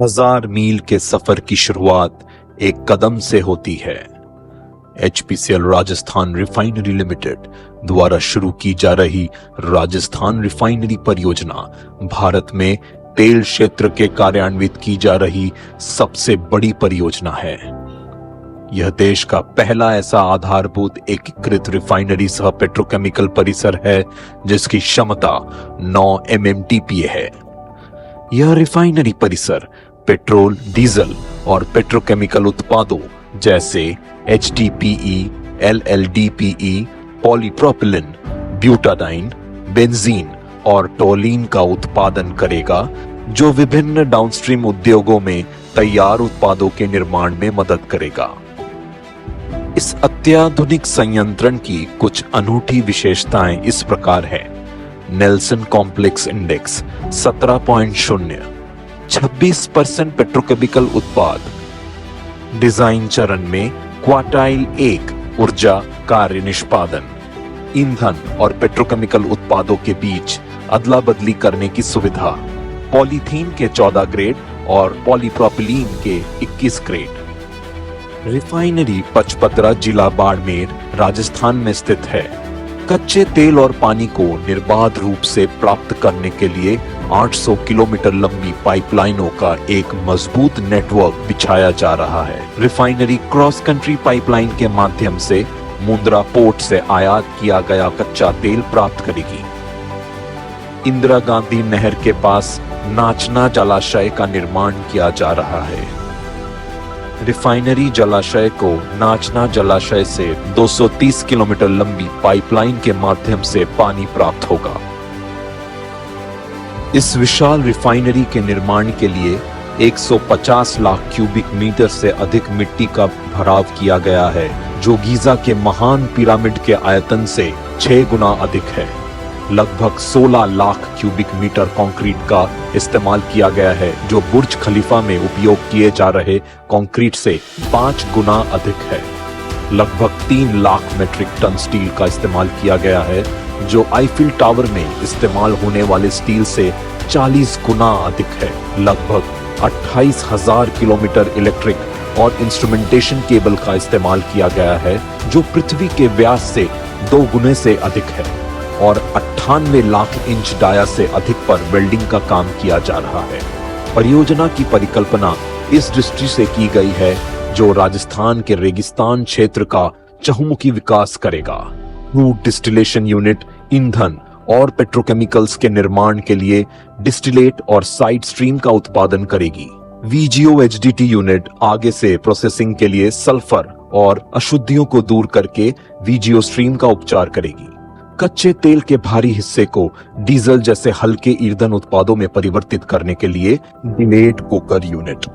1000 मील के सफर की शुरुआत एक कदम से होती है। Hpcl राजस्थान रिफाइनरी लिमिटेड द्वारा शुरू की जा रही राजस्थान रिफाइनरी परियोजना भारत में तेल क्षेत्र के कार्यान्वित की जा रही सबसे बड़ी परियोजना है। यह देश का पहला ऐसा आधारभूत एकीकृत रिफाइनरी सह पेट्रोकेमिकल परिसर है जिसकी क्षमता 9 MMTPA है। यह रिफाइनरी परिसर पेट्रोल, डीजल और पेट्रोकेमिकल उत्पादों जैसे HDPE, LLDPE, polypropylene, butadiene, benzene और टोलीन का उत्पादन करेगा, जो विभिन्न डाउनस्ट्रीम उद्योगों में तैयार उत्पादों के निर्माण में मदद करेगा। इस अत्याधुनिक संयंत्रण की कुछ अनूठी विशेषताएं इस प्रकार है। नेल्सन कॉम्प्लेक्स इंडेक्स 17.0, 26% पेट्रोकेमिकल उत्पाद, डिजाइन चरण में क्वार्टाइल 1 ऊर्जा कार्य निष्पादन, ईंधन और पेट्रोकेमिकल उत्पादों के बीच अदला बदली करने की सुविधा, पॉलीथीन के 14 ग्रेड और पॉलीप्रोपिलीन के 21 ग्रेड। रिफाइनरी पचपदरा, जिला बाड़मेर, राजस्थान में स्थित है। कच्चे तेल और पानी को निर्बाध रूप से प्राप्त करने के लिए 800 किलोमीटर लंबी पाइपलाइनों का एक मजबूत नेटवर्क बिछाया जा रहा है। रिफाइनरी क्रॉस कंट्री पाइपलाइन के माध्यम से मुंद्रा पोर्ट से आयात किया गया कच्चा तेल प्राप्त करेगी। इंदिरा गांधी नहर के पास नाचना जलाशय का निर्माण किया जा रहा है। रिफाइनरी जलाशय को नाचना जलाशय से 230 किलोमीटर लंबी पाइपलाइन के माध्यम से पानी प्राप्त होगा। इस विशाल रिफाइनरी के निर्माण के लिए 150 लाख क्यूबिक मीटर से अधिक मिट्टी का भराव किया गया है, जो गीजा के महान पिरामिड के आयतन से 6 गुना अधिक है। लगभग 16 लाख क्यूबिक मीटर कंक्रीट का इस्तेमाल किया गया है, जो बुर्ज खलीफा में उपयोग किए जा रहे कंक्रीट से 5 गुना अधिक है। लगभग 3 लाख मीट्रिक टन स्टील का इस्तेमाल किया गया है, जो आईफिल टावर में इस्तेमाल होने वाले स्टील से 40 गुना अधिक है। लगभग 28,000 किलोमीटर इलेक्ट्रिक और इंस्ट्रूमेंटेशन केबल का इस्तेमाल किया गया है, जो पृथ्वी के व्यास से 2 गुने से अधिक है, और 98 लाख इंच डाया से अधिक पर वेल्डिंग का काम किया जा रहा है। परियोजना की परिकल्पना इस दृष्टि से की गई है जो राजस्थान के रेगिस्तान क्षेत्र का चहुमुखी विकास करेगा। क्रूड डिस्टिलेशन यूनिट ईंधन और पेट्रोकेमिकल्स के निर्माण के लिए डिस्टिलेट और साइड स्ट्रीम का उत्पादन करेगी। VGO-HDT यूनिट आगे से प्रोसेसिंग के लिए सल्फर और अशुद्धियों को दूर करके VGO स्ट्रीम का उपचार करेगी। कच्चे तेल के भारी हिस्से को डीजल जैसे हल्के ईंधन उत्पादों में परिवर्तित करने के लिए delayed coker unit.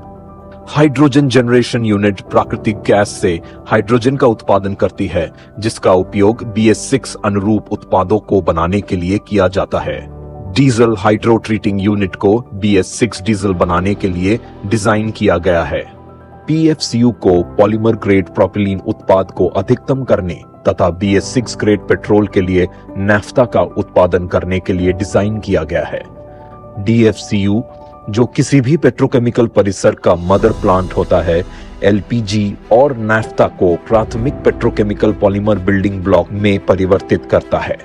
Hydrogen generation unit प्राकृतिक गैस से हाइड्रोजन का उत्पादन करती है, जिसका उपयोग BS6 अनुरूप उत्पादों को बनाने के लिए किया जाता है। डीजल हाइड्रो ट्रीटिंग यूनिट को BS6 डीजल बनाने के लिए डिजाइन किया गया है। PFCU को पॉलीमर ग्रेड प्रोपिलीन उत्पाद को अधिकतम करने तथा BS6 ग्रेड पेट्रोल के लिए नैफ्था का उत्पादन करने के लिए डिजाइन किया गया है। DFCU, जो किसी भी पेट्रोकेमिकल परिसर का मदर प्लांट होता है, LPG और नैफ्था को प्राथमिक पेट्रोकेमिकल पॉलीमर बिल्डिंग ब्लॉक में परिवर्तित करता है।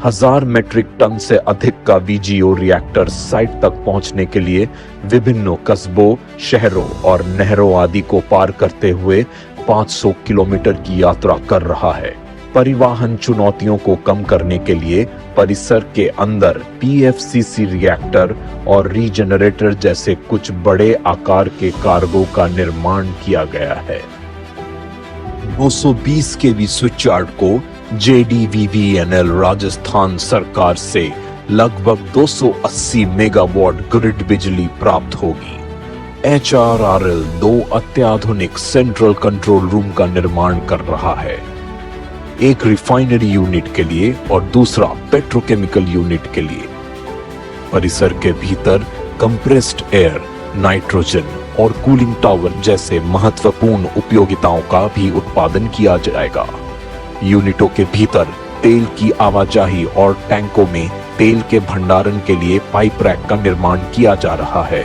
1000 मीट्रिक टन से अधिक का VGO रिएक्टर साइट तक पहुंचने के लिए विभिन्न कस्बों, शहरों और नहरों आदि को पार करते हुए 500 किलोमीटर की यात्रा कर रहा है। परिवहन चुनौतियों को कम करने के लिए परिसर के अंदर PFCC रिएक्टर और रीजनरेटर जैसे कुछ बड़े आकार के कार्गो का निर्माण किया गया है। 220 kV स्विच यार्ड को JDVVNL राजस्थान सरकार से लगभग 280 मेगावाट ग्रिड बिजली प्राप्त होगी। HRRL 2 अत्याधुनिक सेंट्रल कंट्रोल रूम का निर्माण कर रहा है, एक रिफाइनरी यूनिट के लिए और दूसरा पेट्रोकेमिकल यूनिट के लिए। परिसर के भीतर कंप्रेस्ड एयर, नाइट्रोजन और कूलिंग टावर जैसे महत्वपूर्ण उपयोगिताओं का भी उत्पादन किया जाएगा। यूनिटों के भीतर तेल की आवाजाही और टैंकों में तेल के भंडारण के लिए पाइप रैक का निर्माण किया जा रहा है।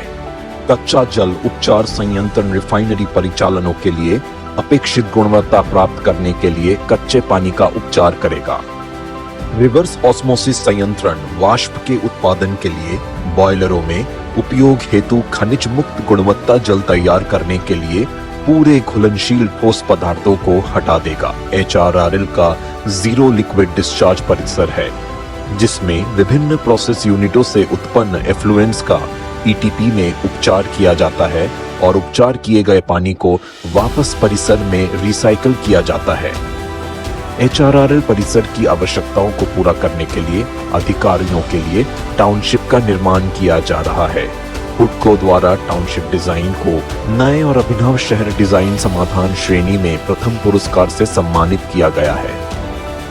कच्चा जल उपचार संयंत्र रिफाइनरी परिचालनों के लिए अपेक्षित गुणवत्ता प्राप्त करने के लिए कच्चे पानी का उपचार करेगा। रिवर्स ऑस्मोसिस संयंत्रण वाष्प के उत्पादन के लिए बॉयलरों में उपयोग हेतु खनिज मुक्त गुणवत्ता जल तैयार करने के लिए पूरे घुलनशील ठोस पदार्थों को हटा देगा। HRRL का जीरो लिक्विड डिस्चार्ज परिसर है, जिसमें विभिन्न प्रोसेस यूनिटों से उत्पन्न एफ्लुएंस का ETP में उपचार किया जाता है और उपचार किए गए पानी को वापस परिसर में रिसाइकल किया जाता है। HRRL परिसर की आवश्यकताओं को पूरा करने के लिए अधिकारियों के लिए टाउनशिप का निर्माण किया जा रहा है। हुडको द्वारा टाउनशिप डिजाइन को नए और अभिनव शहर डिजाइन समाधान श्रेणी में प्रथम पुरस्कार से सम्मानित किया गया है।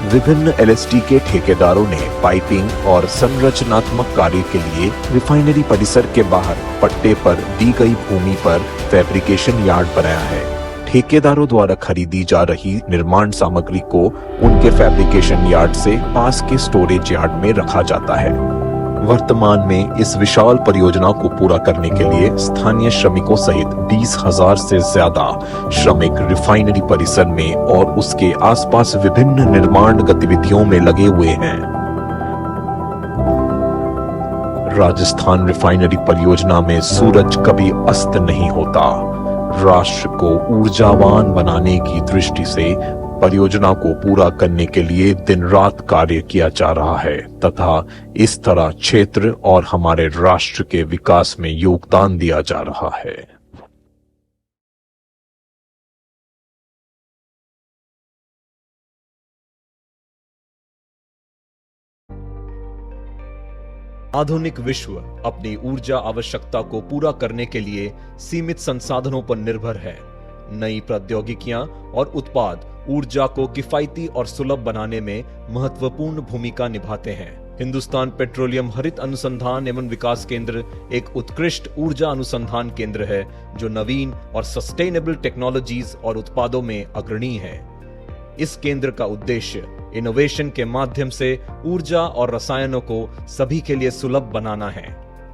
विभिन्न LSD के ठेकेदारों ने पाइपिंग और संरचनात्मक कार्य के लिए रिफाइनरी परिसर के बाहर पट्टे पर दी गई भूमि पर फैब्रिकेशन यार्ड बनाया है। ठेकेदारों द्वारा खरीदी जा रही निर्माण सामग्री को उनके फैब्रिकेशन यार्ड से पास के स्टोरेज यार्ड में रखा जाता है। वर्तमान में इस विशाल परियोजना को पूरा करने के लिए स्थानीय श्रमिकों सहित 20,000 से ज्यादा श्रमिक रिफाइनरी परिसर में और उसके आसपास विभिन्न निर्माण गतिविधियों में लगे हुए हैं। राजस्थान रिफाइनरी परियोजना में सूरज कभी अस्त नहीं होता। राष्ट्र को ऊर्जावान बनाने की दृष्टि से परियोजना को पूरा करने के लिए दिन रात कार्य किया जा रहा है तथा इस तरह क्षेत्र और हमारे राष्ट्र के विकास में योगदान दिया जा रहा है। आधुनिक विश्व अपनी ऊर्जा आवश्यकता को पूरा करने के लिए सीमित संसाधनों पर निर्भर है। नई प्रौद्योगिकियां और उत्पाद ऊर्जा को किफायती और सुलभ बनाने में महत्वपूर्ण भूमिका निभाते हैं। हिंदुस्तान पेट्रोलियम हरित अनुसंधान एवं विकास केंद्र एक उत्कृष्ट ऊर्जा अनुसंधान केंद्र है जो नवीन और सस्टेनेबल टेक्नोलॉजीज और उत्पादों में अग्रणी है। इस केंद्र का उद्देश्य इनोवेशन के माध्यम से ऊर्जा और रसायनों को सभी के लिए सुलभ बनाना है।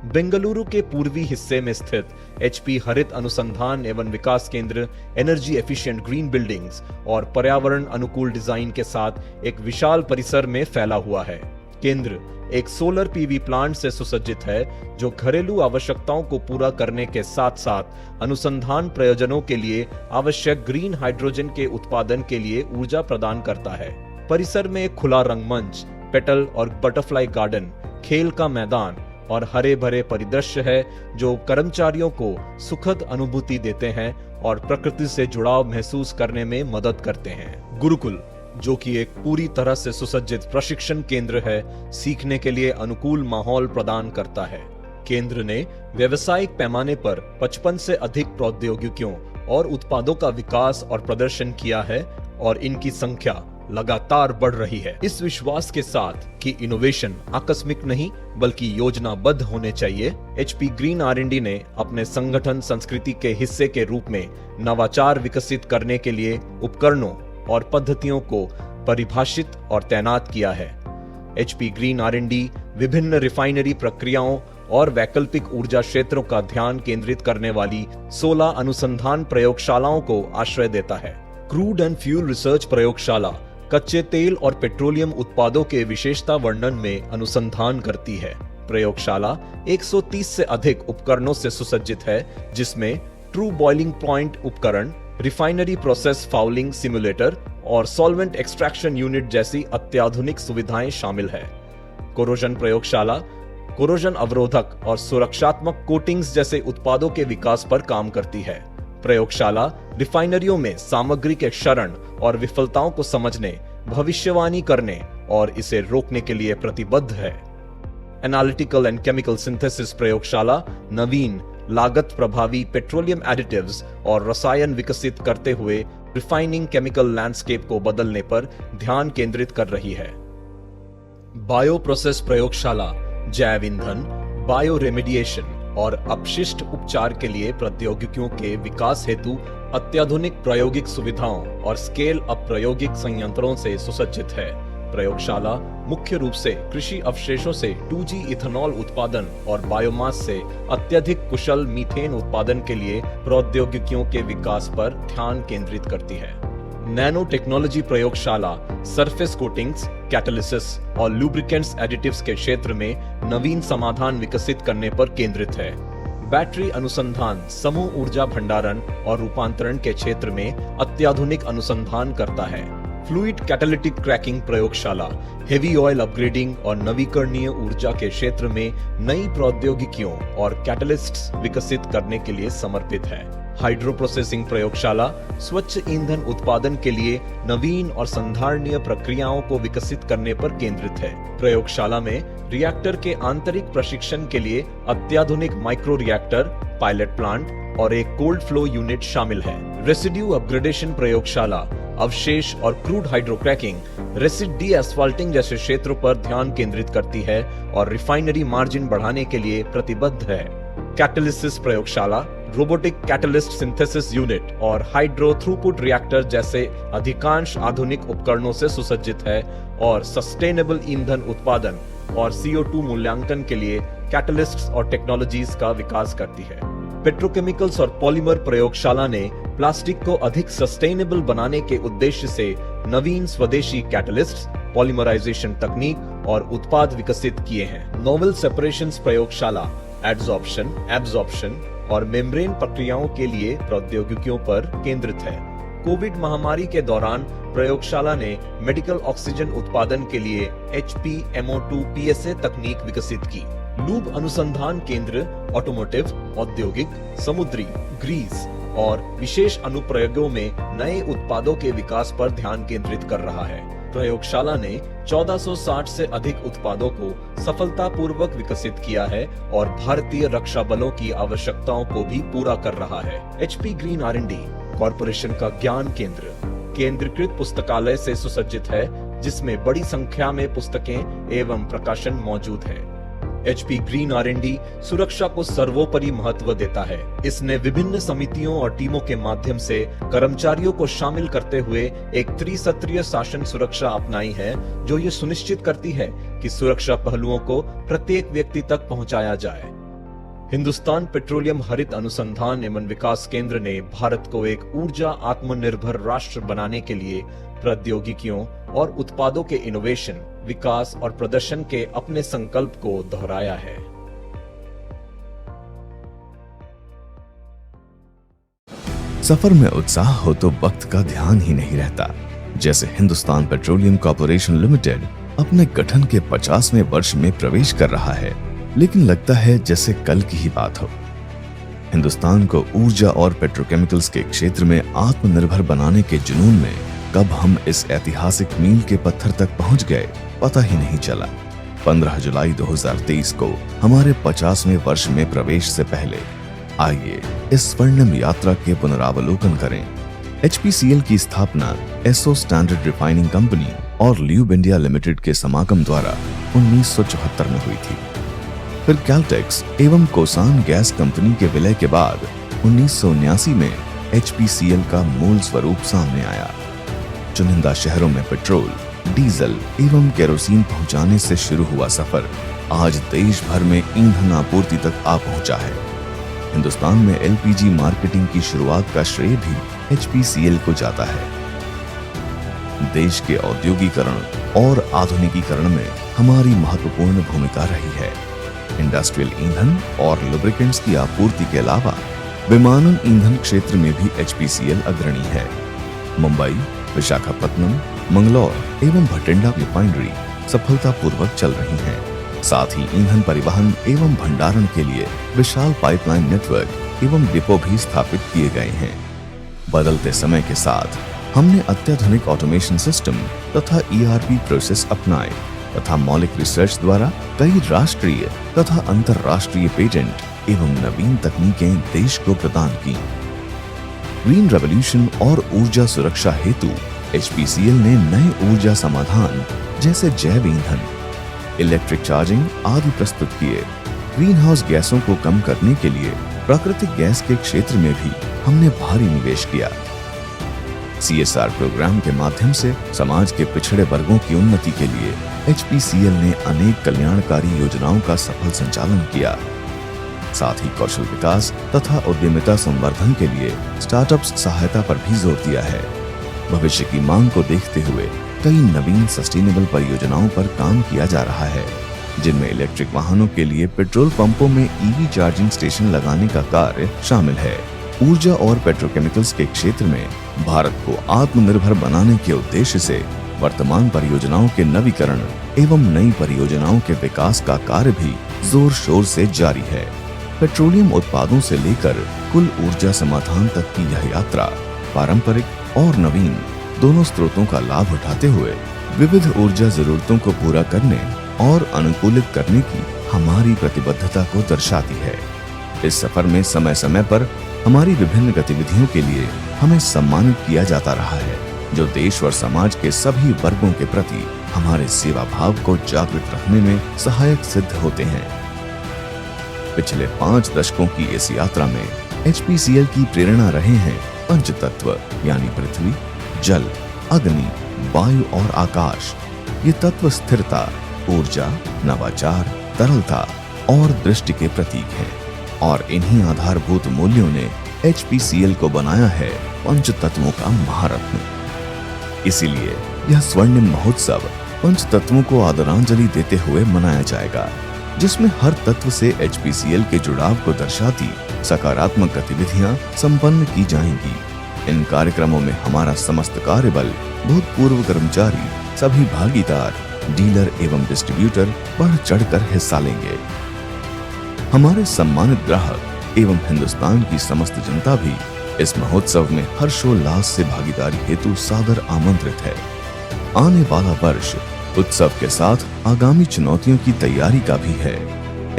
बेंगलुरु के पूर्वी हिस्से में स्थित HP हरित अनुसंधान एवं विकास केंद्र एनर्जी एफिशिएंट ग्रीन बिल्डिंग्स और पर्यावरण अनुकूल डिजाइन के साथ एक विशाल परिसर में फैला हुआ है। केंद्र एक सोलर PV प्लांट से सुसज्जित है जो घरेलू आवश्यकताओं को पूरा करने के साथ साथ अनुसंधान प्रयोजनों के लिए आवश्यक ग्रीन हाइड्रोजन के उत्पादन के लिए ऊर्जा प्रदान करता है। परिसर में एक खुला रंगमंच, पेटल और बटरफ्लाई गार्डन, खेल का मैदान और हरे भरे परिदृश्य है जो कर्मचारियों को सुखद अनुभूति देते हैं और प्रकृति से जुड़ाव महसूस करने में मदद करते हैं। गुरुकुल, जो कि एक पूरी तरह से सुसज्जित प्रशिक्षण केंद्र है, सीखने के लिए अनुकूल माहौल प्रदान करता है। केंद्र ने व्यावसायिक पैमाने पर 55 से अधिक प्रौद्योगिकियों और उत्पादों का विकास और प्रदर्शन किया है और इनकी संख्या लगातार बढ़ रही है। इस विश्वास के साथ कि इनोवेशन आकस्मिक नहीं बल्कि योजनाबद्ध होने चाहिए, HP ग्रीन R&D ने अपने संगठन संस्कृति के हिस्से के रूप में नवाचार विकसित करने के लिए उपकरणों और पद्धतियों को परिभाषित और तैनात किया है। HP ग्रीन R&D विभिन्न रिफाइनरी प्रक्रियाओं और वैकल्पिक ऊर्जा क्षेत्रों का ध्यान केंद्रित करने वाली 16 अनुसंधान प्रयोगशालाओं को आश्रय देता है। क्रूड एंड फ्यूल रिसर्च प्रयोगशाला कच्चे तेल और पेट्रोलियम उत्पादों के विशेषता वर्णन में अनुसंधान करती है। प्रयोगशाला 130 से अधिक उपकरणों से सुसज्जित है, जिसमें ट्रू बॉइलिंग पॉइंट उपकरण, रिफाइनरी प्रोसेस फाउलिंग सिमुलेटर और सॉल्वेंट एक्सट्रैक्शन यूनिट जैसी अत्याधुनिक सुविधाएं शामिल है। कोरोजन प्रयोगशाला कोरोजन अवरोधक और सुरक्षात्मक कोटिंग्स जैसे उत्पादों के विकास पर काम करती है। प्रयोगशाला रिफाइनरियों में सामग्री के क्षरण और विफलताओं को समझने, भविष्यवाणी करने और इसे रोकने के लिए प्रतिबद्ध है। एनालिटिकल एंड केमिकल सिंथेसिस प्रयोगशाला नवीन, लागत प्रभावी पेट्रोलियम एडिटिव्स और रसायन विकसित करते हुए रिफाइनिंग केमिकल लैंडस्केप को बदलने पर ध्यान केंद्रित कर रही है। बायो प्रोसेस प्रयोगशाला जैव ईंधन, बायो रेमेडिएशन और अपशिष्ट उपचार के लिए प्रौद्योगिकियों के विकास हेतु अत्याधुनिक प्रायोगिक सुविधाओं और स्केल अप प्रायोगिक संयंत्रों से सुसज्जित है। प्रयोगशाला मुख्य रूप से कृषि अवशेषों से 2G इथेनॉल उत्पादन और बायोमास से अत्यधिक कुशल मीथेन उत्पादन के लिए प्रौद्योगिकियों के विकास पर ध्यान केंद्रित करती है। नैनो टेक्नोलॉजी प्रयोगशाला सरफेस कोटिंग्स, कैटालिसिस और लुब्रिकेंट्स एडिटिव्स के क्षेत्र में नवीन समाधान विकसित करने पर केंद्रित है। बैटरी अनुसंधान समूह ऊर्जा भंडारण और रूपांतरण के क्षेत्र में अत्याधुनिक अनुसंधान करता है। फ्लूइड कैटालिटिक क्रैकिंग प्रयोगशाला हेवी ऑयल अपग्रेडिंग और नवीकरणीय ऊर्जा के क्षेत्र में नई प्रौद्योगिकियों और कैटलिस्ट्स विकसित करने के लिए समर्पित है। हाइड्रो प्रोसेसिंग प्रयोगशाला स्वच्छ ईंधन उत्पादन के लिए नवीन और संधारणीय प्रक्रियाओं को विकसित करने पर केंद्रित है। प्रयोगशाला में रिएक्टर के आंतरिक प्रशिक्षण के लिए अत्याधुनिक माइक्रो रिएक्टर, पायलट प्लांट और एक कोल्ड फ्लो यूनिट शामिल है। रेसिड्यू अपग्रेडेशन प्रयोगशाला अवशेष और क्रूड हाइड्रोक्रैकिंग, रेसिड डी एस्फाल्टिंग जैसे क्षेत्रों पर ध्यान केंद्रित करती है और रिफाइनरी मार्जिन बढ़ाने के लिए प्रतिबद्ध है। कैटालिसिस प्रयोगशाला रोबोटिक कैटलिस्ट सिंथेसिस यूनिट और हाइड्रो थ्रूपुट रिएक्टर जैसे अधिकांश आधुनिक उपकरणों से सुसज्जित है और सस्टेनेबल ईंधन उत्पादन और CO2 मूल्यांकन के लिए कैटलिस्ट्स और टेक्नोलॉजीज का विकास करती है। पेट्रोकेमिकल्स और पॉलीमर प्रयोगशाला ने प्लास्टिक को अधिक सस्टेनेबल बनाने के उद्देश्य से नवीन स्वदेशी कैटलिस्ट्स, पॉलीमराइजेशन तकनीक और उत्पाद विकसित किए हैं। नोवेल सेपरेशंस प्रयोगशाला एडसॉर्प्शन, एब्सॉर्प्शन और मेम्ब्रेन प्रक्रियाओं के लिए प्रौद्योगिकियों पर केंद्रित है। कोविड महामारी के दौरान प्रयोगशाला ने मेडिकल ऑक्सीजन उत्पादन के लिए HPMO2 PSA तकनीक विकसित की। लूब अनुसंधान केंद्र ऑटोमोटिव, औद्योगिक, समुद्री, ग्रीस और विशेष अनुप्रयोगों में नए उत्पादों के विकास पर ध्यान केंद्रित कर रहा है। प्रयोगशाला ने 1460 से अधिक उत्पादों को सफलतापूर्वक विकसित किया है और भारतीय रक्षा बलों की आवश्यकताओं को भी पूरा कर रहा है। HP ग्रीन R&D कॉरपोरेशन का ज्ञान केंद्र केंद्रीकृत पुस्तकालय से सुसज्जित है, जिसमें बड़ी संख्या में पुस्तकें एवं प्रकाशन मौजूद हैं। HP ग्रीन R&D सुरक्षा को सर्वोपरि महत्व देता है। इसने विभिन्न समितियों और टीमों के माध्यम से कर्मचारियों को शामिल करते हुए एक त्रिस्तरीय शासन सुरक्षा अपनाई है, जो ये सुनिश्चित करती है कि सुरक्षा पहलुओं को प्रत्येक व्यक्ति तक पहुंचाया जाए। हिंदुस्तान पेट्रोलियम हरित अनुसंधान एवं विकास केंद्र ने भारत को एक ऊर्जा आत्मनिर्भर राष्ट्र बनाने के लिए प्रौद्योगिकियों और उत्पादों के इनोवेशन, विकास और प्रदर्शन के अपने संकल्प को दोहराया है। सफर में उत्साह हो तो वक्त का ध्यान ही नहीं रहता। जैसे हिंदुस्तान पेट्रोलियम कॉर्पोरेशन लिमिटेड अपने गठन के 50वें वर्ष में प्रवेश कर रहा है, लेकिन लगता है जैसे कल की ही बात हो। हिंदुस्तान को ऊर्जा और पेट्रोकेमिकल्स के क्षेत्र में आत्मनिर्भर बनाने के जुनून में कब हम इस ऐतिहासिक मील के पत्थर तक पहुंच गए, पता ही नहीं चला। 15 जुलाई 2023 को हमारे 50वें वर्ष में प्रवेश से पहले आइए इस स्वर्णिम यात्रा के पुनरावलोकन करें। HPCL की स्थापना एसो स्टैंडर्ड रिफाइनिंग कंपनी और ल्यूब इंडिया लिमिटेड के समागम द्वारा 1974 में हुई थी। फिर कैल्टेक्स एवं कोसान गैस कंपनी के विलय के बाद 1979 में HPCL का मूल स्वरूप सामने आया। चुनिंदा शहरों में पेट्रोल, डीजल एवं केरोसिन पहुंचाने से शुरू हुआ सफर आज देश भर में ईंधन आपूर्ति तक आ पहुंचा है। हिंदुस्तान में LPG मार्केटिंग की शुरुआत का श्रेय भी HPCL को जाता है। देश के औद्योगिकरण और आधुनिकीकरण में हमारी महत्वपूर्ण भूमिका रही है। इंडस्ट्रियल ईंधन और लुब्रिकेंट्स की आपूर्ति के अलावा विमानन ईंधन क्षेत्र में भी HPCL अग्रणी है। मुंबई, विशाखापत्तनम, मंगलौर एवं भटिंडा रिफाइनरी सफलतापूर्वक चल रही हैं। साथ ही ईंधन परिवहन एवं भंडारण के लिए विशाल पाइपलाइन नेटवर्क एवं डिपो भी स्थापित किए गए हैं। बदलते समय के साथ हमने अत्याधुनिक ऑटोमेशन सिस्टम तथा ERP प्रोसेस अपनाए तथा मौलिक रिसर्च द्वारा कई राष्ट्रीय तथा अंतर्राष्ट्रीय पेटेंट एवं नवीन तकनीकें देश को प्रदान की। ग्रीन रेवोल्यूशन और ऊर्जा सुरक्षा हेतु HPCL ने नए ऊर्जा समाधान जैसे जैव ईंधन, इलेक्ट्रिक चार्जिंग आदि प्रस्तुत किए। ग्रीन हाउस गैसों को कम करने के लिए प्राकृतिक गैस के क्षेत्र में भी हमने भारी निवेश किया। CSR प्रोग्राम के माध्यम से समाज के पिछड़े वर्गों की उन्नति के लिए HPCL ने अनेक कल्याणकारी योजनाओं का सफल संचालन किया। साथ ही कौशल विकास तथा उद्यमिता संवर्धन के लिए स्टार्टअप्स सहायता पर भी जोर दिया है। भविष्य की मांग को देखते हुए कई नवीन सस्टेनेबल परियोजनाओं पर काम किया जा रहा है, जिनमें इलेक्ट्रिक वाहनों के लिए पेट्रोल पंपों में EV चार्जिंग स्टेशन लगाने का कार्य शामिल है। ऊर्जा और पेट्रोकेमिकल्स के क्षेत्र में भारत को आत्मनिर्भर बनाने के उद्देश्य से वर्तमान परियोजनाओं के नवीकरण एवं नई परियोजनाओं के विकास का कार्य भी जोर शोर से जारी है। पेट्रोलियम उत्पादों से लेकर कुल ऊर्जा समाधान तक की यह यात्रा पारंपरिक और नवीन दोनों स्रोतों का लाभ उठाते हुए विविध ऊर्जा जरूरतों को पूरा करने और अनुकूलित करने की हमारी प्रतिबद्धता को दर्शाती है। इस सफर में समय समय पर हमारी विभिन्न गतिविधियों के लिए हमें सम्मानित किया जाता रहा है, जो देश और समाज के सभी वर्गों के प्रति हमारे सेवा भाव को जागृत रखने में सहायक सिद्ध होते हैं। पिछले 5 दशकों की इस यात्रा में HPCL की प्रेरणा रहे हैं पंच तत्व यानी पृथ्वी, जल, अग्नि, वायु और आकाश। ये तत्व स्थिरता, ऊर्जा, नवाचार, तरलता और दृष्टि के प्रतीक हैं और इन्हीं आधारभूत मूल्यों ने HPCL को बनाया है पंच तत्वों का महारत्न। इसीलिए यह स्वर्णिम महोत्सव पंच तत्वों को आदरांजलि देते हुए मनाया जाएगा, जिसमें हर तत्व से HPCL के जुड़ाव को दर्शाती सकारात्मक गतिविधियां संपन्न की जाएंगी। इन कार्यक्रमों में हमारा समस्त कार्यबल, भूतपूर्व कर्मचारी, सभी भागीदार, डीलर एवं डिस्ट्रीब्यूटर बढ़ चढ़कर हिस्सा लेंगे। हमारे सम्मानित ग्राहक एवं हिंदुस्तान की समस्त जनता भी इस महोत्सव में हर्षोल्लास से भागीदारी हेतु सादर आमंत्रित है। आने वाला वर्ष उत्सव के साथ आगामी चुनौतियों की तैयारी का भी है।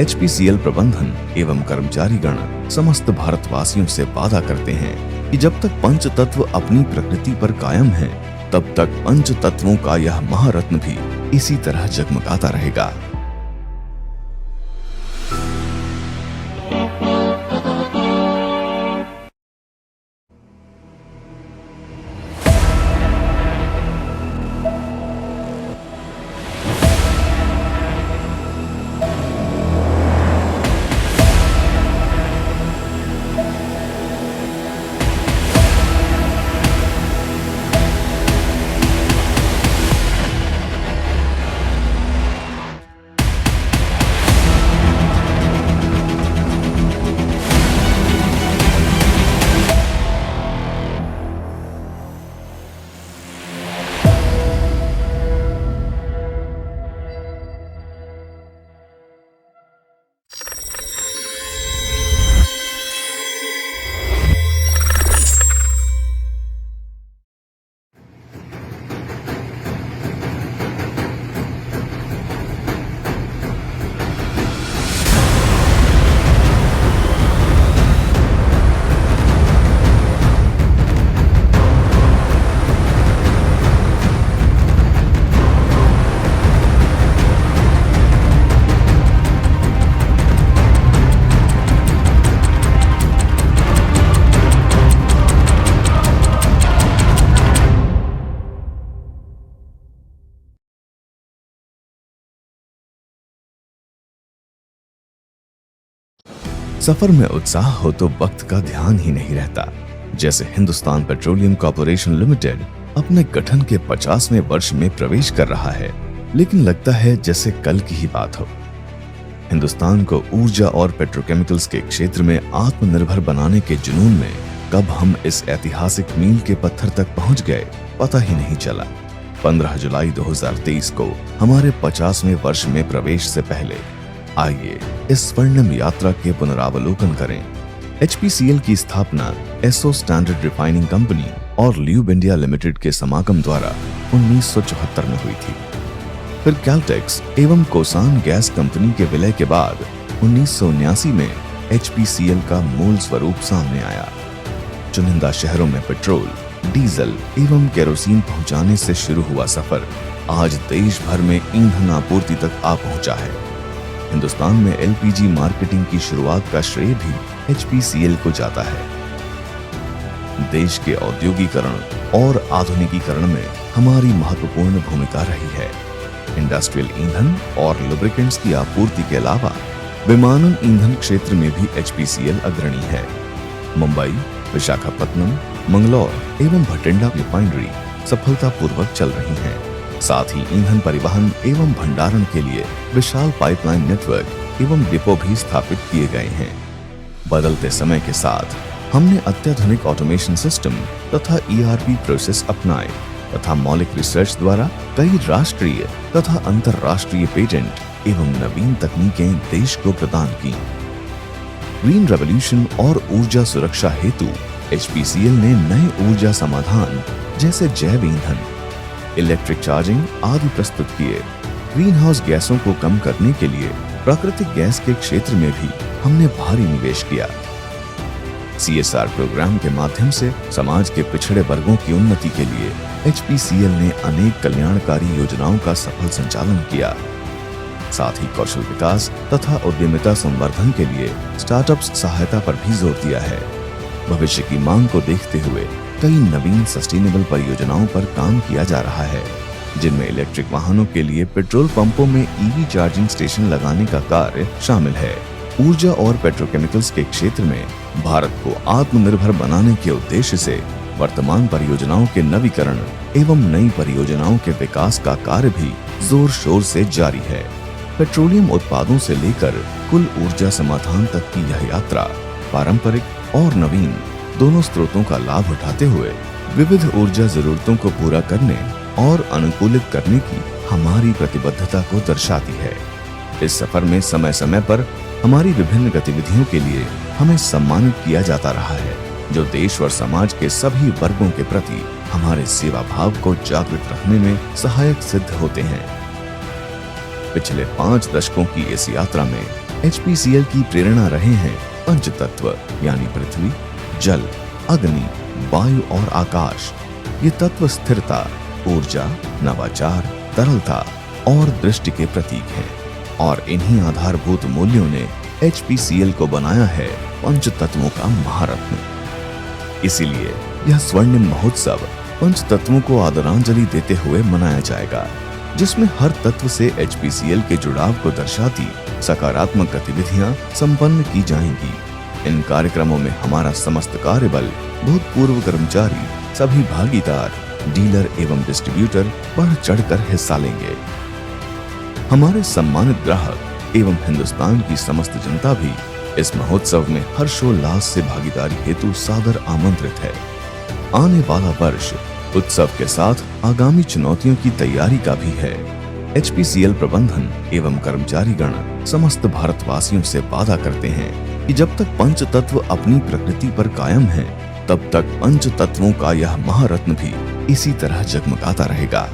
HPCL प्रबंधन एवं कर्मचारीगण समस्त भारतवासियों से वादा करते हैं कि जब तक पंच तत्व अपनी प्रकृति पर कायम हैं, तब तक पंच तत्वों का यह महारत्न भी इसी तरह जगमगाता रहेगा। सफर में उत्साह हो तो वक्त का ध्यान ही नहीं रहता। जैसे हिंदुस्तान पेट्रोलियम कॉर्पोरेशन लिमिटेड अपने गठन के 50वें वर्ष में प्रवेश कर रहा है, लेकिन लगता है जैसे कल की ही बात हो। हिंदुस्तान को ऊर्जा और पेट्रोकेमिकल्स के क्षेत्र में आत्मनिर्भर बनाने के जुनून में कब हम इस ऐतिहासिक मील के पत्थर तक पहुंच गए, पता ही नहीं चला। 15 जुलाई 2023 को हमारे 50वें वर्ष में प्रवेश से पहले आइए इस स्वर्णिम यात्रा के पुनरावलोकन करें। HPCL की स्थापना एसो स्टैंडर्ड रिफाइनिंग कंपनी और ल्यूब इंडिया लिमिटेड के समागम द्वारा 1974 में हुई थी। फिर कैल्टेक्स एवं कोसान गैस कंपनी के विलय के बाद 1979 में HPCL का मूल स्वरूप सामने आया। चुनिंदा शहरों में पेट्रोल, डीजल एवं केरोसिन पहुंचाने से शुरू हुआ सफर आज देश भर में ईंधन आपूर्ति तक आ पहुंचा है। हिंदुस्तान में LPG मार्केटिंग की शुरुआत का श्रेय भी HPCL को जाता है। देश के औद्योगिकरण और आधुनिकीकरण में हमारी महत्वपूर्ण भूमिका रही है। इंडस्ट्रियल ईंधन और लुब्रिकेंट्स की आपूर्ति के अलावा विमानन ईंधन क्षेत्र में भी HPCL अग्रणी है। मुंबई, विशाखापत्तनम, मंगलौर एवं भटिंडा रिफाइनरी सफलतापूर्वक चल रही हैं। साथ ही ईंधन परिवहन एवं भंडारण के लिए विशाल पाइपलाइन नेटवर्क एवं डिपो भी स्थापित किए गए हैं। बदलते समय के साथ हमने अत्याधुनिक ऑटोमेशन सिस्टम तथा ERP प्रोसेस अपनाए तथा मौलिक रिसर्च द्वारा कई राष्ट्रीय तथा अंतर्राष्ट्रीय पेटेंट एवं नवीन तकनीकें देश को प्रदान की। ग्रीन रेवोल्यूशन और ऊर्जा सुरक्षा हेतु HPCL ने नए ऊर्जा समाधान जैसे जैव ईंधन, इलेक्ट्रिक चार्जिंग आदि प्रस्तुत किए। ग्रीन हाउस गैसों को कम करने के लिए प्राकृतिक गैस के क्षेत्र में भी हमने भारी निवेश किया। CSR प्रोग्राम के माध्यम से समाज के पिछड़े वर्गों की उन्नति के लिए HPCL ने अनेक कल्याणकारी योजनाओं का सफल संचालन किया। साथ ही कौशल विकास तथा उद्यमिता संवर्धन के लिए स्टार्टअप्स सहायता पर भी जोर दिया है। भविष्य की मांग को देखते हुए कई नवीन सस्टेनेबल परियोजनाओं पर काम किया जा रहा है, जिनमें इलेक्ट्रिक वाहनों के लिए पेट्रोल पंपों में EV चार्जिंग स्टेशन लगाने का कार्य शामिल है। ऊर्जा और पेट्रोकेमिकल्स के क्षेत्र में भारत को आत्मनिर्भर बनाने के उद्देश्य से वर्तमान परियोजनाओं के नवीकरण एवं नई परियोजनाओं के विकास का कार्य भी जोर शोर से जारी है। पेट्रोलियम उत्पादों से लेकर कुल ऊर्जा समाधान तक की यह यात्रा पारंपरिक और नवीन दोनों स्रोतों का लाभ उठाते हुए विविध ऊर्जा जरूरतों को पूरा करने और अनुकूलित करने की हमारी प्रतिबद्धता को दर्शाती है। इस सफर में समय समय पर हमारी विभिन्न गतिविधियों के लिए हमें सम्मानित किया जाता रहा है, जो देश और समाज के सभी वर्गों के प्रति हमारे सेवा भाव को जागृत रखने में सहायक सिद्ध होते हैं। पिछले 5 दशकों की इस यात्रा में HPCL की प्रेरणा रहे हैं पंच तत्व यानी पृथ्वी, जल, अग्नि, वायु और आकाश। ये तत्व स्थिरता, ऊर्जा, नवाचार, तरलता और दृष्टि के प्रतीक हैं और इन्हीं आधारभूत मूल्यों ने HPCL को बनाया है पंच तत्वों का महारत्न। इसीलिए यह स्वर्णिम महोत्सव पंच तत्वों को आदरांजलि देते हुए मनाया जाएगा, जिसमें हर तत्व से HPCL के जुड़ाव को दर्शाती सकारात्मक गतिविधियां संपन्न की जाएंगी। इन कार्यक्रमों में हमारा समस्त कार्यबल, भूतपूर्व कर्मचारी, सभी भागीदार, डीलर एवं डिस्ट्रीब्यूटर बढ़ चढ़कर हिस्सा लेंगे। हमारे सम्मानित ग्राहक एवं हिंदुस्तान की समस्त जनता भी इस महोत्सव में हर्षोल्लास से भागीदारी हेतु सादर आमंत्रित है। आने वाला वर्ष उत्सव के साथ आगामी चुनौतियों की तैयारी का भी है। HPCL प्रबंधन एवं कर्मचारीगण समस्त भारतवासियों से वादा करते हैं कि जब तक पंच तत्व अपनी प्रकृति पर कायम है, तब तक पंच तत्वों का यह महारत्न भी इसी तरह जगमगाता रहेगा।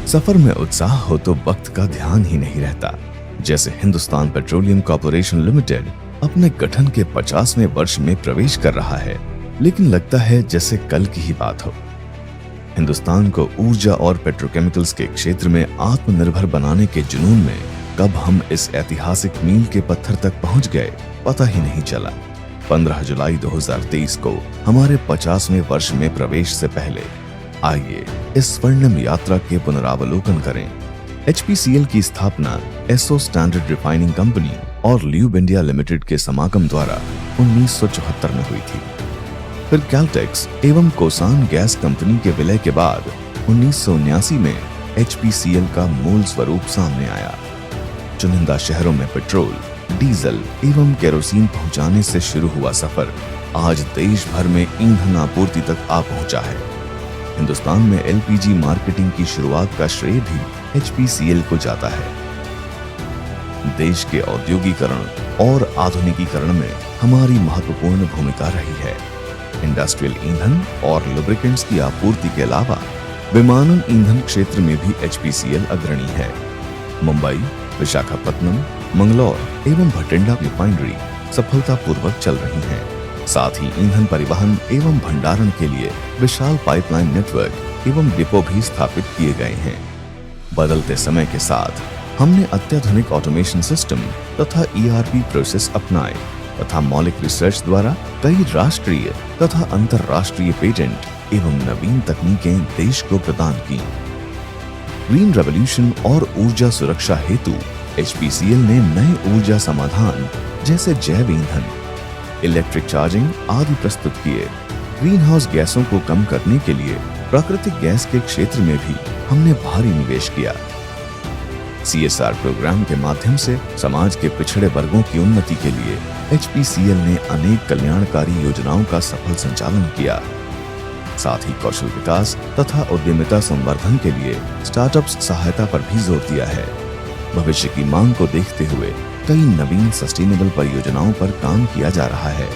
सफर में उत्साह हो तो वक्त का ध्यान ही नहीं रहता। जैसे हिंदुस्तान पेट्रोलियम कॉर्पोरेशन लिमिटेड अपने गठन के 50वें वर्ष में प्रवेश कर रहा है, लेकिन लगता है जैसे कल की ही बात हो। हिंदुस्तान को ऊर्जा और पेट्रोकेमिकल्स के क्षेत्र में आत्मनिर्भर बनाने के जुनून में कब हम इस ऐतिहासिक मील के पत्थर तक पहुंच गए पता ही नहीं चला। 15 जुलाई 2023 को हमारे 50वें वर्ष में प्रवेश से पहले आइए इस स्वर्णिम यात्रा के पुनरावलोकन करें। Hpcl की स्थापना एसो स्टैंडर्ड रिफाइनिंग कंपनी और ल्यूब इंडिया लिमिटेड के समागम द्वारा 1974 में हुई थी। फिर कैल्टेक्स एवं कोसान गैस कंपनी के विलय के बाद 1979 में Hpcl का मूल स्वरूप सामने आया। चुनिंदा शहरों में पेट्रोल, डीजल एवं केरोसिन पहुंचाने से शुरू हुआ सफर आज देश भर में ईंधन आपूर्ति तक आ पहुंचा है। हिंदुस्तान में एलपीजी मार्केटिंग की शुरुआत का श्रेय भी Hpcl को जाता है। देश के औद्योगिकरण और आधुनिकीकरण में हमारी महत्वपूर्ण भूमिका रही है। इंडस्ट्रियल ईंधन और लुब्रिकेंट्स की आपूर्ति के अलावा विमानन ईंधन क्षेत्र में भी Hpcl अग्रणी है। मुंबई, विशाखापत्तनम, मंगलौर एवं भटिंडा रिफाइनरी सफलतापूर्वक चल रही हैं। साथ ही ईंधन परिवहन एवं भंडारण के लिए विशाल पाइपलाइन नेटवर्क एवं डिपो भी स्थापित किए गए हैं। बदलते समय के साथ हमने अत्याधुनिक ऑटोमेशन सिस्टम तथा ERP प्रोसेस अपनाए तथा मौलिक रिसर्च द्वारा कई राष्ट्रीय तथा अंतरराष्ट्रीय पेटेंट एवं नवीन तकनीकें देश को प्रदान की। ग्रीन रेवोल्यूशन और ऊर्जा सुरक्षा हेतु Hpcl ने नए ऊर्जा समाधान जैसे जैव ईंधन, इलेक्ट्रिक चार्जिंग आदि प्रस्तुत किए। ग्रीन हाउस गैसों को कम करने के लिए प्राकृतिक गैस के क्षेत्र में भी हमने भारी निवेश किया। CSR प्रोग्राम के माध्यम से समाज के पिछड़े वर्गों की उन्नति के लिए Hpcl ने अनेक कल्याणकारी योजनाओं का सफल संचालन किया। साथ ही कौशल विकास तथा उद्यमिता संवर्धन के लिए स्टार्टअप्स सहायता पर भी जोर दिया है। भविष्य की मांग को देखते हुए कई नवीन सस्टेनेबल परियोजनाओं पर काम किया जा रहा है,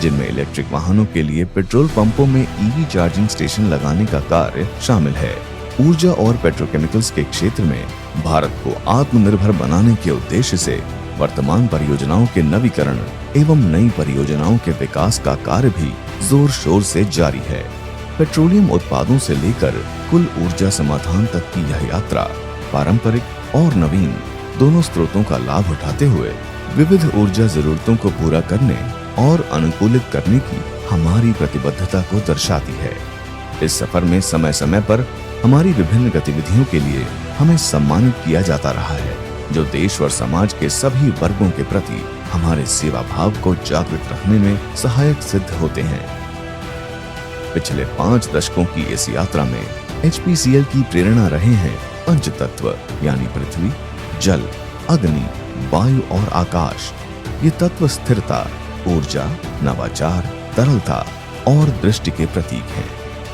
जिनमें इलेक्ट्रिक वाहनों के लिए पेट्रोल पंपों में EV चार्जिंग स्टेशन लगाने का कार्य शामिल है। ऊर्जा और पेट्रोकेमिकल्स के क्षेत्र में भारत को आत्मनिर्भर बनाने के उद्देश्य से वर्तमान परियोजनाओं के नवीकरण एवं नई परियोजनाओं के विकास का कार्य भी जोर शोर से जारी है। पेट्रोलियम उत्पादों से लेकर कुल ऊर्जा समाधान तक की यह यात्रा पारंपरिक और नवीन दोनों स्रोतों का लाभ उठाते हुए विविध ऊर्जा जरूरतों को पूरा करने और अनुकूलित करने की हमारी प्रतिबद्धता को दर्शाती है। इस सफर में समय समय पर हमारी विभिन्न गतिविधियों के लिए हमें सम्मानित किया जाता रहा है, जो देश और समाज के सभी वर्गों के प्रति हमारे सेवा भाव को जागृत रखने में सहायक सिद्ध होते हैं। पिछले 5 दशकों की इस यात्रा में Hpcl की प्रेरणा रहे हैं पंच तत्व यानी पृथ्वी, जल, अग्नि, वायु और आकाश। ये तत्व स्थिरता, ऊर्जा, नवाचार, तरलता और दृष्टि के प्रतीक हैं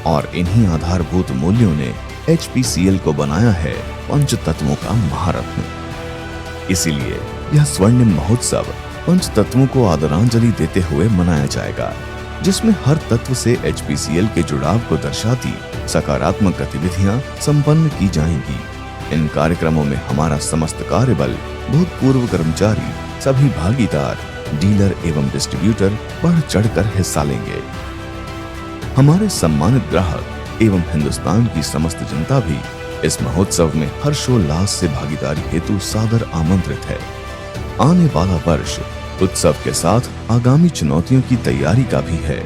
और इन्हीं आधारभूत मूल्यों ने Hpcl को बनाया है पंच तत्वों का महारत्न। इसीलिए यह स्वर्णिम महोत्सव पंच तत्वों को आदरांजलि देते हुए मनाया जाएगा, जिसमें हर तत्व से Hpcl के जुड़ाव को दर्शाती सकारात्मक गतिविधियां संपन्न की जाएंगी। इन कार्यक्रमों में हमारा समस्त कार्यबल, भूतपूर्व कर्मचारी, सभी भागीदार, डीलर एवं डिस्ट्रीब्यूटर बढ़ चढ़कर हिस्सा लेंगे। हमारे सम्मानित ग्राहक एवं हिंदुस्तान की समस्त जनता भी इस महोत्सव में हर्षोल्लास से भागीदारी हेतु सादर आमंत्रित है। आने वाला वर्ष उत्सव के साथ आगामी चुनौतियों की तैयारी का भी है।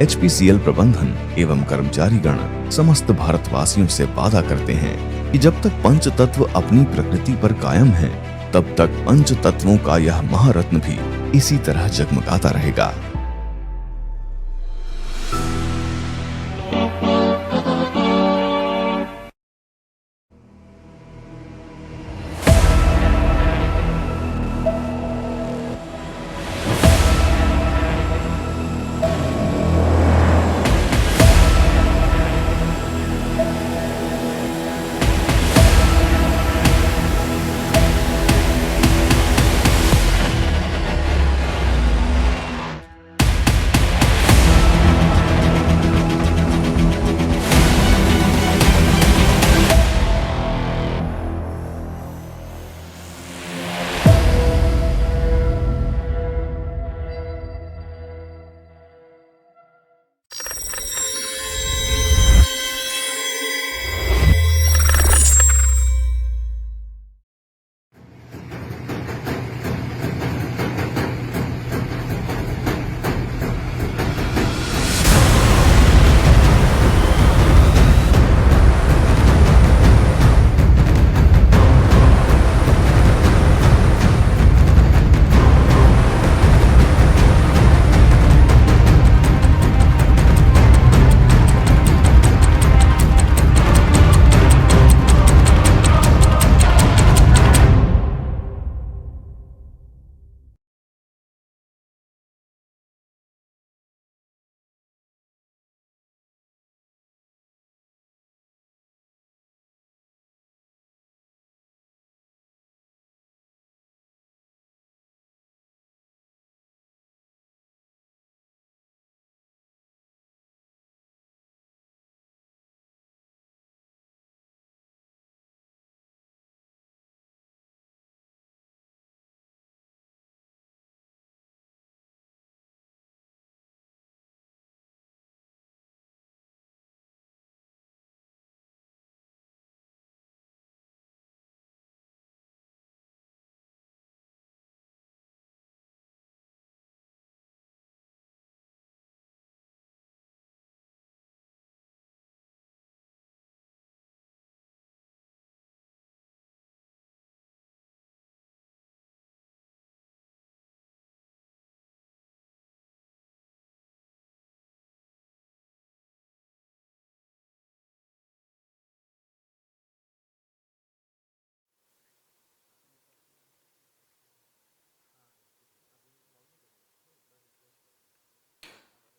Hpcl प्रबंधन एवं कर्मचारीगण समस्त भारतवासियों से वादा करते हैं कि जब तक पंच तत्व अपनी प्रकृति पर कायम हैं, तब तक पंच तत्वों का यह महारत्न भी इसी तरह जगमगाता रहेगा।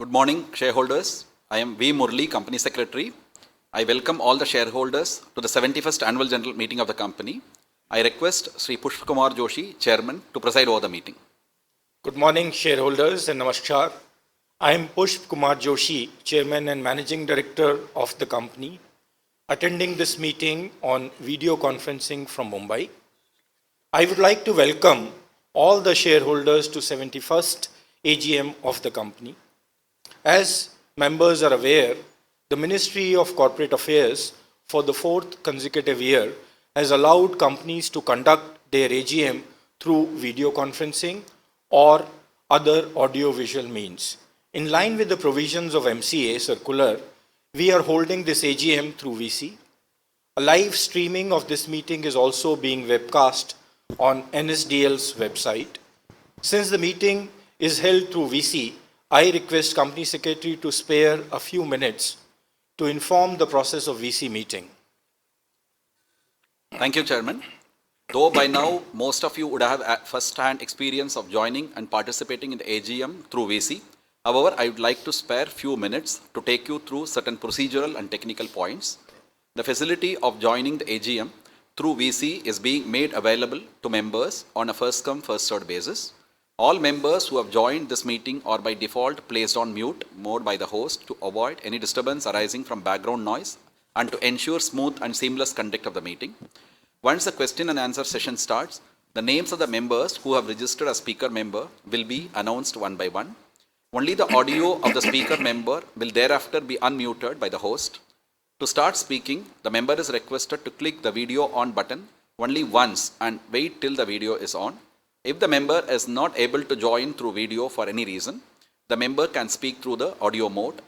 Good morning, shareholders. I am V. Murli, Company Secretary. I welcome all the shareholders to the 71st Annual General Meeting of the company. I request Sri Pushpakumar Joshi, Chairman, to preside over the meeting. Good morning, shareholders, and namaskar. I am Pushp Kumar Joshi, Chairman and Managing Director of the company, attending this meeting on video conferencing from Mumbai. I would like to welcome all the shareholders to 71st AGM of the company. As members are aware, the Ministry of Corporate Affairs for the fourth consecutive year has allowed companies to conduct their AGM through video conferencing or other audio-visual means. In line with the provisions of MCA circular, we are holding this AGM through VC. A live streaming of this meeting is also being webcast on NSDL's website. Since the meeting is held through VC, I request Company Secretary to spare a few minutes to inform the process of VC meeting. Thank you, Chairman. Though by now most of you would have first-hand experience of joining and participating in the AGM through VC, however, I would like to spare few minutes to take you through certain procedural and technical points. The facility of joining the AGM through VC is being made available to members on a first-come, first-served basis. All members who have joined this meeting are by default placed on mute mode by the host to avoid any disturbance arising from background noise and to ensure smooth and seamless conduct of the meeting. Once the question and answer session starts, the names of the members who have registered as speaker member will be announced one by one. Only the audio of the speaker member will thereafter be unmuted by the host. To start speaking, the member is requested to click the video on button only once and wait till the video is on. If the member is not able to join through video for any reason, the member can speak through the audio mode.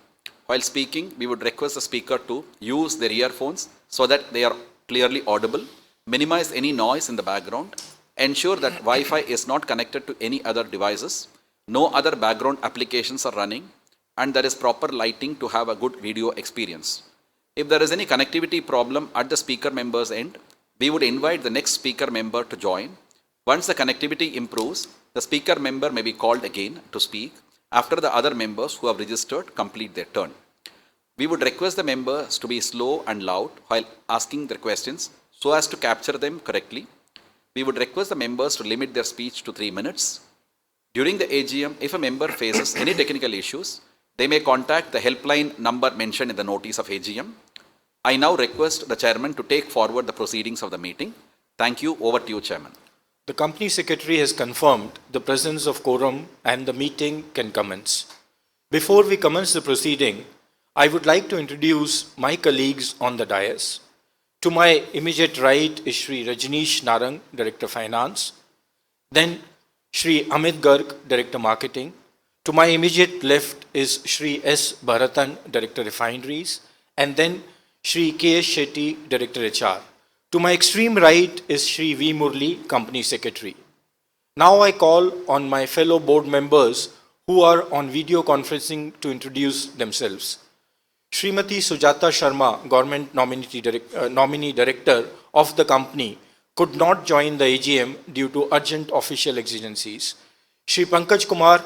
While speaking, we would request the speaker to use their earphones so that they are clearly audible. Minimize any noise in the background, ensure that Wi-Fi is not connected to any other devices, no other background applications are running, and there is proper lighting to have a good video experience. If there is any connectivity problem at the speaker member's end, we would invite the next speaker member to join. Once the connectivity improves, the speaker member may be called again to speak after the other members who have registered complete their turn. We would request the members to be slow and loud while asking their questions so as to capture them correctly. We would request the members to limit their speech to 3 minutes. During the AGM, if a member faces any technical issues, they may contact the helpline number mentioned in the notice of AGM. I now request the Chairman to take forward the proceedings of the meeting. Thank you. Over to you, Chairman. The Company Secretary has confirmed the presence of quorum and the meeting can commence. Before we commence the proceeding, I would like to introduce my colleagues on the dais. To my immediate right is Shri Rajneesh Narang, Director Finance. Then Shri Amit Garg, Director Marketing. To my immediate left is Shri S. Bharatan, Director Refineries. And then Shri K. S. Shetty, Director HR. To my extreme right is Shri V. Murli, Company Secretary. Now I call on my fellow board members who are on video conferencing to introduce themselves. Srimati Sujata Sharma, Government Nominee Director of the company, could not join the AGM due to urgent official exigencies. Shri Pankaj Kumar,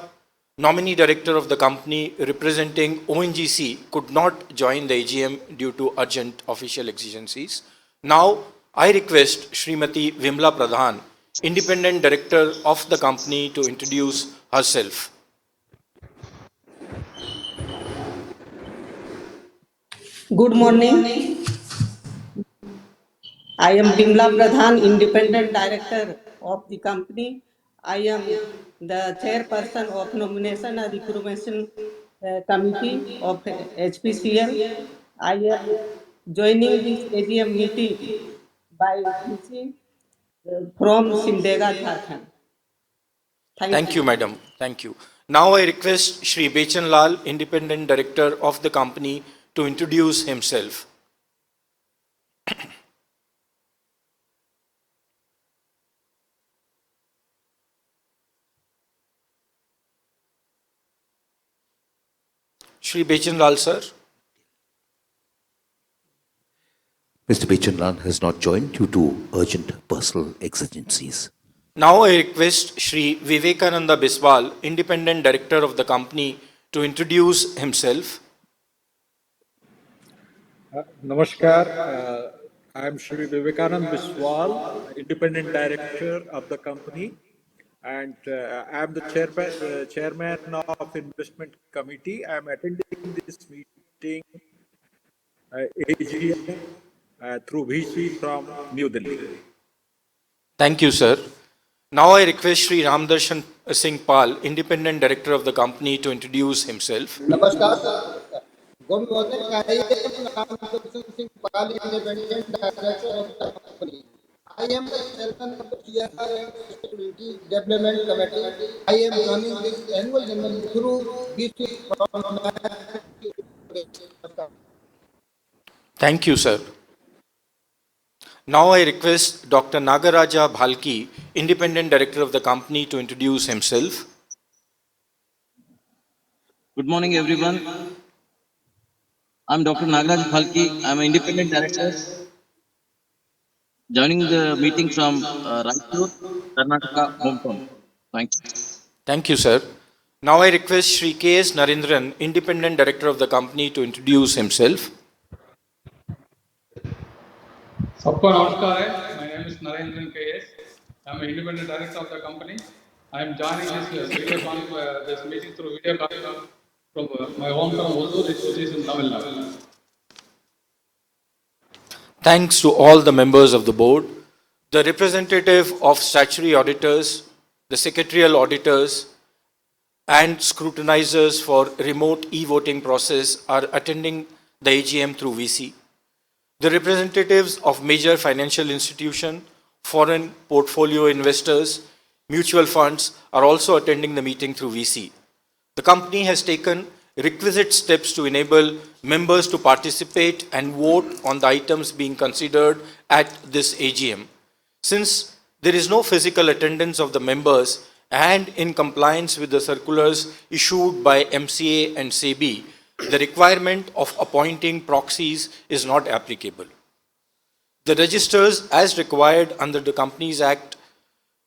Nominee Director of the company representing ONGC, could not join the AGM due to urgent official exigencies. Now, I request Srimati Vimla Pradhan, Independent Director of the company, to introduce herself. Good morning. I am Bimla Pradhan, Independent Director of the company. I am the Chairperson of Nomination and Recruitment Committee of Hpcl. I am joining this AGM meeting by VC from Simdega, Jharkhand. Thank you, Madam. Thank you. Now I request Shri Bechan Lal, Independent Director of the company, to introduce himself. Shri Bechan Lal, sir. Mr. Bechanlal has not joined due to urgent personal exigencies. Now I request Shri Vivekananda Biswal, Independent Director of the company, to introduce himself. Namaskar. I am Shri Vivekanand Biswal, Independent Director of the company, and I am the chairman of Investment Committee. I am attending this meeting AGM through VC from New Delhi. Thank you, sir. Now I request Shri Ramdarshan Singh Pal, Independent Director of the company, to introduce himself. नमस्कार sir, good morning. I am Ramakrishna Singh Pal, independent director of the company. I am the chairman of the CSR and Sustainability Development Committee. I am running this annual general through VC from Thank you, sir. Now I request Dr. Nagaraja Bhalki, Independent Director of the company, to introduce himself. Good morning, everyone. I'm Dr. Nagaraj Bhalki. I'm an independent director joining the meeting from Raipur, Karnataka, hometown. Thank you. Thank you, sir. Now I request Shri K.S. Narendran, Independent Director of the company, to introduce himself. सबको नमस्कार है. My name is Narendran KS. I am an independent director of the company. I am joining this meeting through video conference from my hometown Hosur, which is in Tamil Nadu. Thanks to all the members of the board, the representative of statutory auditors, the secretarial auditors, and scrutinizers for remote e-voting process are attending the AGM through VC. The representatives of major financial institutions, foreign portfolio investors, mutual funds are also attending the meeting through VC. The company has taken requisite steps to enable members to participate and vote on the items being considered at this AGM. Since there is no physical attendance of the members and in compliance with the circulars issued by MCA and SEBI, the requirement of appointing proxies is not applicable. The registers, as required under the Companies Act,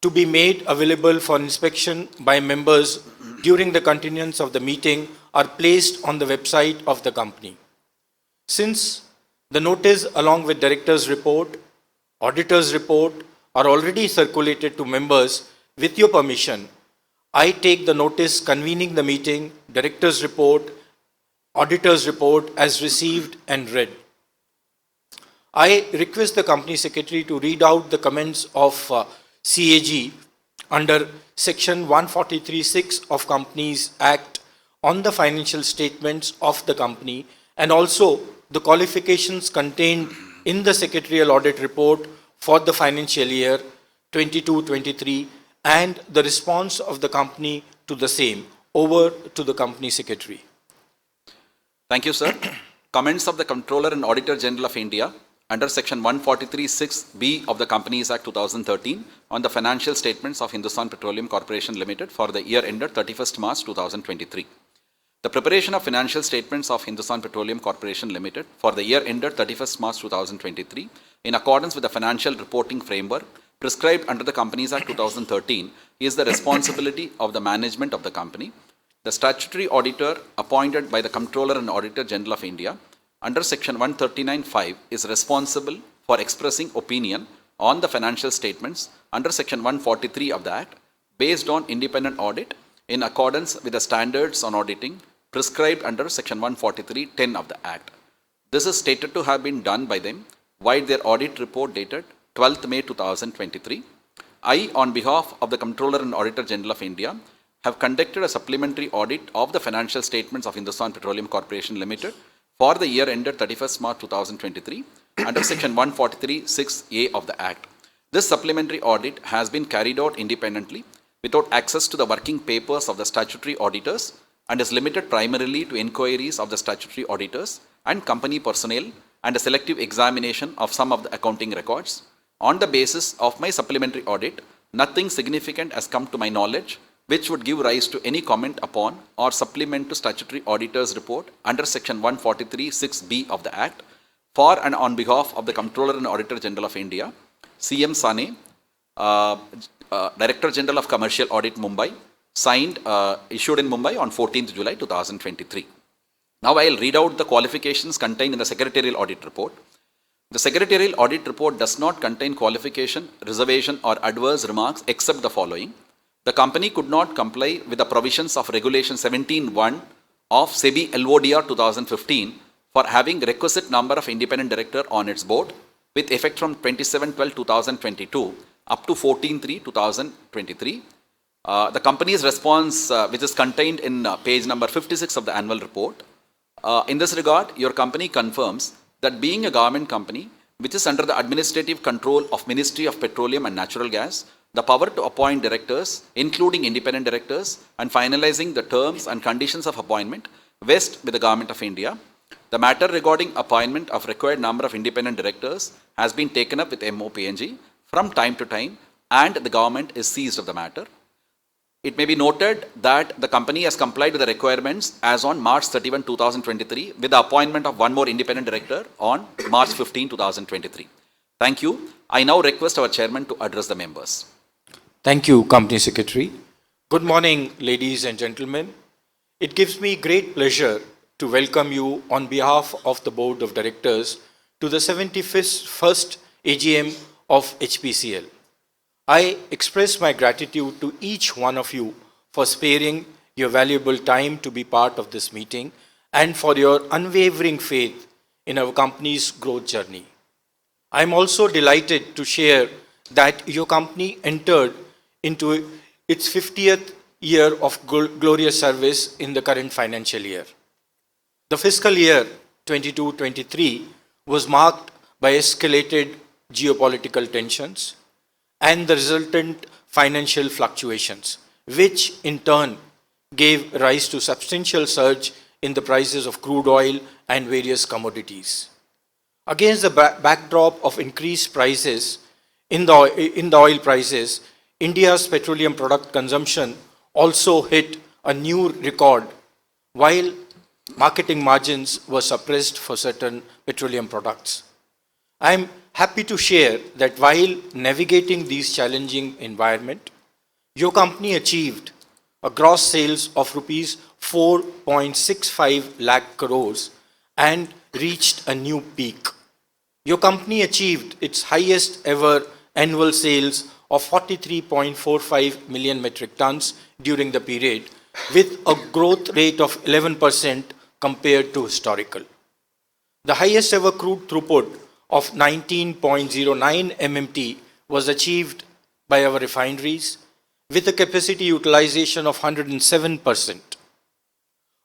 to be made available for inspection by members during the continuance of the meeting are placed on the website of the company. Since the notice along with director's report, auditor's report are already circulated to members, with your permission, I take the notice convening the meeting, director's report, auditor's report as received and read. I request the company secretary to read out the comments of CAG under section 143(6) of Companies Act on the financial statements of the company and also the qualifications contained in the secretarial audit report for the financial year 22-23 and the response of the company to the same. Over to the company secretary. Thank you, sir. Comments of the Comptroller and Auditor General of India under section 143(6)(b) of the Companies Act 2013 on the financial statements of Hindustan Petroleum Corporation Limited for the year ended 31st March 2023. The preparation of financial statements of Hindustan Petroleum Corporation Limited for the year ended 31st March 2023 in accordance with the financial reporting framework prescribed under the Companies Act 2013 is the responsibility of the management of the company. The statutory auditor appointed by the Comptroller and Auditor General of India under section 139(5) is responsible for expressing opinion on the financial statements under section 143 of the Act based on independent audit in accordance with the standards on auditing prescribed under section 143(10) of the Act. This is stated to have been done by them via their audit report dated 12th May 2023. I, on behalf of the Comptroller and Auditor General of India, have conducted a supplementary audit of the financial statements of Hindustan Petroleum Corporation Limited for the year ended 31st March 2023 under section 143(6)(a) of the Act. This supplementary audit has been carried out independently without access to the working papers of the statutory auditors and is limited primarily to inquiries of the statutory auditors and company personnel and a selective examination of some of the accounting records. On the basis of my supplementary audit, nothing significant has come to my knowledge which would give rise to any comment upon or supplement to statutory auditor's report under section 143(6)(b) of the Act. For and on behalf of the Comptroller and Auditor General of India, CM Sane, Director General of Commercial Audit, Mumbai, signed, issued in Mumbai on 14th July 2023. Now I'll read out the qualifications contained in the Secretarial Audit Report. The Secretarial Audit Report does not contain qualification, reservation or adverse remarks except the following. The company could not comply with the provisions of Regulation 17(1) of SEBI LODR 2015 for having requisite number of independent director on its board with effect from 27/12/2022 up to 14/3/2023. The company's response, which is contained in page number 56 of the annual report. In this regard, your company confirms that being a government company, which is under the administrative control of Ministry of Petroleum and Natural Gas, the power to appoint directors, including independent directors, and finalizing the terms and conditions of appointment vests with the Government of India. The matter regarding appointment of required number of independent directors has been taken up with MOPNG from time to time, and the government is seized of the matter. It may be noted that the company has complied with the requirements as on March 31, 2023 with the appointment of one more independent director on March 15, 2023. Thank you. I now request our chairman to address the members. Thank you, Company Secretary. Good morning, ladies and gentlemen. It gives me great pleasure to welcome you on behalf of the Board of Directors to the 71st AGM of Hpcl. I express my gratitude to each one of you for sparing your valuable time to be part of this meeting and for your unwavering faith in our company's growth journey. I am also delighted to share that your company entered into its 50th year of glorious service in the current financial year. The fiscal year 22-23 was marked by escalated geopolitical tensions and the resultant financial fluctuations, which in turn gave rise to substantial surge in the prices of crude oil and various commodities. Against the backdrop of increased prices in the oil prices, India's petroleum product consumption also hit a new record, while marketing margins were suppressed for certain petroleum products. I am happy to share that while navigating this challenging environment, your company achieved a gross sales of rupees 4.65 lakh crores and reached a new peak. Your company achieved its highest ever annual sales of 43.45 million metric tons during the period, with a growth rate of 11% compared to historical. The highest ever crude throughput of 19.09 MMT was achieved by our refineries with a capacity utilization of 107%.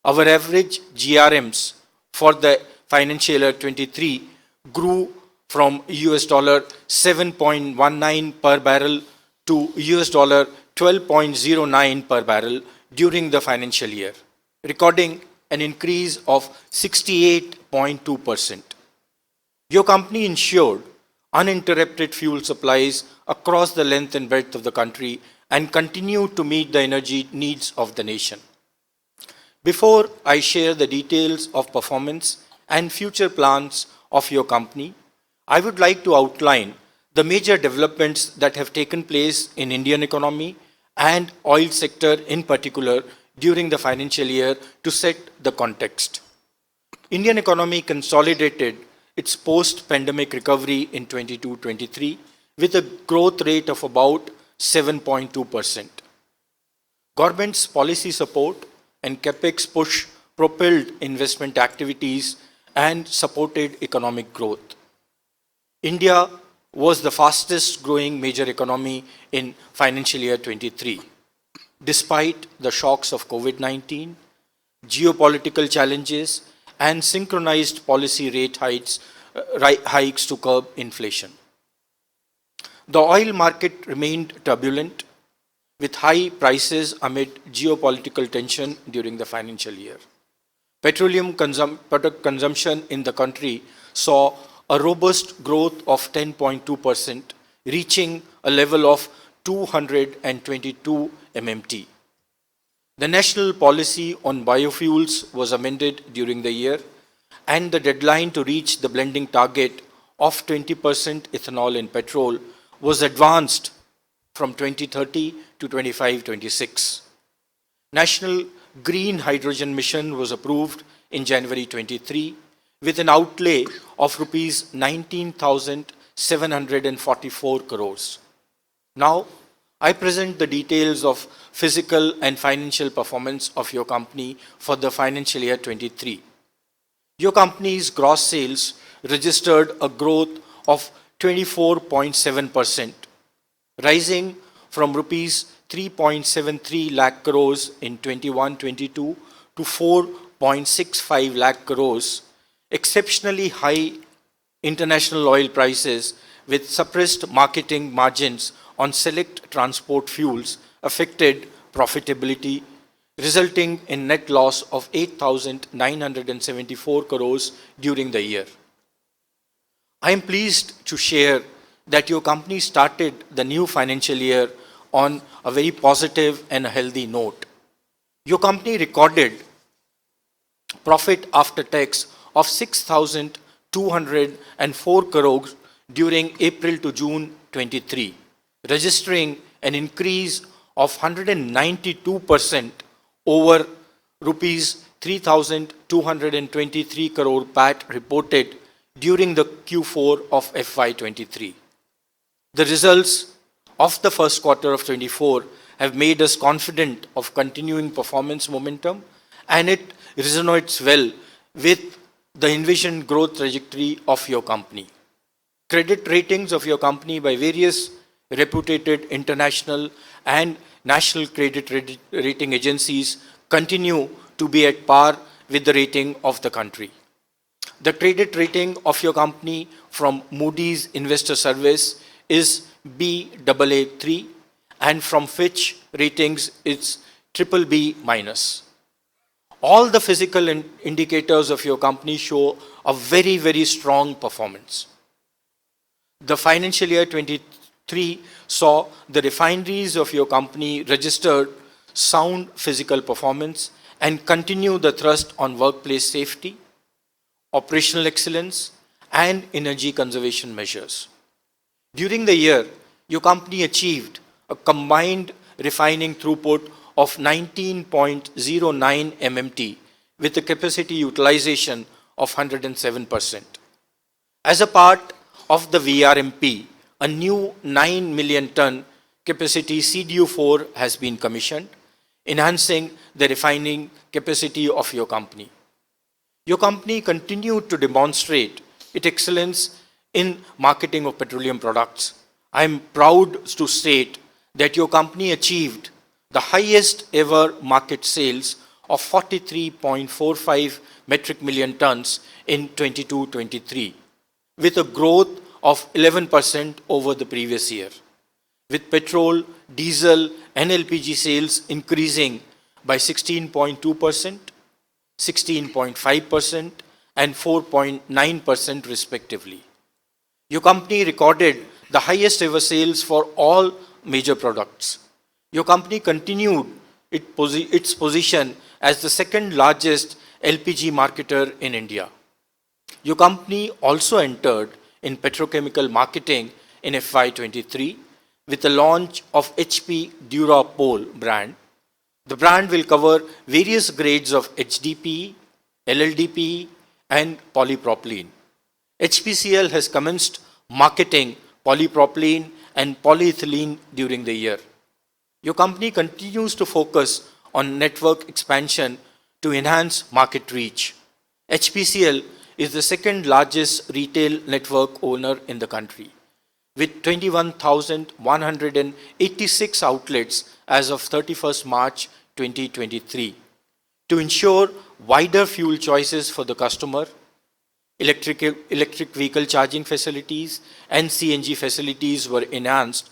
Our average GRMs for the financial year 23 grew from $7.19 per barrel to $12.09 per barrel during the financial year, recording an increase of 68.2%. Your company ensured uninterrupted fuel supplies across the length and breadth of the country and continued to meet the energy needs of the nation. Before I share the details of performance and future plans of your company, I would like to outline the major developments that have taken place in Indian economy and oil sector in particular during the financial year to set the context. Indian economy consolidated its post-pandemic recovery in 22-23 with a growth rate of about 7.2%. Government's policy support and capex push propelled investment activities and supported economic growth. India was the fastest growing major economy in financial year 23. Despite the shocks of COVID-19, geopolitical challenges, and synchronized policy rate hikes to curb inflation. The oil market remained turbulent with high prices amid geopolitical tension during the financial year. Petroleum product consumption in the country saw a robust growth of 10.2%, reaching a level of 222 MMT. The national policy on biofuels was amended during the year, and the deadline to reach the blending target of 20% ethanol in petrol was advanced from 2030 to 25-26. National Green Hydrogen Mission was approved in January 23 with an outlay of rupees 19,744 crores. Now, I present the details of physical and financial performance of your company for the financial year 23. Your company's gross sales registered a growth of 24.7%, rising from rupees 3.73 lakh crores in 21-22 to 4.65 lakh crores. Exceptionally high international oil prices with suppressed marketing margins on select transport fuels affected profitability, resulting in net loss of 8,974 crores during the year. I am pleased to share that your company started the new financial year on a very positive and a healthy note. Your company recorded profit after tax of 6,204 crores during April to June 23, registering an increase of 192% over rupees 3,223 crore PAT reported during the Q4 of FY23. The results of the first quarter of 24 have made us confident of continuing performance momentum, and it resonates well with the envisioned growth trajectory of your company. Credit ratings of your company by various reputed international and national credit rating agencies continue to be at par with the rating of the country. The credit rating of your company from Moody's Investor Service is Baa3, and from Fitch Ratings it's BBB minus. All the physical indicators of your company show a very, very strong performance. The financial year 23 saw the refineries of your company registered sound physical performance and continue the thrust on workplace safety, operational excellence, and energy conservation measures. During the year, your company achieved a combined refining throughput of 19.09 MMT with a capacity utilization of 107%. As a part of the VRMP, a new 9 million ton capacity CDU4 has been commissioned, enhancing the refining capacity of your company. Your company continued to demonstrate its excellence in marketing of petroleum products. I am proud to state that your company achieved the highest ever market sales of 43.45 metric million tons in 22-23, with a growth of 11% over the previous year, with petrol, diesel, and LPG sales increasing by 16.2%, 16.5%, and 4.9% respectively. Your company recorded the highest ever sales for all major products. Your company continued its position as the second largest LPG marketer in India. Your company also entered in petrochemical marketing in FY23 with the launch of HP Durapol brand. The brand will cover various grades of HDPE, LLDPE, and polypropylene. Hpcl has commenced marketing polypropylene and polyethylene during the year. Your company continues to focus on network expansion to enhance market reach. Hpcl is the second largest retail network owner in the country, with 21,186 outlets as of 31st March 2023. To ensure wider fuel choices for the customer, electric vehicle charging facilities and CNG facilities were enhanced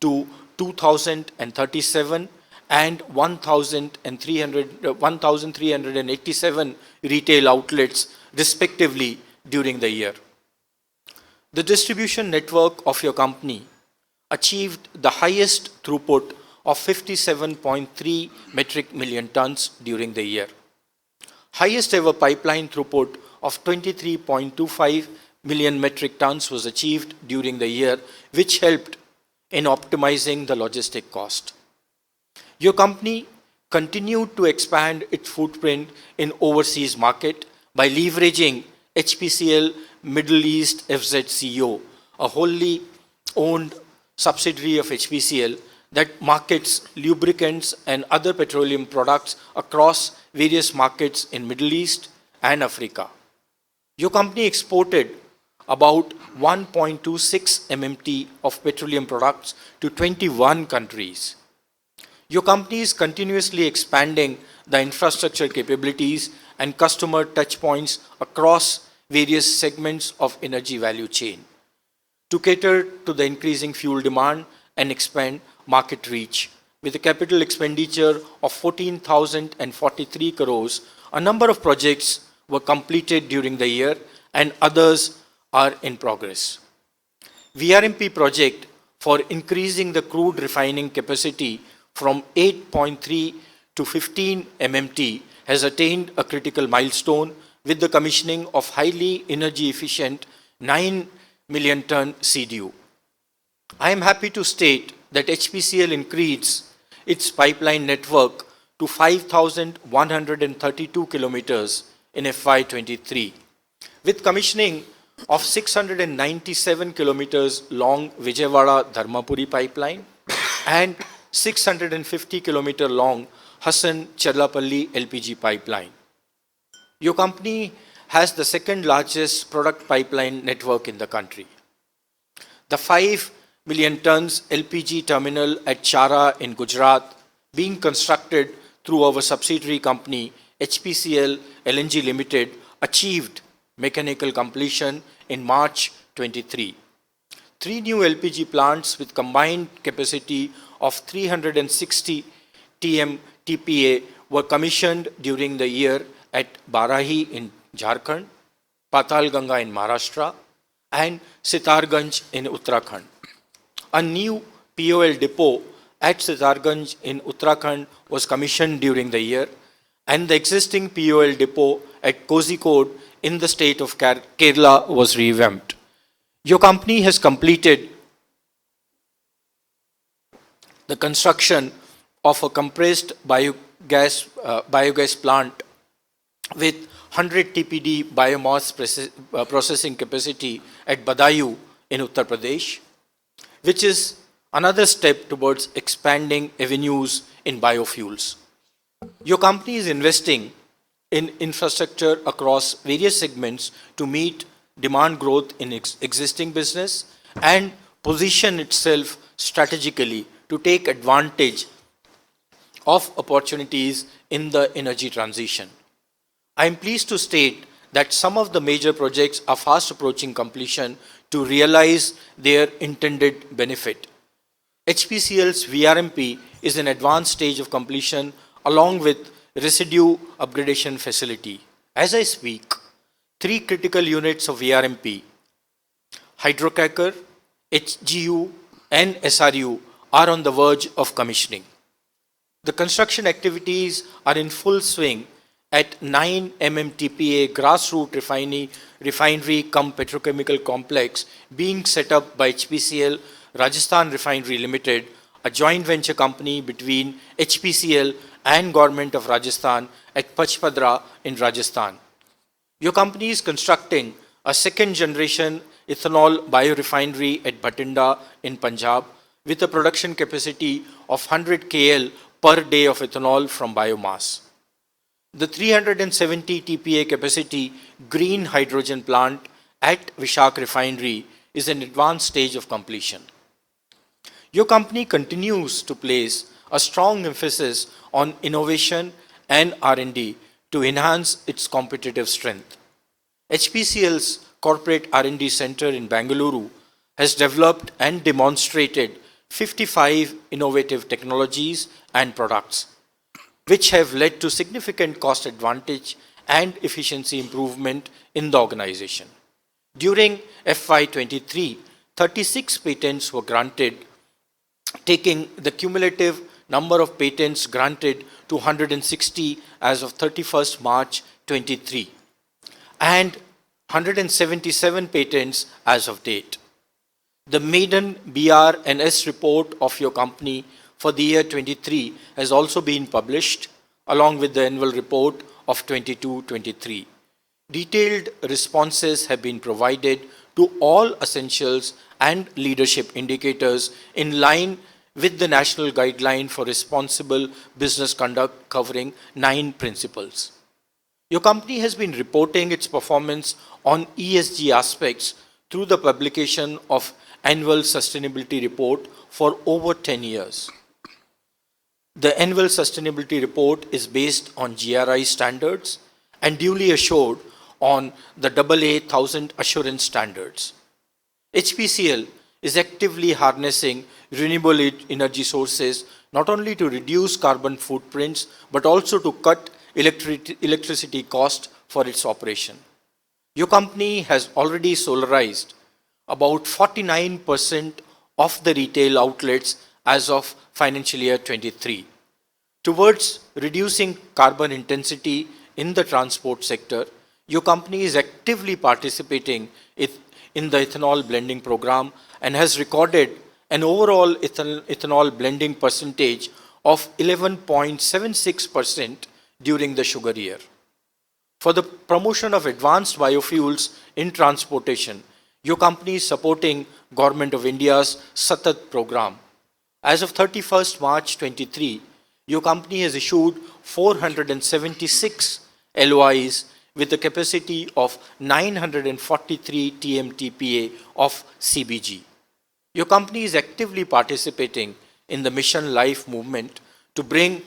to 2,037 and 1,387 retail outlets respectively during the year. The distribution network of your company achieved the highest throughput of 57.3 metric million tons during the year. Highest ever pipeline throughput of 23.25 million metric tons was achieved during the year, which helped in optimizing the logistic cost. Your company continued to expand its footprint in overseas market by leveraging Hpcl Middle East FZCO, a wholly owned subsidiary of Hpcl that markets lubricants and other petroleum products across various markets in Middle East and Africa. Your company exported about 1.26 MMT of petroleum products to 21 countries. Your company is continuously expanding the infrastructure capabilities and customer touchpoints across various segments of energy value chain to cater to the increasing fuel demand and expand market reach. With a capital expenditure of 14,043 crores, a number of projects were completed during the year and others are in progress. VRMP project for increasing the crude refining capacity from 8.3 to 15 MMT has attained a critical milestone with the commissioning of highly energy efficient 9 million ton CDU. I am happy to state that Hpcl increased its pipeline network to 5,132 kilometers in FY23, with commissioning of 697 kilometers long Vijayawada-Dharmapuri pipeline and 650 kilometer long Hassan-Challapalli LPG pipeline. Your company has the second largest product pipeline network in the country. The 5 million tons LPG terminal at Chara in Gujarat being constructed through our subsidiary company Hpcl LNG Limited achieved mechanical completion in March 23. 3 new LPG plants with combined capacity of 360 TPA were commissioned during the year at Barahi in Jharkhand, Patalganga in Maharashtra, and Sitarganj in Uttarakhand. A new POL depot at Sitarganj in Uttarakhand was commissioned during the year, and the existing POL depot at Kozhikode in the state of Kerala was revamped. Your company has completed the construction of a compressed biogas plant with 100 TPD biomass processing capacity at Badayu in Uttar Pradesh, which is another step towards expanding avenues in biofuels. Your company is investing in infrastructure across various segments to meet demand growth in existing business and position itself strategically to take advantage of opportunities in the energy transition. I am pleased to state that some of the major projects are fast approaching completion to realize their intended benefit. Hpcl's VRMP is in advanced stage of completion along with residue upgradation facility. As I speak, 3 critical units of VRMP, hydrocracker, HGU and SRU are on the verge of commissioning. The construction activities are in full swing at 9 MMTPA grassroots refinery cum petrochemical complex being set up by Hpcl Rajasthan Refinery Limited, a joint venture company between Hpcl and Government of Rajasthan at Pachpadra in Rajasthan. Your company is constructing a second generation ethanol biorefinery at Bhatinda in Punjab with a production capacity of 100 KL per day of ethanol from biomass. The 370 TPA capacity green hydrogen plant at Vishak Refinery is in advanced stage of completion. Your company continues to place a strong emphasis on innovation and R&D to enhance its competitive strength. Hpcl's corporate R&D center in Bangalore has developed and demonstrated 55 innovative technologies and products, which have led to significant cost advantage and efficiency improvement in the organization. During FY23, 36 patents were granted, taking the cumulative number of patents granted to 160 as of 31st March 23, and 177 patents as of date. The maiden BR&S report of your company for the year 23 has also been published along with the annual report of 22-23. Detailed responses have been provided to all essentials and leadership indicators in line with the National Guideline for Responsible Business Conduct covering 9 principles. Your company has been reporting its performance on ESG aspects through the publication of annual sustainability report for over 10 years. The annual sustainability report is based on GRI standards and duly assured on the AA 1000 assurance standards. Hpcl is actively harnessing renewable energy sources not only to reduce carbon footprints but also to cut electricity cost for its operation. Your company has already solarized about 49% of the retail outlets as of financial year 23. Towards reducing carbon intensity in the transport sector, your company is actively participating in the ethanol blending program and has recorded an overall ethanol blending percentage of 11.76% during the sugar year. For the promotion of advanced biofuels in transportation, your company is supporting Government of India's Satat program. As of 31st March 23, your company has issued 476 LOIs with a capacity of 943 TMTPA of CBG. Your company is actively participating in the Mission Life movement to bring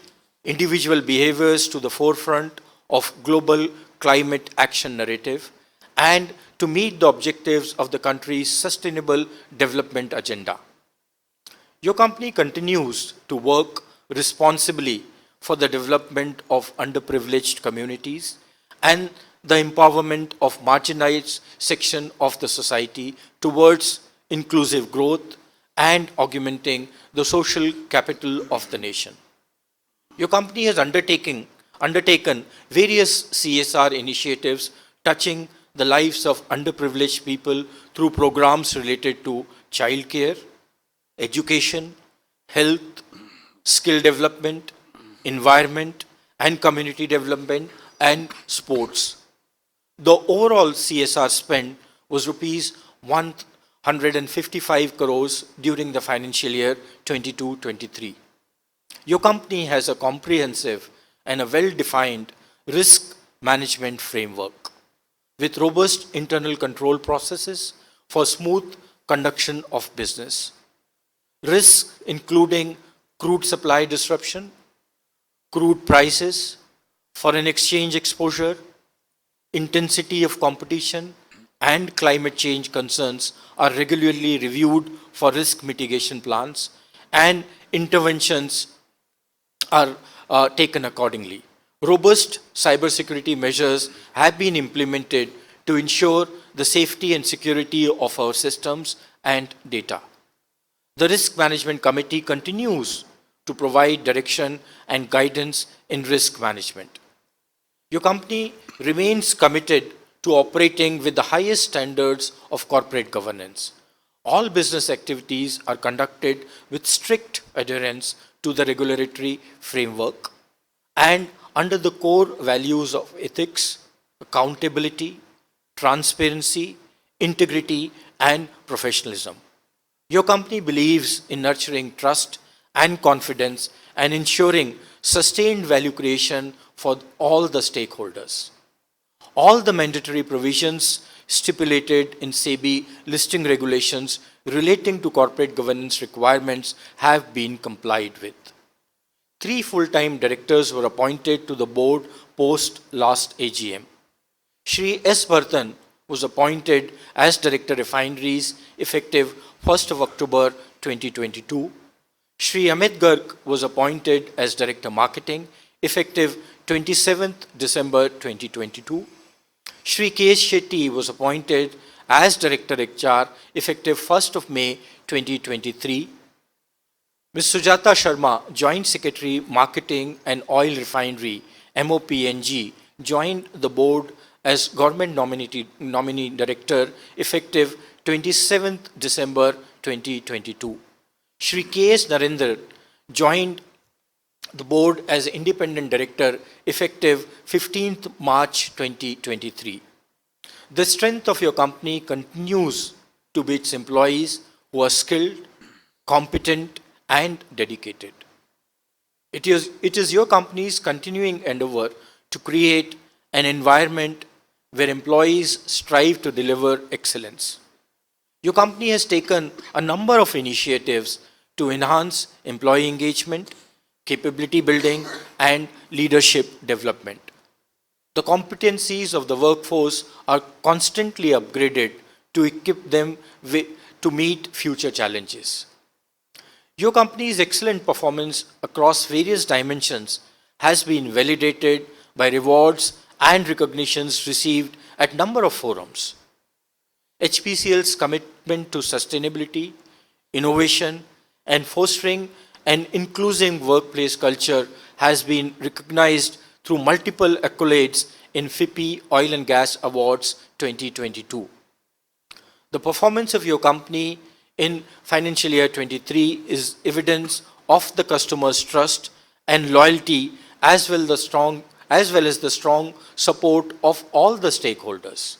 individual behaviors to the forefront of global climate action narrative and to meet the objectives of the country's sustainable development agenda. Your company continues to work responsibly for the development of underprivileged communities and the empowerment of marginalized section of the society towards inclusive growth and augmenting the social capital of the nation. Your company has undertaken various CSR initiatives touching the lives of underprivileged people through programs related to childcare, education, health, skill development, environment, and community development and sports. The overall CSR spend was rupees 155 crores during the financial year 22-23. Your company has a comprehensive and a well-defined risk management framework with robust internal control processes for smooth conduction of business. Risks including crude supply disruption, crude prices, foreign exchange exposure, intensity of competition, and climate change concerns are regularly reviewed for risk mitigation plans, and interventions are taken accordingly. Robust cybersecurity measures have been implemented to ensure the safety and security of our systems and data. The Risk Management Committee continues to provide direction and guidance in risk management. Your company remains committed to operating with the highest standards of corporate governance. All business activities are conducted with strict adherence to the regulatory framework and under the core values of ethics, accountability, transparency, integrity, and professionalism. Your company believes in nurturing trust and confidence and ensuring sustained value creation for all the stakeholders. All the mandatory provisions stipulated in SEBI listing regulations relating to corporate governance requirements have been complied with. 3 full-time directors were appointed to the board post last AGM. Shri S. Bhartan was appointed as Director Refineries effective 1st of October 2022. Shri Amit Garg was appointed as Director Marketing effective 27th December 2022. Shri K.S. Shetty was appointed as Director HR effective 1st of May 2023. Ms. Sujata Sharma, Joint Secretary Marketing and Oil Refinery, MOPNG, joined the board as Government Nominee Director effective 27th December 2022. Shri K.S. Narendra joined the board as independent director effective 15th March 2023. The strength of your company continues to be its employees who are skilled, competent, and dedicated. It is your company's continuing endeavor to create an environment where employees strive to deliver excellence. Your company has taken a number of initiatives to enhance employee engagement, capability building, and leadership development. The competencies of the workforce are constantly upgraded to equip them to meet future challenges. Your company's excellent performance across various dimensions has been validated by rewards and recognitions received at number of forums. Hpcl's commitment to sustainability, innovation, and fostering an inclusive workplace culture has been recognized through multiple accolades in FIPI Oil and Gas Awards 2022. The performance of your company in financial year 23 is evidence of the customer's trust and loyalty as well as the strong support of all the stakeholders.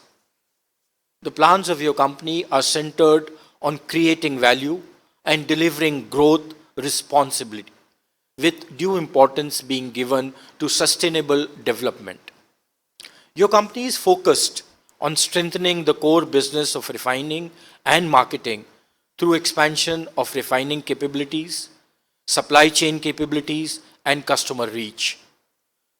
The plans of your company are centered on creating value and delivering growth responsibly, with due importance being given to sustainable development. Your company is focused on strengthening the core business of refining and marketing through expansion of refining capabilities, supply chain capabilities, and customer reach.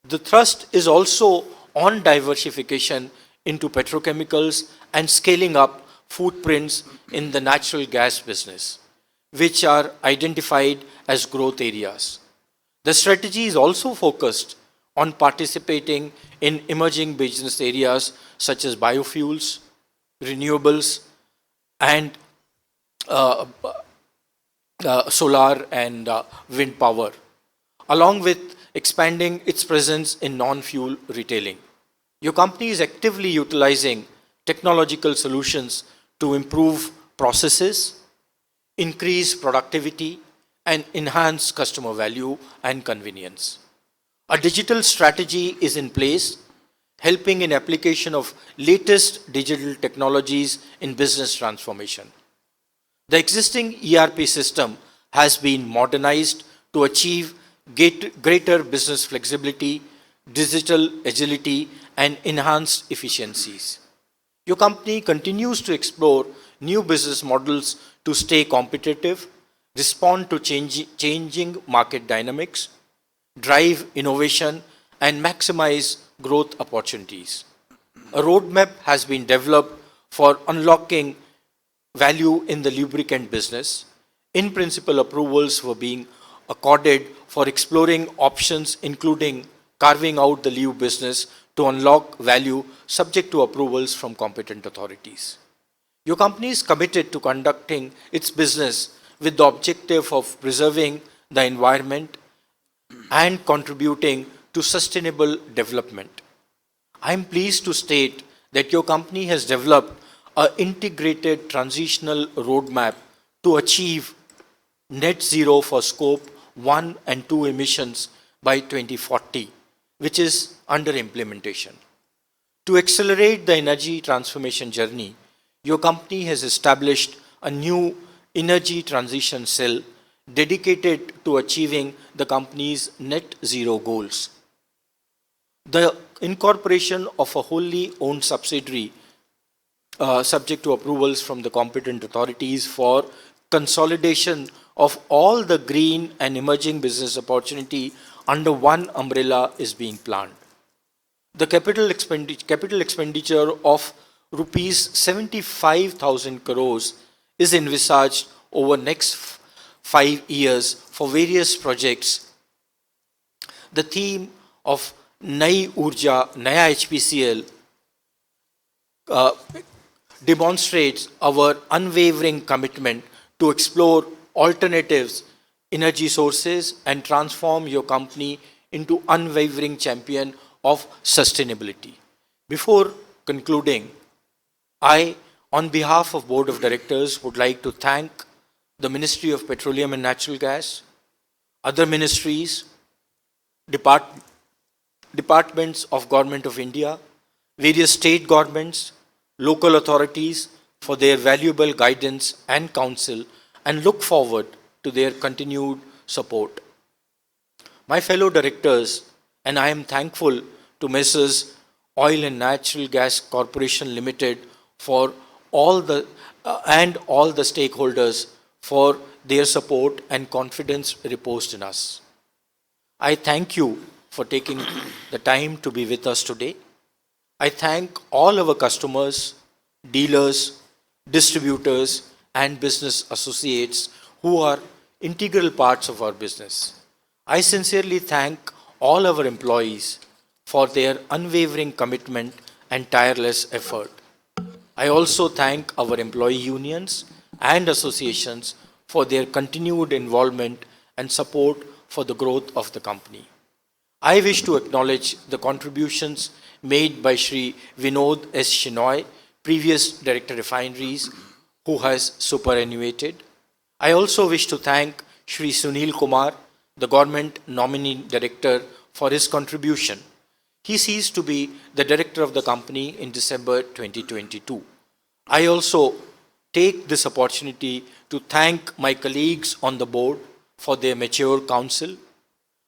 The thrust is also on diversification into petrochemicals and scaling up footprints in the natural gas business, which are identified as growth areas. The strategy is also focused on participating in emerging business areas such as biofuels, renewables, and solar and wind power, along with expanding its presence in non-fuel retailing. Your company is actively utilizing technological solutions to improve processes, increase productivity, and enhance customer value and convenience. A digital strategy is in place, helping in application of latest digital technologies in business transformation. The existing ERP system has been modernized to achieve greater business flexibility, digital agility, and enhanced efficiencies. Your company continues to explore new business models to stay competitive, respond to changing market dynamics, drive innovation, and maximize growth opportunities. A roadmap has been developed for unlocking value in the lubricant business. In principle, approvals were being accorded for exploring options, including carving out the lube business to unlock value subject to approvals from competent authorities. Your company is committed to conducting its business with the objective of preserving the environment and contributing to sustainable development. I am pleased to state that your company has developed an integrated transitional roadmap to achieve net zero for scope 1 and 2 emissions by 2040, which is under implementation. To accelerate the energy transformation journey, your company has established a new energy transition cell dedicated to achieving the company's net zero goals. The incorporation of a wholly owned subsidiary subject to approvals from the competent authorities for consolidation of all the green and emerging business opportunity under one umbrella is being planned. The capital expenditure of rupees 75,000 crores is envisaged over next 5 years for various projects. The theme of Nai Urja, Naya Hpcl demonstrates our unwavering commitment to explore alternatives energy sources and transform your company into unwavering champion of sustainability. Before concluding, I, on behalf of Board of Directors, would like to thank the Ministry of Petroleum and Natural Gas, other ministries, depart- departments of Government of India, various state governments, local authorities for their valuable guidance and counsel, and look forward to their continued support. My fellow directors, and I am thankful to Messrs. Oil and Natural Gas Corporation Limited for all the stakeholders for their support and confidence reposed in us. I thank you for taking the time to be with us today. I thank all our customers, dealers, distributors, and business associates who are integral parts of our business. I sincerely thank all our employees for their unwavering commitment and tireless effort. I also thank our employee unions and associations for their continued involvement and support for the growth of the company. I wish to acknowledge the contributions made by Shri Vinod S. Shinoy, previous Director Refineries, who has superannuated. I also wish to thank Shri Sunil Kumar, the Government Nominee Director, for his contribution. He ceased to be the Director of the company in December 2022. I also take this opportunity to thank my colleagues on the board for their mature counsel.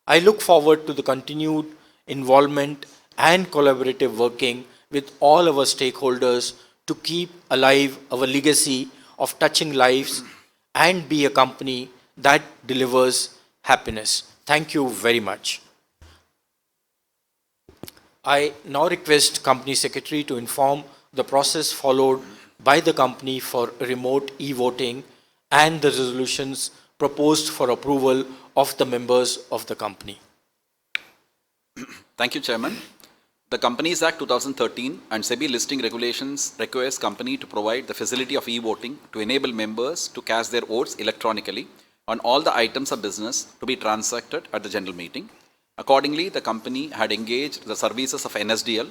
I look forward to the continued involvement and collaborative working with all our stakeholders to keep alive our legacy of touching lives and be a company that delivers happiness. Thank you very much. I now request Company Secretary to inform the process followed by the company for remote e-voting and the resolutions proposed for approval of the members of the company. Thank you, Chairman. The Companies Act 2013 and SEBI listing regulations requires company to provide the facility of e-voting to enable members to cast their votes electronically on all the items of business to be transacted at the general meeting. Accordingly, the company had engaged the services of NSDL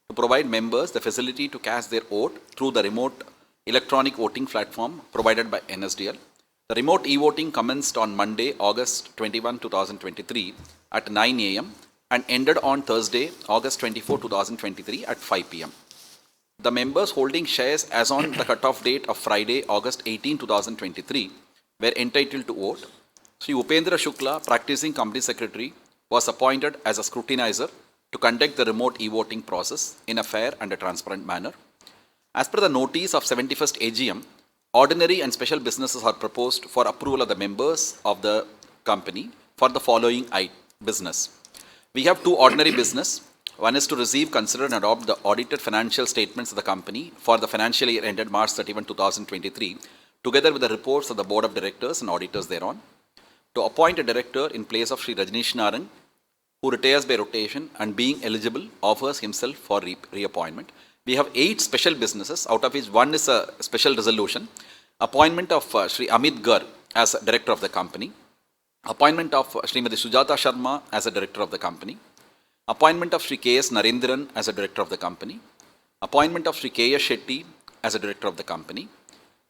to provide members the facility to cast their vote through the remote electronic voting platform provided by NSDL. The remote e-voting commenced on Monday, August 21, 2023 at 9 a.m. and ended on Thursday, August 24, 2023 at 5 p.m. The members holding shares as on the cutoff date of Friday, August 18, 2023 were entitled to vote. Sri Upendra Shukla, practicing company secretary, was appointed as a scrutinizer to conduct the remote e-voting process in a fair and a transparent manner. As per the notice of 71st AGM, ordinary and special businesses are proposed for approval of the members of the company for the following business. We have two ordinary business. One is to receive, consider and adopt the audited financial statements of the company for the financial year ended March 31, 2023, together with the reports of the Board of Directors and auditors thereon. To appoint a director in place of Sri Rajneesh Narang, who retires by rotation and being eligible offers himself for reappointment. We have 8 special businesses, out of which one is a special resolution. Appointment of Sri Amit Gar as director of the company. Appointment of Srimati Sujata Sharma as a director of the company. Appointment of Sri K.S. Narendran as a director of the company. Appointment of Sri K.S. Shetty as a director of the company.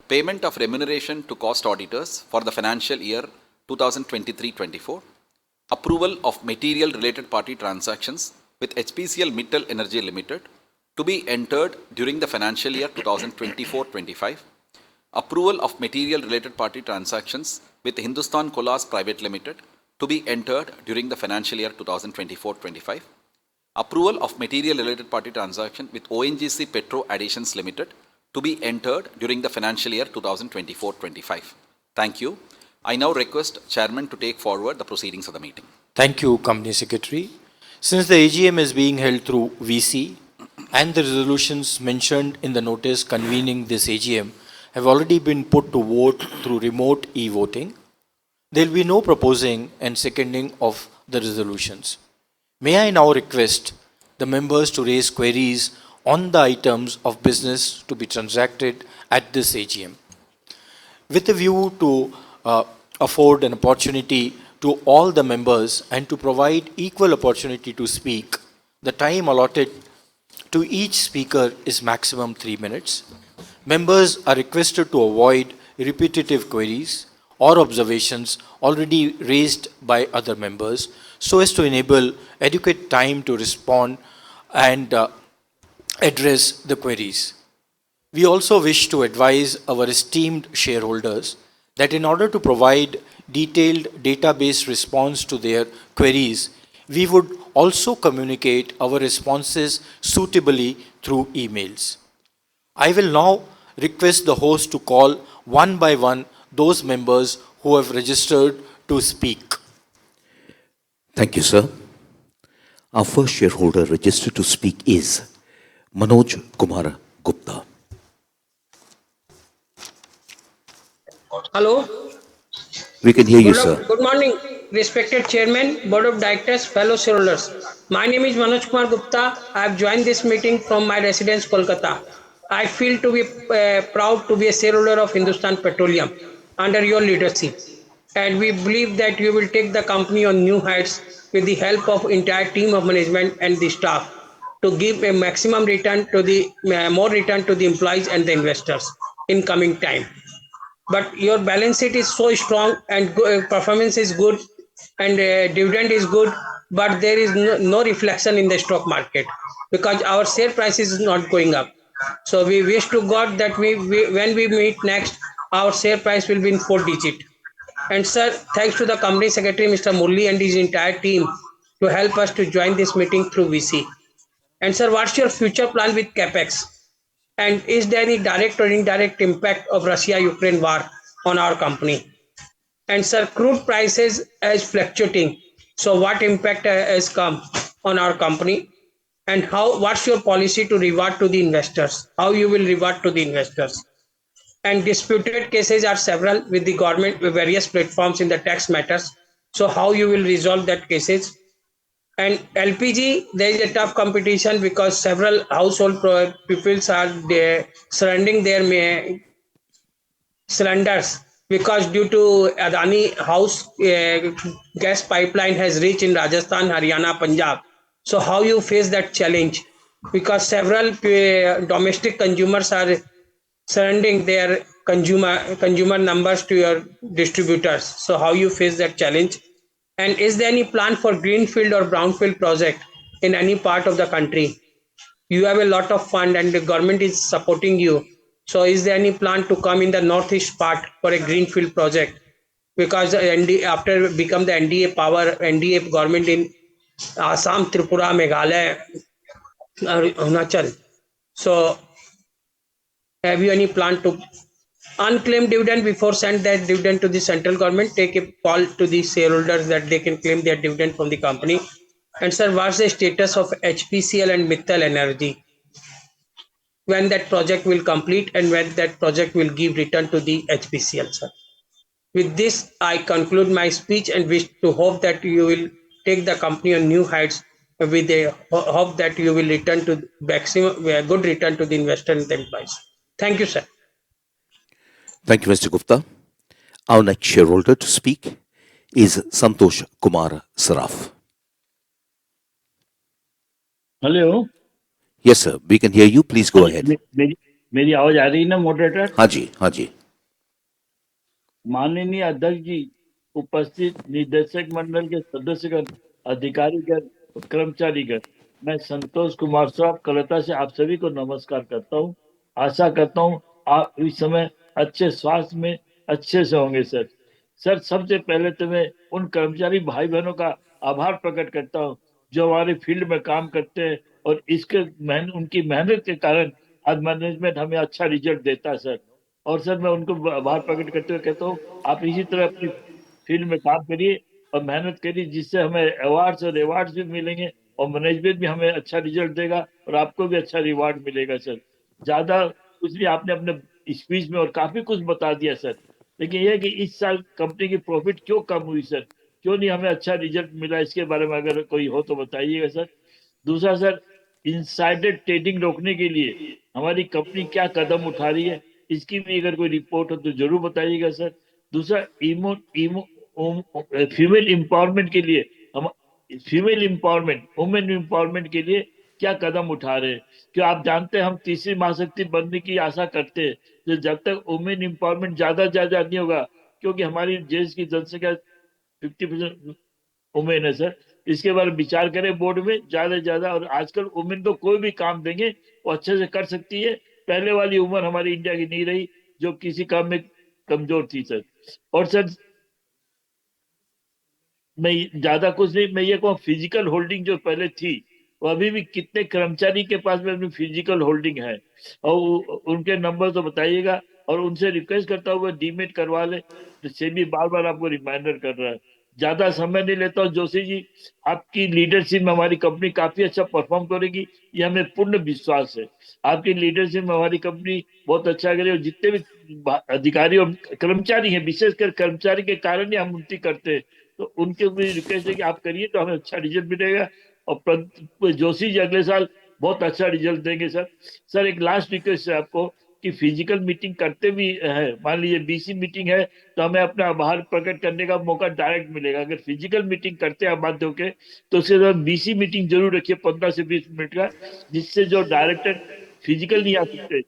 Payment of remuneration to cost auditors for the financial year 2023-24. Approval of material related party transactions with Hpcl Mittal Energy Limited to be entered during the financial year 2024-25. Approval of material related party transactions with Hindustan Colas Private Limited to be entered during the financial year 2024-25. Approval of material related party transaction with ONGC Petro Additions Limited to be entered during the financial year 2024-25. Thank you. I now request Chairman to take forward the proceedings of the meeting. Thank you, Company Secretary. Since the AGM is being held through VC and the resolutions mentioned in the notice convening this AGM have already been put to vote through remote e-voting, there will be no proposing and seconding of the resolutions. May I now request the members to raise queries on the items of business to be transacted at this AGM. With a view to afford an opportunity to all the members and to provide equal opportunity to speak, the time allotted to each speaker is maximum 3 minutes. Members are requested to avoid repetitive queries or observations already raised by other members so as to enable adequate time to respond and address the queries. We also wish to advise our esteemed shareholders that in order to provide detailed database response to their queries, we would also communicate our responses suitably through emails. I will now request the host to call one by one those members who have registered to speak. Thank you, sir. Our first shareholder registered to speak is Manoj Kumar Gupta. Hello. We can hear you, sir. Good morning, respected Chairman, Board of Directors, fellow shareholders. My name is Manoj Kumar Gupta. I have joined this meeting from my residence, Kolkata. I feel to be proud to be a shareholder of Hindustan Petroleum under your leadership. And we believe that you will take the company on new heights with the help of entire team of management and the staff to give a maximum return to the more return to the employees and the investors in coming time. But your balance sheet is so strong and performance is good and dividend is good, but there is no reflection in the stock market because our share price is not going up. So we wish to God that when we meet next, our share price will be in 4 digit. And sir, thanks to the company secretary Mr. Murli and his entire team to help us to join this meeting through VC. And sir, what's your future plan with capex? And is there any direct or indirect impact of Russia-Ukraine war on our company? And sir, crude prices is fluctuating. So what impact has come on our company? And how? What's your policy to reward to the investors? How you will reward to the investors? And disputed cases are several with the government with various platforms in the tax matters. So how you will resolve that cases? And LPG, there is a tough competition because several household peoples are surrendering their cylinders because due to Adani house gas pipeline has reached in Rajasthan, Haryana, Punjab. So how you face that challenge? Because several domestic consumers are surrendering their consumer numbers to your distributors. So how you face that challenge? And is there any plan for greenfield or brownfield project in any part of the country? You have a lot of fund and the government is supporting you. So is there any plan to come in the northeast part for a greenfield project? Because after become the NDA power, NDA government in Assam, Tripura, Meghalaya, Arunachal. So have you any plan to unclaimed dividend before send that dividend to the central government? Take a call to the shareholders that they can claim their dividend from the company. And sir, what's the status of Hpcl and Mittal Energy? When that project will complete and when that project will give return to the Hpcl, sir. With this, I conclude my speech and wish to hope that you will take the company on new heights with a hope that you will return to maximum good return to the investor and the employees. Thank you, sir. Thank you, Mr. Gupta. Our next shareholder to speak is Santosh Kumar Saraf. Hello Yes, sir. We can hear you. Please go ahead. मेरी मेरी आवाज आ रही है ना moderator? हाँ जी, हाँ जी. माननीय अध्यक्ष जी, उपस्थित निदेशक मंडल के सदस्यगण, अधिकारीगण, कर्मचारीगण, मैं संतोष कुमार साहब कलकत्ता से आप सभी को नमस्कार करता हूं। आशा करता हूं आप इस समय अच्छे स्वास्थ्य में अच्छे से होंगे सर। सर, सबसे पहले तो मैं उन कर्मचारी भाई बहनों का आभार प्रकट करता हूं जो हमारे फील्ड में काम करते हैं और उनकी मेहनत के कारण आज मैनेजमेंट हमें अच्छा रिजल्ट देता है सर। और सर, मैं उनको आभार प्रकट करते हुए कहता हूँ आप इसी तरह अपनी फील्ड में काम करिए और मेहनत करिए, जिससे हमें अवार्ड्स और रिवार्ड्स भी मिलेंगे और मैनेजमेंट भी हमें अच्छा रिजल्ट देगा और आपको भी अच्छा रिवार्ड मिलेगा सर। ज्यादा कुछ भी आपने अपने स्पीच में और काफी कुछ बता दिया सर, लेकिन यह है कि इस साल कंपनी की प्रॉफिट क्यों कम हुई सर, क्यों नहीं हमें अच्छा रिजल्ट मिला, इसके बारे में अगर कोई हो तो बताइएगा सर। दूसरा सर, इनसाइडर ट्रेडिंग रोकने के लिए हमारी कंपनी क्या कदम उठा रही है, इसकी भी अगर कोई रिपोर्ट हो तो जरूर बताइएगा सर। दूसरा, फीमेल एम्पावरमेंट के लिए हम वुमेन एम्पावरमेंट के लिए क्या कदम उठा रहे हैं? क्यों आप जानते हैं हम तीसरी महाशक्ति बनने की आशा करते हैं, तो जब तक वुमेन एम्पावरमेंट ज्यादा नहीं होगा क्योंकि हमारी देश की जनसंख्या 50% वुमेन है सर। इसके बारे में विचार करें बोर्ड में ज्यादा से ज्यादा। और आजकल वुमेन को कोई भी काम देंगे वो अच्छे से कर सकती है। पहले वाली उम्र हमारी इंडिया की नहीं रही जो किसी काम में कमजोर थी सर। और सर मैं ज्यादा कुछ नहीं, मैं ये कहूँ फिजिकल होल्डिंग जो पहले थी वो अभी भी कितने कर्मचारी के पास में अपनी फिजिकल होल्डिंग है और उनके नंबर तो बताइएगा। और उनसे रिक्वेस्ट करता हूँ वो डीमेट करवा ले। तो सेबी बार बार आपको रिमाइंडर कर रहा है। ज्यादा समय नहीं लेता हूँ जोशी जी, आपकी लीडरशिप में हमारी कंपनी काफी अच्छा परफॉर्म करेगी ये हमें पूर्ण विश्वास है। आपकी लीडरशिप में हमारी कंपनी बहुत अच्छा करेगी और जितने भी अधिकारी और कर्मचारी हैं, विशेषकर कर्मचारी के कारण ही हम उन्नति करते हैं। तो उनके भी रिक्वेस्ट है कि आप करिए तो हमें अच्छा रिजल्ट मिलेगा। और जोशी जी अगले साल बहुत अच्छा रिजल्ट देंगे सर। सर एक लास्ट रिक्वेस्ट है आपको कि फिजिकल मीटिंग करते भी है, मान लीजिए बीसी मीटिंग है तो हमें अपना आभार प्रकट करने का मौका डायरेक्ट मिलेगा। अगर फिजिकल मीटिंग करते हैं बाध्य होके तो उसके बाद बीसी मीटिंग जरूर रखिए 15 से 20 मिनट का, जिससे जो डायरेक्टर फिजिकल नहीं आ सकते,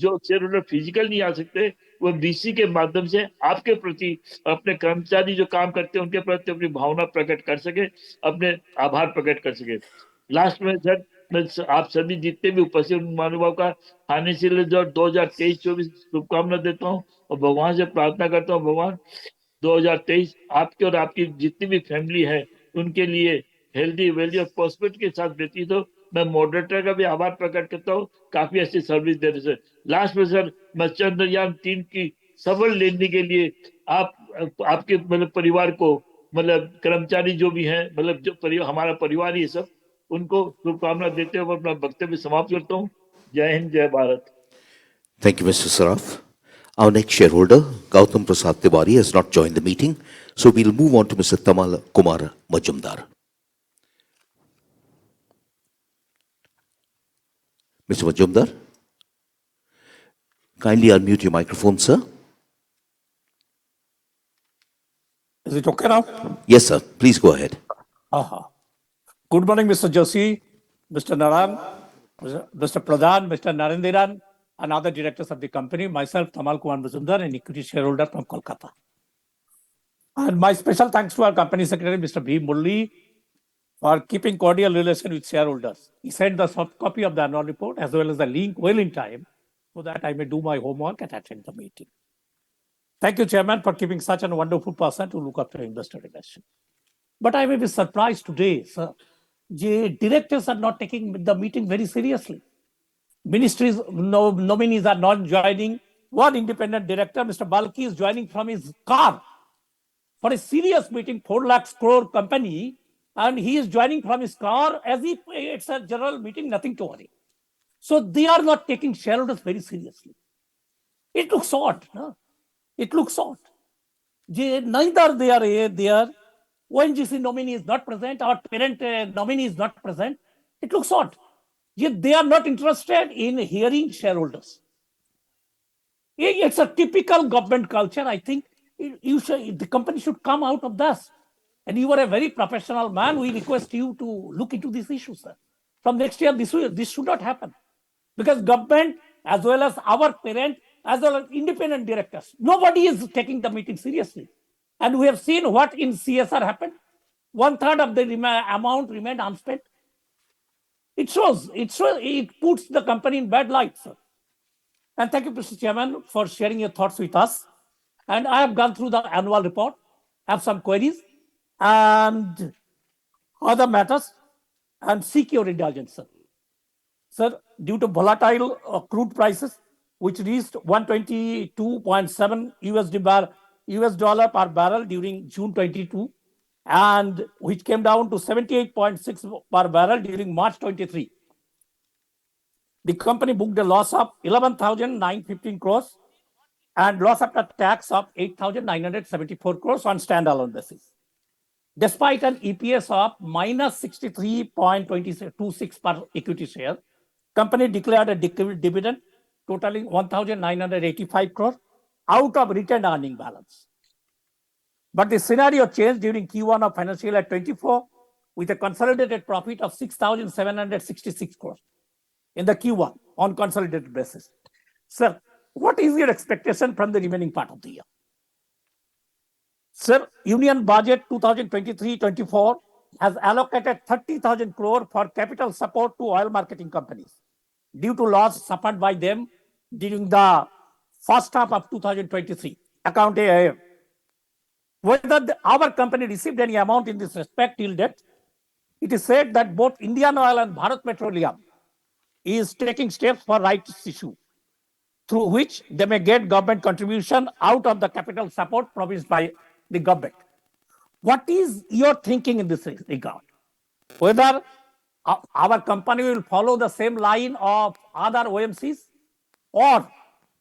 जो शेयर होल्डर फिजिकल नहीं आ सकते, वो बीसी के माध्यम से आपके प्रति, अपने कर्मचारी जो काम करते हैं उनके प्रति अपनी भावना प्रकट कर सके, अपने आभार प्रकट कर सके। लास्ट में सर मैं आप सभी जितने भी उपस्थित महानुभाव का फाइनेंशियल जो 2023-24 शुभकामना देता हूँ और भगवान से प्रार्थना करता हूँ भगवान 2023 आपके और आपकी जितनी भी फैमिली है उनके लिए हेल्दी वेल्दी और प्रॉस्पेरिटी के साथ व्यतीत हो। मैं मॉडरेटर का भी आभार प्रकट करता हूँ काफी अच्छी सर्विस देने से। लास्ट में सर मैं चंद्रयान 3 की सफल लेने के लिए आपके मतलब परिवार को, मतलब कर्मचारी जो भी हैं, मतलब जो हमारा परिवार ही है सब, उनको शुभकामना देते हुए अपना वक्तव्य समाप्त करता हूँ। जय हिंद, जय Bharat. Thank you, Mr. Saraf. Our next shareholder, Gautam Prasad Tiwari, has not joined the meeting, so we'll move on to Mr. Tamal Kumar Majumdar. Mr. Majumdar, kindly unmute your microphone, sir. Is it okay now? Yes, sir. Please go ahead. Good morning, Mr. Joshi, Mr. Naran, Mr. Pradhan, Mr. Narendran, and other directors of the company. Myself, Tamal Kumar Majumdar, an equity shareholder from Kolkata. And my special thanks to our company secretary, Mr. B. Murli, for keeping cordial relation with shareholders. He sent the soft copy of the annual report as well as the link well in time so that I may do my homework and attend the meeting. Thank you, Chairman, for keeping such a wonderful person to look after investor relations. But I may be surprised today, sir. The directors are not taking the meeting very seriously. Ministries, nominees are not joining. One independent director, Mr. Balki, is joining from his car for a serious meeting, 4 lakh crore company, and he is joining from his car as if it's a general meeting, nothing to worry. So they are not taking shareholders very seriously. It looks odd. No? It looks odd. Neither they are there. ONGC nominee is not present, our parent nominee is not present. It looks odd. Yet they are not interested in hearing shareholders. It's a typical government culture. I think the company should come out of this. And you are a very professional man. We request you to look into this issue, sir. From next year, this should not happen. Because government, as well as our parent, as well as independent directors, nobody is taking the meeting seriously. And we have seen what in CSR happened. 1/3 of the amount remained unspent. It puts the company in bad light, sir. And thank you, Mr. Chairman, for sharing your thoughts with us. And I have gone through the annual report, have some queries and other matters, and seek your indulgence, sir. Sir, due to volatile crude prices, which reached 122.7 US dollar per barrel during June 22, and which came down to 78.6 per barrel during March 23. The company booked a loss of 11,915 crores and loss after tax of 8,974 crores on standalone basis. Despite an EPS of minus 63.26 per equity share, company declared a dividend totaling 1,985 crores out of retained earning balance. But the scenario changed during Q1 of financial year 24 with a consolidated profit of 6,766 crores in the Q1 on consolidated basis. Sir, what is your expectation from the remaining part of the year? Sir, Union Budget 2023-24 has allocated 30,000 crore for capital support to oil marketing companies due to loss suffered by them during the first half of 2023. Account AIF. Whether our company received any amount in this respect till date, it is said that both Indian Oil and Bharat Petroleum is taking steps for rights issue, through which they may get government contribution out of the capital support promised by the government. What is your thinking in this regard? Whether our company will follow the same line of other OMCs, or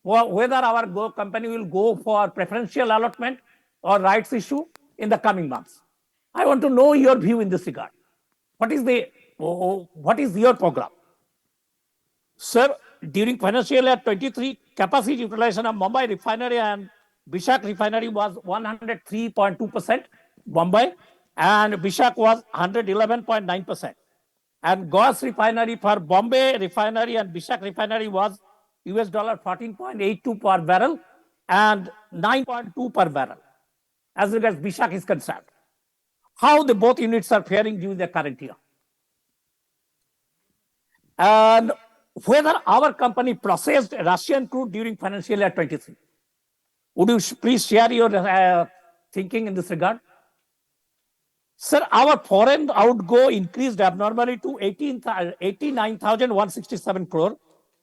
whether our company will go for preferential allotment or rights issue in the coming months. I want to know your view in this regard. What is your program? Sir, during financial year 23, capacity utilization of Mumbai refinery and Bishak refinery was 103.2%, Mumbai, and Bishak was 111.9%. And gas refinery for Bombay refinery and Bishak refinery was US dollar 14.82 per barrel and 9.2 per barrel, as regards Bishak is concerned. How the both units are faring during the current year? And whether our company processed Russian crude during financial year 23. Would you please share your thinking in this regard? Sir, our foreign outgo increased abnormally to 89,167 crore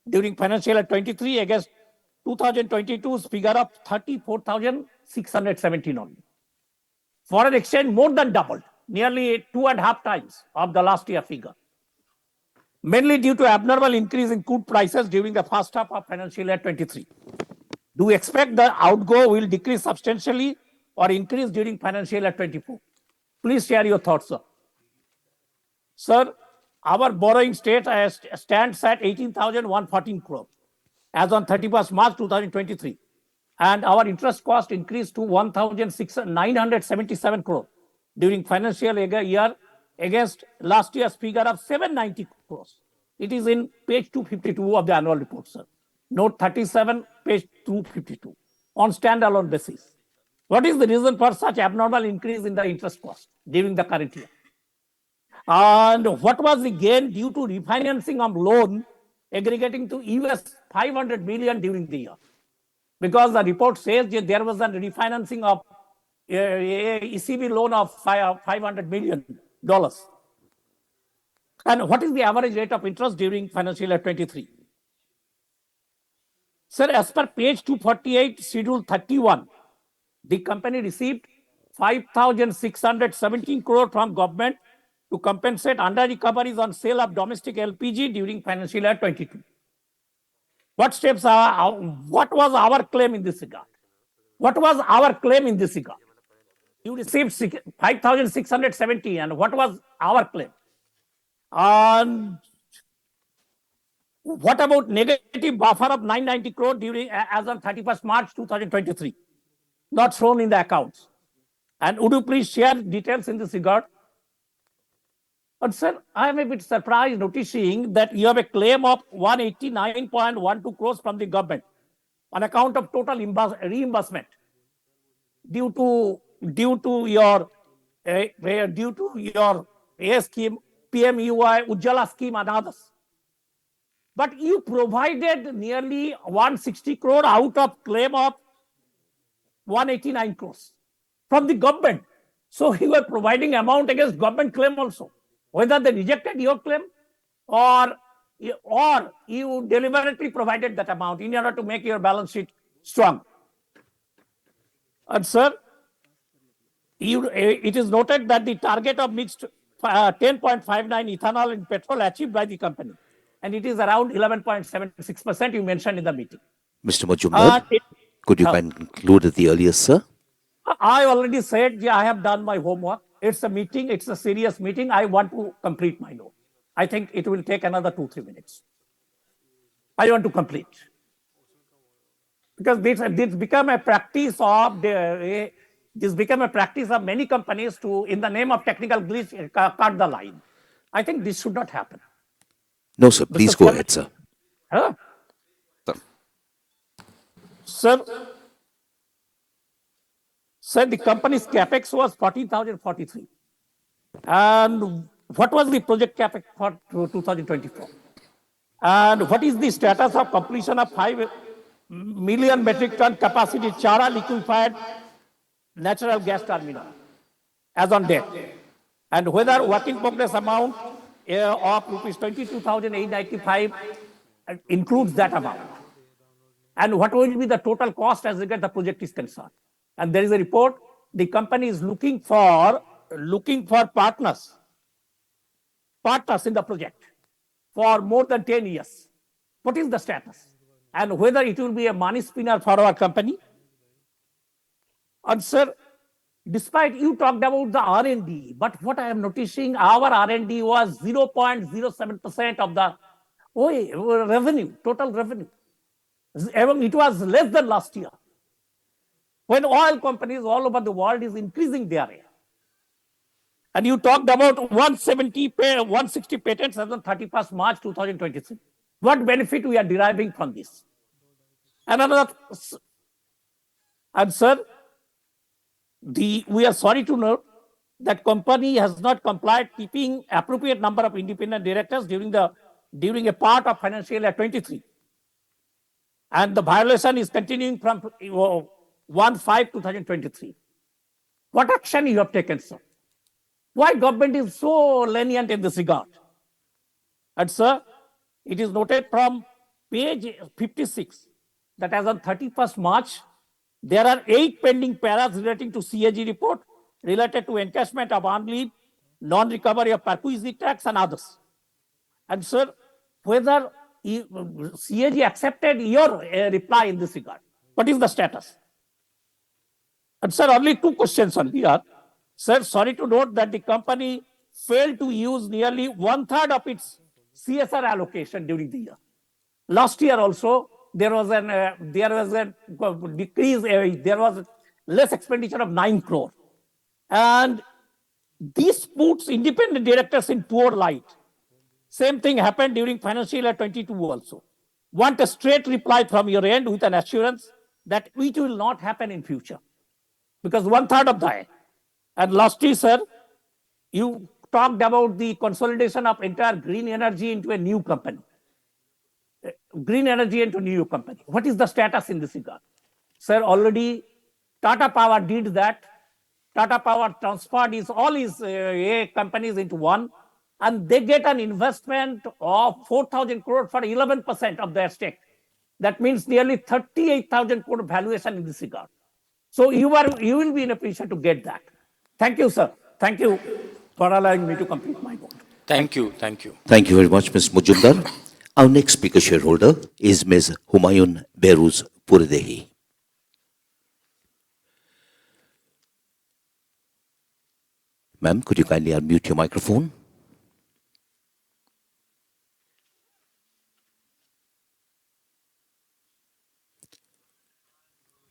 during financial year 23 against 2022's figure of 34,617 only. Foreign exchange more than doubled, nearly 2.5 times of the last year figure, mainly due to abnormal increase in crude prices during the first half of financial year 23. Do we expect the outgo will decrease substantially or increase during financial year 24? Please share your thoughts, sir. Sir, our borrowing state stands at 18,114 crore as on 31st March 2023. And our interest cost increased to 1,977 crore during financial year against last year's figure of 790 crores. It is in page 252 of the annual report, sir. Note 37, page 252, on standalone basis. What is the reason for such abnormal increase in the interest cost during the current year? And what was the gain due to refinancing of loan aggregating to US 500 million during the year? Because the report says that there was a refinancing of ECB loan of $500 million. And what is the average rate of interest during financial year 23? Sir, as per page 248, schedule 31, the company received 5,617 crore from government to compensate under recoveries on sale of domestic LPG during financial year 22. What steps are, what was our claim in this regard? What was our claim in this regard? You received 5,670, and what was our claim? And what about negative buffer of 990 crore during as on 31st March 2023? Not shown in the accounts. And would you please share details in this regard? And sir, I am a bit surprised noticing that you have a claim of 189.12 crores from the government on account of total reimbursement due to your A scheme, PMUI, Ujjwala scheme, and others. But you provided nearly 160 crore out of claim of 189 crores from the government. So you are providing amount against government claim also. Whether they rejected your claim or you deliberately provided that amount in order to make your balance sheet strong. And sir, it is noted that the target of mixed 10.59 ethanol in petrol achieved by the company, and it is around 11.76% you mentioned in the meeting. Mr. Majumdar, could you conclude the earlier, sir? I already said, yeah, I have done my homework. It's a meeting. It's a serious meeting. I want to complete my note. I think it will take another 2-3 minutes. I want to complete. Because this become a practice of many companies to, in the name of technical glitch, cut the line. I think this should not happen. No, sir. Please go ahead, sir. Huh? Sir, the company's capex was 14,043. And what was the project capex for 2024? And what is the status of completion of 5 million metric ton capacity Chara liquefied natural gas terminal as on date? And whether work in progress amount of rupees 22,895 includes that amount? And what will be the total cost as regards the project is concerned? And there is a report, the company is looking for partners in the project for more than 10 years. What is the status? And whether it will be a money spinner for our company? And sir, despite you talked about the R&D, but what I am noticing, our R&D was 0.07% of the revenue, total revenue. It was less than last year, when oil companies all over the world is increasing their area. And you talked about 160 patents as on 31st March 2023. What benefit we are deriving from this? And sir, we are sorry to note that company has not complied keeping appropriate number of independent directors during a part of financial year 23. And the violation is continuing from 1/5/2023. What action you have taken, sir? Why government is so lenient in this regard? And sir, it is noted from page 56 that as on 31st March, there are 8 pending paras relating to CAG report related to encashment of unleave, non-recovery of perquisite tax and others. And sir, whether CAG accepted your reply in this regard, what is the status? And sir, only 2 questions on here. Sir, sorry to note that the company failed to use nearly 1/3 of its CSR allocation during the year. Last year also, there was a decrease, there was less expenditure of 9 crore. And this puts independent directors in poor light. Same thing happened during financial year 22 also. Want a straight reply from your end with an assurance that it will not happen in future. Because 1/3 of that. And lastly, sir, you talked about the consolidation of entire green energy into a new company. Green energy into new company. What is the status in this regard? Sir, already Tata Power did that. Tata Power transferred all his companies into one, and they get an investment of 4,000 crore for 11% of their stake. That means nearly 38,000 crore valuation in this regard. So you will be in a position to get that. Thank you, sir. Thank you for allowing me to complete my vote. Thank you. Thank you. Thank you very much, Ms. Mujumdar. Our next speaker shareholder is Ms. Humayun Behruz Puridehi. Ma'am, could you kindly unmute your microphone?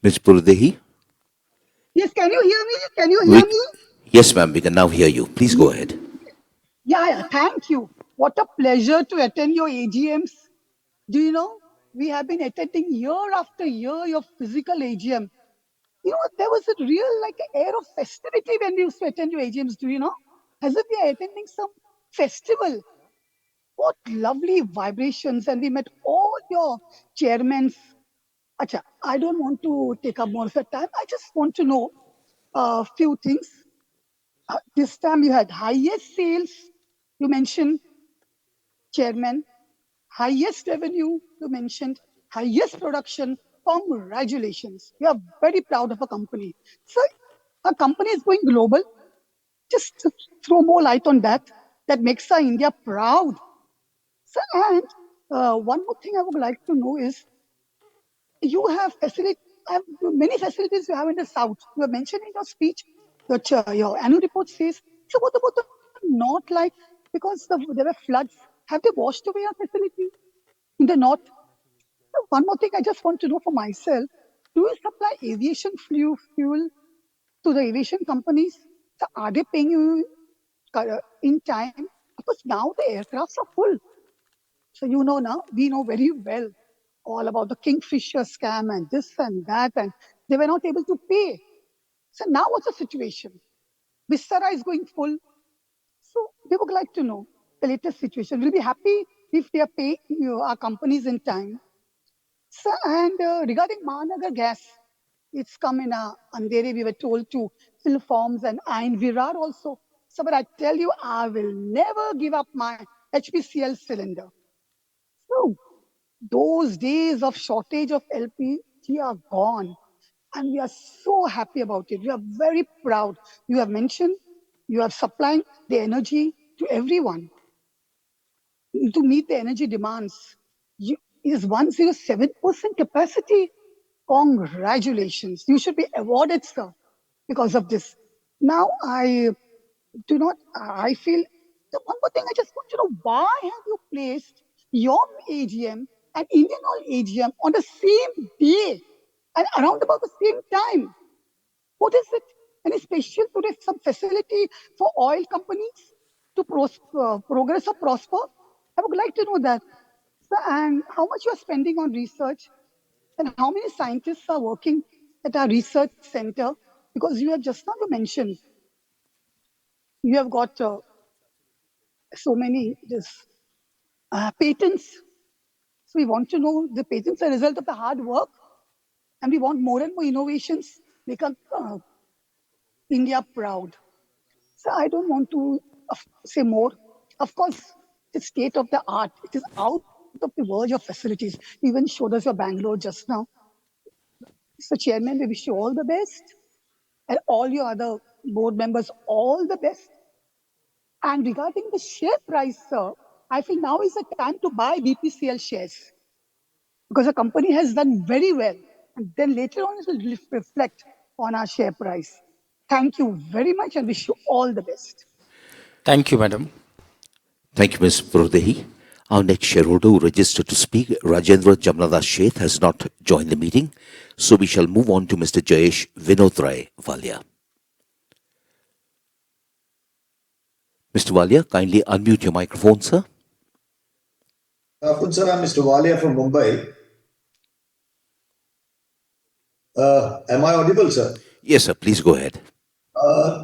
Ms. Puridehi? Yes, can you hear me? Can you hear me? Yes, ma'am, we can now hear you. Please go ahead. Yeah, thank you. What a pleasure to attend your AGMs. Do you know, we have been attending year after year your physical AGM. You know, there was a real air of festivity when we used to attend your AGMs, do you know? As if we are attending some festival. What lovely vibrations, and we met all your chairmen. Acha, I don't want to take up more of your time. I just want to know a few things. This time you had highest sales, you mentioned, chairman, highest revenue, you mentioned, highest production. Congratulations. We are very proud of a company. So our company is going global. Just to throw more light on that. That makes our India proud. So, and one more thing I would like to know is, you have many facilities you have in the south. You have mentioned in your speech that your annual report says. So what about the north, because there were floods? Have they washed away our facility in the north? One more thing I just want to know for myself: do you supply aviation fuel to the aviation companies? So are they paying you in time? Because now the aircrafts are full. So we know very well all about the Kingfisher scam and this and that, and they were not able to pay. So now what's the situation? Vistara is going full. So we would like to know the latest situation. We'll be happy if they are paying our companies in time. So, and regarding Mahanagar gas, it's come in Andheri, we were told to fill forms, and in Virar also. So, but I tell you, I will never give up my Hpcl cylinder. So, those days of shortage of LPG are gone. And we are so happy about it. We are very proud. You have mentioned you are supplying the energy to everyone to meet the energy demands. Is 107% capacity. Congratulations. You should be awarded, sir, because of this. Now, I feel the one more thing I just want to know, why have you placed your AGM and Indian Oil AGM on the same day and around about the same time? What is it? Any special today, some facility for oil companies to progress or prosper? I would like to know that. So, and how much you are spending on research and how many scientists are working at our research center? Because you have just now you mentioned you have got so many patents. So we want to know the patents are a result of the hard work, and we want more and more innovations, make India proud. So I don't want to say more. Of course, the state of the art, it is out of the verge of facilities. You even showed us your Bangalore just now. So Chairman, we wish you all the best, and all your other board members all the best. And regarding the share price, sir, I feel now is the time to buy BPCL shares because the company has done very well. And then later on, it will reflect on our share price. Thank you very much and wish you all the best. Thank you, madam. Thank you, Ms. Brodehi. Our next shareholder who registered to speak, Rajendra Jamnadas Sheth, has not joined the meeting. So we shall move on to Mr. Jayesh Vinod Rai Valia. Mr. Valia, kindly unmute your microphone, sir. Afternoon, sir. I'm Mr. Walia from Mumbai. Am I audible, sir? Yes, sir. Please go ahead.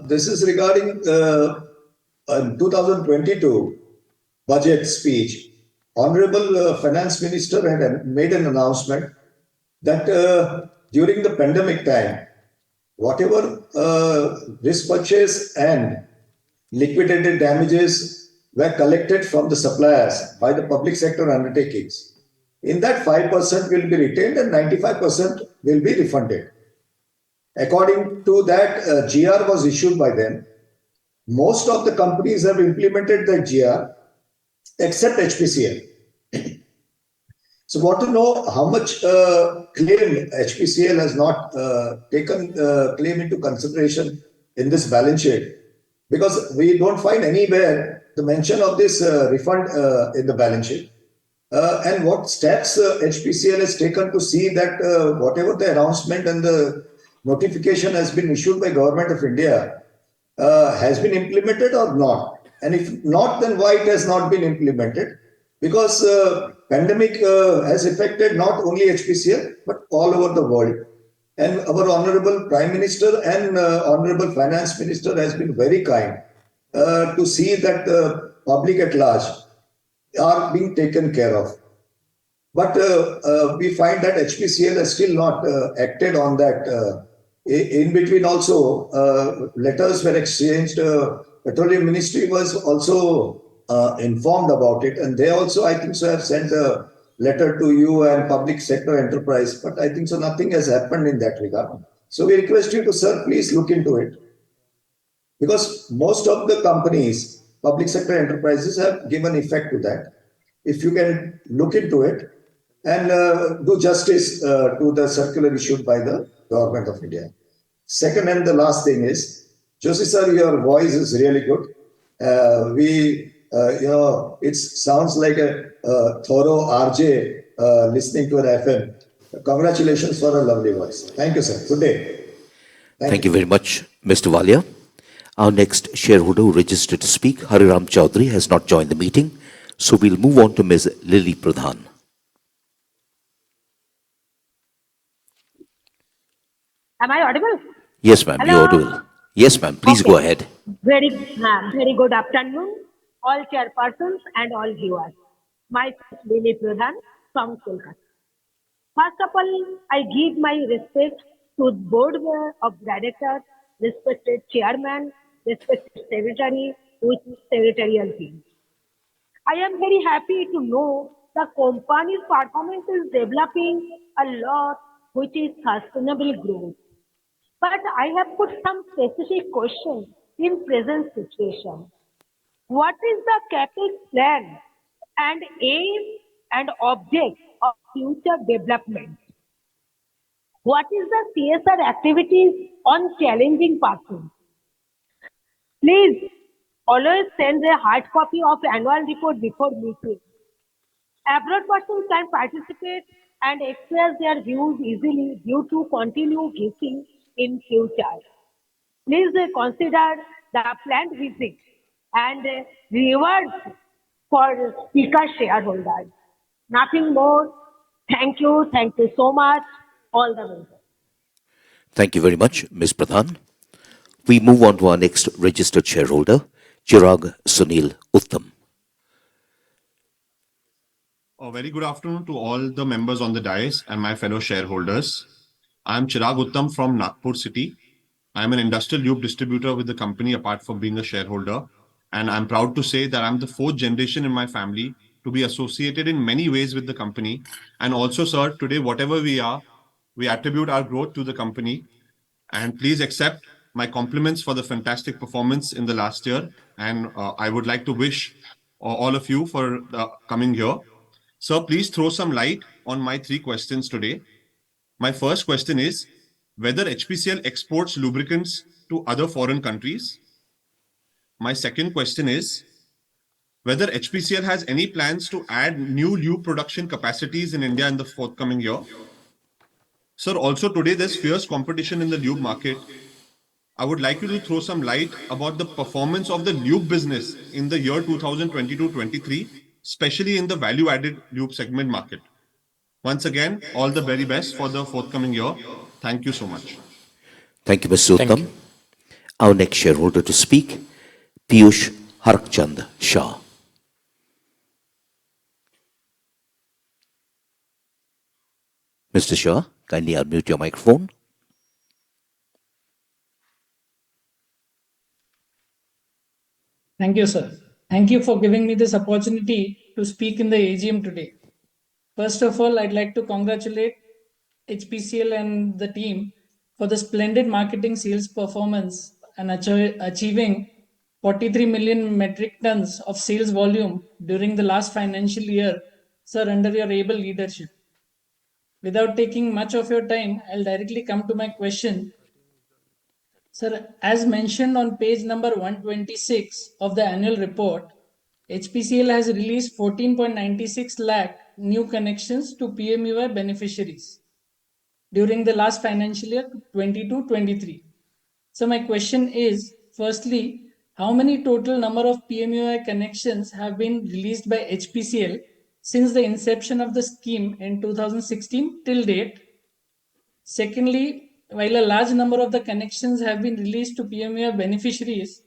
This is regarding 2022 budget speech. Honorable Finance Minister had made an announcement that during the pandemic time, whatever risk purchase and liquidated damages were collected from the suppliers by the public sector undertakings. In that 5% will be retained and 95% will be refunded. According to that, GR was issued by them. Most of the companies have implemented the GR except Hpcl. So, want to know how much claim Hpcl has not taken claim into consideration in this balance sheet, because we don't find anywhere the mention of this refund in the balance sheet. And what steps Hpcl has taken to see that whatever the announcement and the notification has been issued by Government of India has been implemented or not? And if not, then why it has not been implemented? Because pandemic has affected not only Hpcl but all over the world. And our Honorable Prime Minister and Honorable Finance Minister has been very kind to see that the public at large are being taken care of. But we find that Hpcl has still not acted on that. In between also, letters were exchanged. Petroleum Ministry was also informed about it. And they also, I think so, have sent a letter to you and public sector enterprise. But I think so, nothing has happened in that regard. So we request you to, sir, please look into it. Because most of the companies, public sector enterprises have given effect to that. If you can look into it and do justice to the circular issued by the Government of India. Second and the last thing is, Joshi sir, your voice is really good. It sounds like a thorough RJ listening to an FM. Congratulations for a lovely voice. Thank you, sir. Good day. Thank you very much, Mr. Valia. Our next shareholder who registered to speak, Hariram Chaudhary, has not joined the meeting. So we'll move on to Ms. Lily Pradhan. Am I audible? Yes, ma'am, you're Hello. audible. Yes, ma'am, please Okay. go ahead. Very good afternoon, all chairpersons and all viewers. Myself Lily Pradhan from Kolkata. First of all, I give my respect to board of directors, respected chairman, respected secretary, with secretarial team. I am very happy to know the company's performance is developing a lot, which is sustainable growth. But I have put some specific questions in present situation. What is the CapEx plan and aim and object of future development? What is the CSR activities on challenging persons? Please always send a hard copy of annual report before meeting. Abroad persons can participate and express their views easily due to continue giving in future. Please consider the planned visit and rewards for speaker shareholders. Nothing more. Thank you. Thank you so much. All the best. Thank you very much, Ms. Pradhan. We move on to our next registered shareholder, Chirag Sunil Uttam. A very good afternoon to all the members on the dais and my fellow shareholders. I am Chirag Uttam from Nagpur City. I am an industrial lube distributor with the company apart from being a shareholder. And I'm proud to say that I'm the fourth generation in my family to be associated in many ways with the company. And also, sir, today, whatever we are, we attribute our growth to the company. And please accept my compliments for the fantastic performance in the last year. And I would like to wish all of you for the coming year. Sir, please throw some light on my three questions today. My first question is whether HPCL exports lubricants to other foreign countries. My second question is whether HPCL has any plans to add new lube production capacities in India in the forthcoming year. Sir, also today there's fierce competition in the lube market. I would like you to throw some light about the performance of the lube business in the year 2022-23, especially in the value-added lube segment market. Once again, all the very best for the forthcoming year. Thank you so much. Thank you, Mr. Thank Uttam. you. Our next shareholder to speak, Piyush Harkchand Shah. Mr. Shah, kindly unmute your microphone. Thank you, sir. Thank you for giving me this opportunity to speak in the AGM today. First of all, I'd like to congratulate HPCL and the team for the splendid marketing sales performance and achieving 43 million metric tons of sales volume during the last financial year, sir, under your able leadership. Without taking much of your time, I'll directly come to my question. Sir, as mentioned on page number 126 of the annual report, HPCL has released 14.96 lakh new connections to PMUI beneficiaries during the last financial year 22-23. So my question is, firstly, how many total number of PMUI connections have been released by HPCL since the inception of the scheme in 2016 till date? Secondly, while a large number of the connections have been released to PMUI beneficiaries,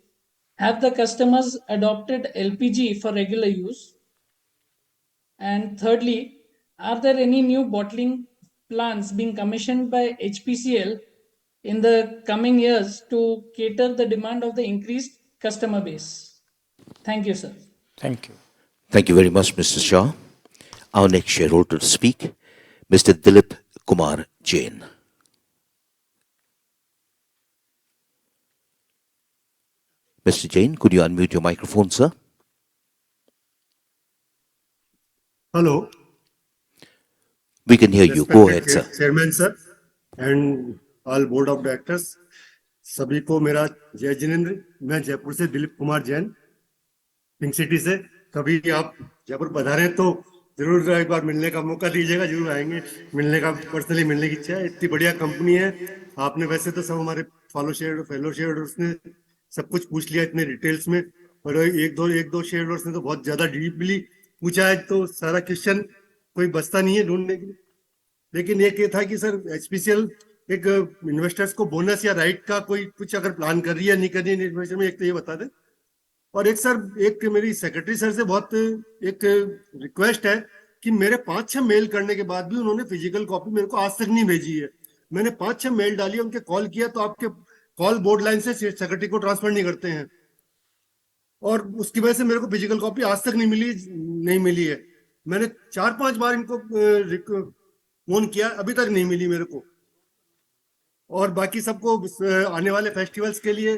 have the customers adopted LPG for regular use? And thirdly, are there any new bottling plants being commissioned by HPCL in the coming years to cater the demand of the increased customer base? Thank you, sir. Thank you. Thank you very much, Mr. Shah. Our next shareholder to speak, Mr. Dilip Kumar Jain. Mr. Jain, could you unmute your microphone, sir? Hello. We can hear you. Go ahead, sir. Chairman sir and all board of directors. सभी को मेरा जय जिनेंद्र। मैं जयपुर से Dilip Kumar Jain, pink city से। कभी आप जयपुर पधारें तो जरूर एक बार मिलने का मौका दीजिएगा, जरूर आएंगे। मिलने का पर्सनली मिलने की इच्छा है। इतनी बढ़िया कंपनी है। आपने वैसे तो सब हमारे फेलो शेयरहोल्डर्स ने सब कुछ पूछ लिया इतने डिटेल्स में, और एक दो शेयरहोल्डर्स ने तो बहुत ज्यादा डीपली पूछा है, तो सारा क्वेश्चन कोई बचता नहीं है ढूंढने के लिए। लेकिन एक ये था कि सर HPCL एक इन्वेस्टर्स को बोनस या राइट का कोई कुछ अगर प्लान कर रही है नहीं कर रही है इन्वेस्टर में, एक तो ये बता दें। और एक सर, एक मेरी सेक्रेटरी सर से बहुत एक रिक्वेस्ट है कि मेरे 5-6 मेल करने के बाद भी उन्होंने फिजिकल कॉपी मेरे को आज तक नहीं भेजी है। मैंने 5-6 मेल डाली, उनके कॉल किया तो आपके कॉल बोर्ड लाइन से सेक्रेटरी को ट्रांसफर नहीं करते हैं, और उसकी वजह से मेरे को फिजिकल कॉपी आज तक नहीं मिली है। मैंने 4-5 बार इनको फोन किया, अभी तक नहीं मिली मेरे को। और बाकी सबको आने वाले फेस्टिवल्स के लिए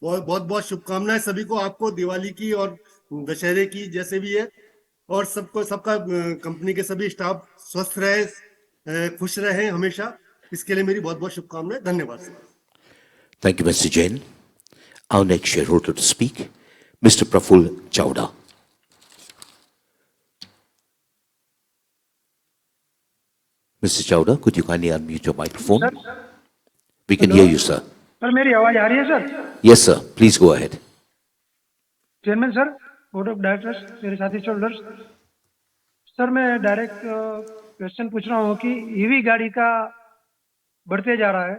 बहुत बहुत बहुत शुभकामनाएं सभी को, आपको दिवाली की और दशहरे की जैसे भी है। और सबको, सबका कंपनी के सभी स्टाफ स्वस्थ रहे, खुश रहे हमेशा, इसके लिए मेरी बहुत बहुत शुभकामनाएं। धन्यवाद sir. Thank you, Mr. Jain. Our next shareholder to speak, Mr. Praful Chowda. Mr. Chowda, could you kindly unmute your microphone? We can hear you, sir. Sir मेरी आवाज आ रही है sir? Yes, sir. Please go ahead. Chairman sir, board of directors, मेरे साथी shoulders, sir मैं direct question पूछ रहा हूँ कि ईवी गाड़ी का बढ़ते जा रहा है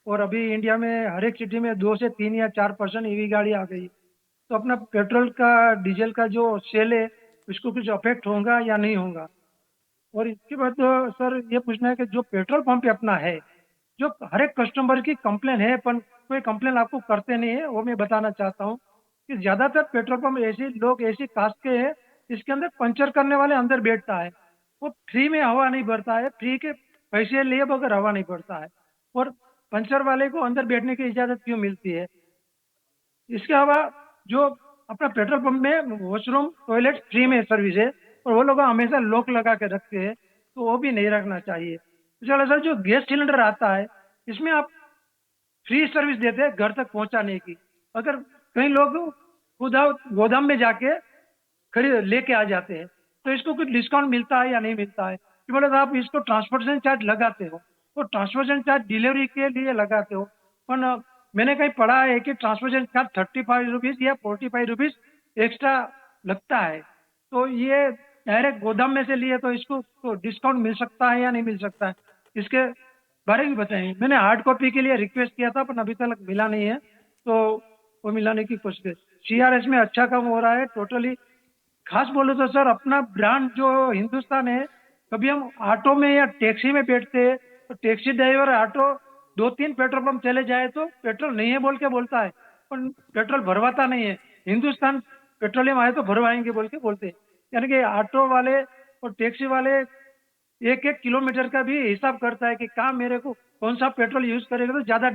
और अभी इंडिया में हर एक सिटी में 2 से 3 या 4% ईवी गाड़ी आ गई, तो अपना पेट्रोल का डीजल का जो सेल है उसको कुछ अफेक्ट होगा या नहीं होगा? और इसके बाद सर ये पूछना है कि जो पेट्रोल पंप अपना है, जो हर एक कस्टमर की कंप्लेन है पर कोई कंप्लेन आपको करते नहीं है, वो मैं बताना चाहता हूँ कि ज्यादातर पेट्रोल पंप ऐसे लोग ऐसी कास्ट के हैं इसके अंदर पंचर करने वाले अंदर बैठता है, वो फ्री में हवा नहीं भरता है, फ्री के पैसे लिए बगैर हवा नहीं भरता है, और पंचर वाले को अंदर बैठने की इजाजत क्यों मिलती है? इसके अलावा जो अपना पेट्रोल पंप में वॉशरूम टॉयलेट फ्री में सर्विस है और वो लोग हमेशा लॉक लगा के रखते हैं, तो वो भी नहीं रखना चाहिए। चलो सर, जो गैस सिलेंडर आता है इसमें आप फ्री सर्विस देते हैं घर तक पहुंचाने की, अगर कई लोग खुद गोदाम में जाके खरीद लेके आ जाते हैं तो इसको कुछ डिस्काउंट मिलता है या नहीं मिलता है? कि बोले आप इसको ट्रांसपोर्टेशन चार्ज लगाते हो, तो ट्रांसपोर्टेशन चार्ज डिलीवरी के लिए लगाते हो, पर मैंने कहीं पढ़ा है कि ट्रांसपोर्टेशन चार्ज 35 रुपीज या 45 रुपीज एक्स्ट्रा लगता है, तो ये डायरेक्ट गोदाम में से लिए तो इसको तो डिस्काउंट मिल सकता है या नहीं मिल सकता है? इसके बारे में बताएंगे। मैंने हार्ड कॉपी के लिए रिक्वेस्ट किया था पर अभी तक मिला नहीं है, तो वो मिलाने की कोशिश है। CRS में अच्छा काम हो रहा है टोटली। खास बोलो तो सर अपना ब्रांड जो हिंदुस्तान है, कभी हम ऑटो में या टैक्सी में बैठते हैं तो taxi driver auto 2-3 petrol pump चले जाए तो पेट्रोल नहीं है बोल के बोलता है, पर पेट्रोल भरवाता नहीं है। हिंदुस्तान पेट्रोलियम आए तो भरवाएंगे बोल के बोलते हैं, यानी कि ऑटो वाले और टैक्सी वाले 1-1 किलोमीटर का भी हिसाब करता है कि कहाँ मेरे को कौन सा पेट्रोल यूज करेगा तो ज्यादा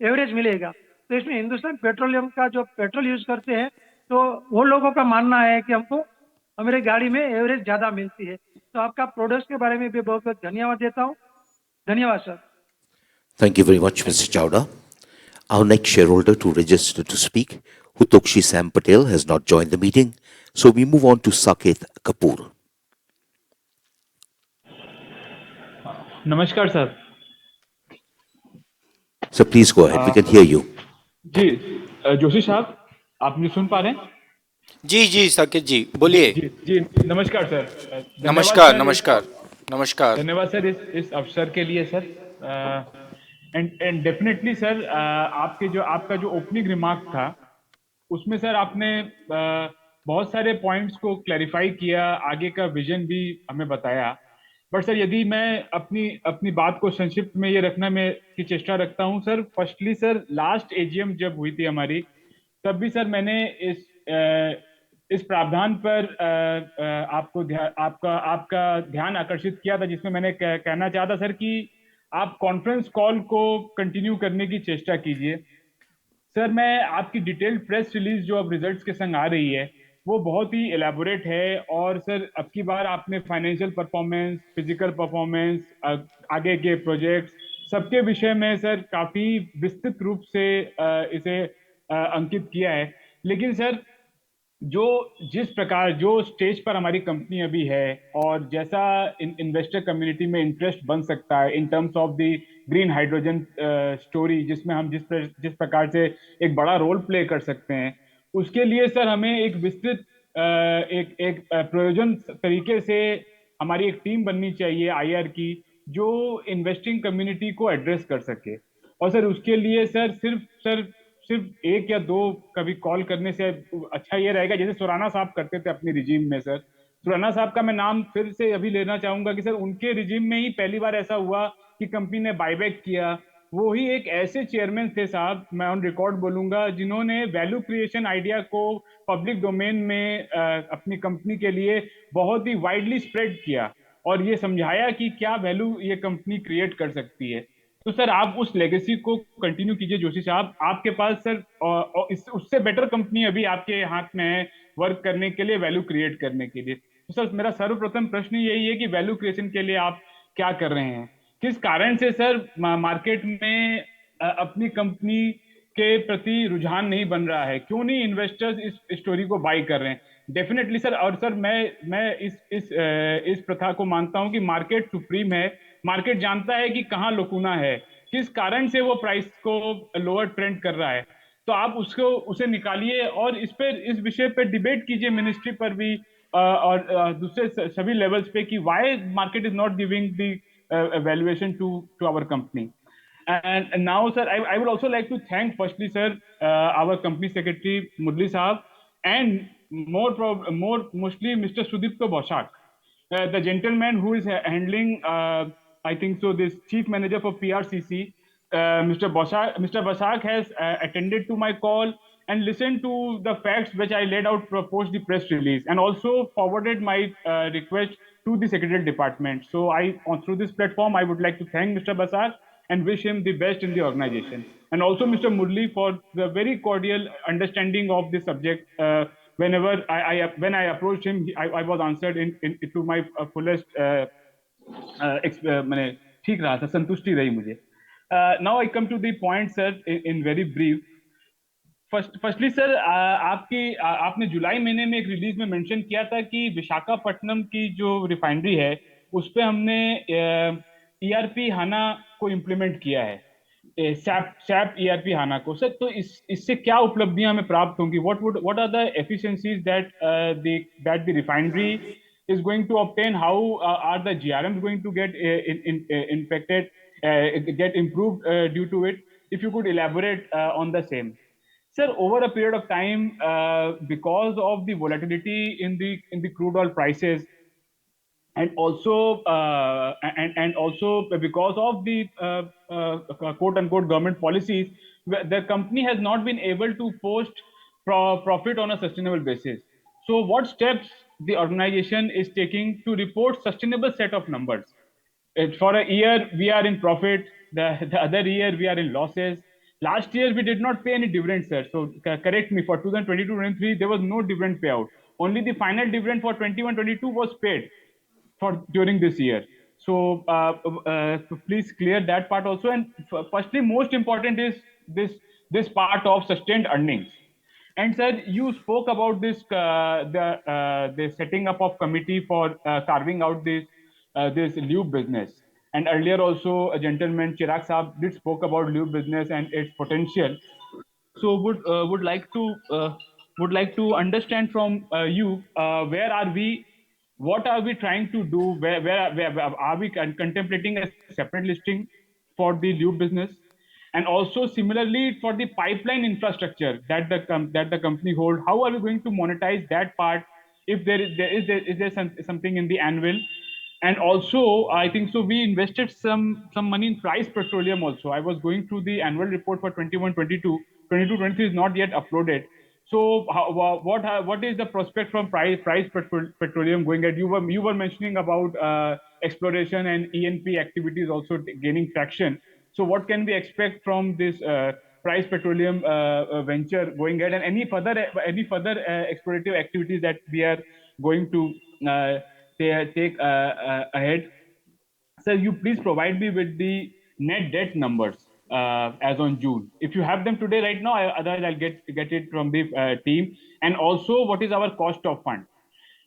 एवरेज मिलेगा। तो इसमें हिंदुस्तान पेट्रोलियम का जो पेट्रोल यूज करते हैं तो वो लोगों का मानना है कि हमको हमारे गाड़ी में एवरेज ज्यादा मिलती है। तो आपका प्रोडक्ट्स के बारे में भी बहुत बहुत धन्यवाद देता हूँ। धन्यवाद sir. Thank you very much, Mr. Chowda. Our next shareholder to register to speak, Hutokshi Sam Patel, has not joined the meeting, so we move on to Saket Kapoor. नमस्कार sir. So please go ahead. We can hear you. Ji Joshi साहब, आप मुझे सुन पा रहे हैं? जी जी साकेत जी बोलिए। जी जी नमस्कार sir. नमस्कार नमस्कार नमस्कार। धन्यवाद सर इस अवसर के लिए सर। एंड डेफिनेटली सर, आपका जो ओपनिंग रिमार्क था उसमें सर आपने बहुत सारे पॉइंट्स को क्लैरिफाई किया, आगे का विजन भी हमें बताया। बट सर यदि मैं अपनी बात को संक्षिप्त में ये रखना में की चेष्टा रखता हूँ sir. Firstly sir, last AGM जब हुई थी हमारी, तब भी सर मैंने इस प्रावधान पर आपका ध्यान आकर्षित किया था, जिसमें मैंने कहना चाहता सर कि आप कॉन्फ्रेंस कॉल को कंटिन्यू करने की चेष्टा कीजिए। सर मैं आपकी डिटेल्ड प्रेस रिलीज जो अब रिजल्ट्स के संग आ रही है वो बहुत ही एलैबोरेट है, और सर अब की बार आपने फाइनेंशियल परफॉर्मेंस, फिजिकल परफॉर्मेंस, आगे के प्रोजेक्ट्स सबके विषय में सर काफी विस्तृत रूप से इसे अंकित किया है। लेकिन सर जिस प्रकार जो स्टेज पर हमारी कंपनी अभी है और जैसा इन्वेस्टर कम्युनिटी में इंटरेस्ट बन सकता है in terms of the green hydrogen story, जिसमें हम जिस प्रकार से एक बड़ा रोल प्ले कर सकते हैं, उसके लिए सर हमें एक विस्तृत एक प्रयोजन तरीके से हमारी एक टीम बननी चाहिए आईआर की, जो इन्वेस्टिंग कम्युनिटी को एड्रेस कर सके। और सर उसके लिए सिर्फ एक या दो कभी कॉल करने से अच्छा ये रहेगा, जैसे सुराना साहब करते थे अपनी रिजीम में। सर सुराना साहब का मैं नाम फिर से अभी लेना चाहूंगा कि सर उनके रिजीम में ही पहली बार ऐसा हुआ कि कंपनी ने बायबैक किया। वो ही एक ऐसे चेयरमैन थे साहब, मैं ऑन रिकॉर्ड बोलूंगा, जिन्होंने वैल्यू क्रिएशन आइडिया को पब्लिक डोमेन में अपनी कंपनी के लिए बहुत ही वाइडली स्प्रेड किया और ये समझाया कि क्या वैल्यू ये कंपनी क्रिएट कर सकती है। तो सर आप उस लेगेसी को कंटिन्यू कीजिए जोशी साहब। आपके पास सर उससे बेटर कंपनी अभी आपके हाथ में है वर्क करने के लिए, वैल्यू क्रिएट करने के लिए। तो सर मेरा सर्वप्रथम प्रश्न यही है कि वैल्यू क्रिएशन के लिए आप क्या कर रहे हैं, किस कारण से सर मार्केट में अपनी कंपनी के प्रति रुझान नहीं बन रहा है, क्यों नहीं इन्वेस्टर्स इस स्टोरी को बाई कर रहे हैं? Definitely sir. और सर मैं इस प्रथा को मानता हूं कि मार्केट सुप्रीम है, मार्केट जानता है कि कहाँ लकुना है, किस कारण से वो प्राइस को लोअर ट्रेंड कर रहा है। तो आप उसे निकालिए और इस विषय पे डिबेट कीजिए मिनिस्ट्री पर भी और दूसरे सभी लेवल्स पे कि why market is not giving the valuation to our company. And now, sir, I would also like to thank firstly, sir, our company secretary Murli Sahab, and more mostly Mr. Sudipto Boshak, the gentleman who is handling, I think so, this chief manager for PRCC. Mr. Boshak has attended to my call and listened to the facts which I laid out post the press release, and also forwarded my request to the secretarial department. So through this platform, I would like to thank Mr. Basak and wish him the best in the organization. And also Mr. Murli for the very cordial understanding of the subject. Whenever when I approached him, I was answered to my fullest मैंने ठीक रहा था, संतुष्टि रही मुझे। Now I come to the point sir in very brief. Firstly sir आपने जुलाई महीने में एक रिलीज में मेंशन किया था कि विशाखापट्टनम की जो रिफाइनरी है उस पे हमने ईआरपी हाना को इम्प्लीमेंट किया है, सैप ईआरपी हाना को। सर तो इससे क्या उपलब्धियां हमें प्राप्त होंगी? What are the efficiencies that the refinery is going to obtain? How are the GRMs going to get impacted, get improved due to it? If you could elaborate on the same. Sir, over a period of time, because of the volatility in the crude oil prices, and also because of the quote unquote government policies, the company has not been able to post profit on a sustainable basis. So what steps the organization is taking to report sustainable set of numbers? For a year we are in profit, the other year we are in losses. Last year we did not pay any dividend, sir. So correct me, for 2022-23 there was no dividend payout. Only the final dividend for 21-22 was paid for during this year. So please clear that part also. And firstly, most important is this part of sustained earnings. And sir, you spoke about the setting up of committee for carving out this lube business. And earlier also, a gentleman Chirag Saab did spoke about lube business and its potential. So would like to understand from you, where are we, what are we trying to do, where are we contemplating a separate listing for the lube business? And also similarly for the pipeline infrastructure that the company hold, how are we going to monetize that part? If is there something in the annual? And also I think so we invested some money in Price Petroleum also. I was going through the annual report for 21-22. 22-23 is not yet uploaded. So what is the prospect from Price Petroleum going ahead? You were mentioning about exploration and E&P activities also gaining traction. So what can we expect from this Price Petroleum venture going ahead, and any further explorative activities that we are going to take ahead? Sir, you please provide me with the net debt numbers as on June. If you have them today right now, otherwise I'll get it from the team. And also, what is our cost of fund?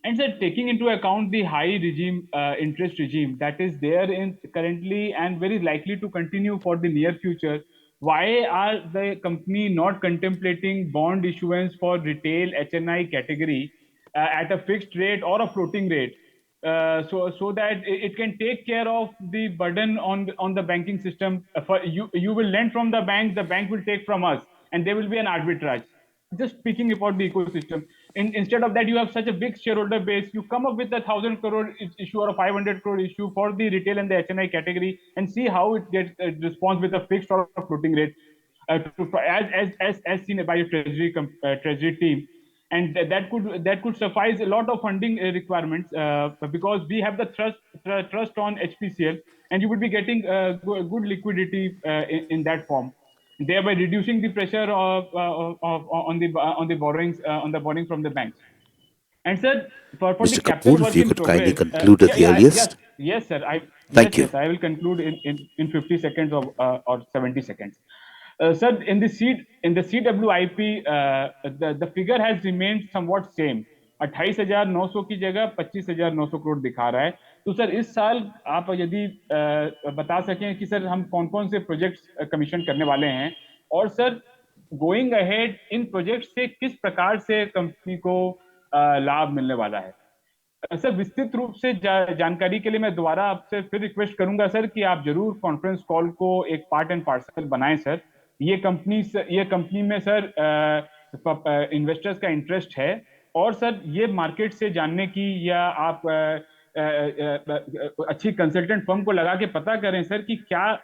And sir, taking into account the high interest regime that is there in currently and very likely to continue for the near future, why are the company not contemplating bond issuance for retail HNI category at a fixed rate or a floating rate? so that it can take care of the burden on the banking system. For you will lend from the bank will take from us, and there will be an arbitrage. Just speaking about the ecosystem, instead of that, you have such a big shareholder base. You come up with a 1,000 crore issue or a 500 crore issue for the retail and the HNI category, and see how it gets response with a fixed or a floating rate, as seen by your treasury team. And that could suffice a lot of funding requirements, because we have the trust on Hpcl, and you would be getting good liquidity in that form, thereby reducing the pressure on the borrowing from the banks. And sir, for the Mr. capital Kapoor, if work you in could kindly progress, conclude at the earliest. yes, sir. Thank you. I will conclude in 50 seconds or 70 seconds. Sir, in the CWIP, the figure has remained somewhat same. 28,900 की जगह 25,900 करोड़ दिखा रहा है. तो sir इस साल आप यदि बता सकें कि सर हम कौन-कौन से प्रोजेक्ट्स कमीशन करने वाले हैं, और sir going ahead in project से किस प्रकार से कंपनी को लाभ मिलने वाला है. सर विस्तृत रूप से जानकारी के लिए मैं दोबारा आपसे फिर रिक्वेस्ट करूंगा सर कि आप जरूर कॉन्फ्रेंस कॉल को एक पार्ट एंड पार्सल बनाएं सर. ये कंपनी में सर इन्वेस्टर्स का इंटरेस्ट है, और सर ये मार्केट से जानने की, या आप अच्छी कंसल्टेंट फर्म को लगा के पता करें सर कि क्या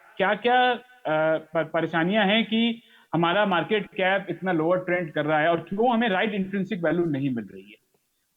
परेशानियां हैं कि हमारा मार्केट कैप इतना लोअर ट्रेंड कर रहा है, और क्यों हमें राइट इंट्रिंसिक वैल्यू नहीं मिल रही है.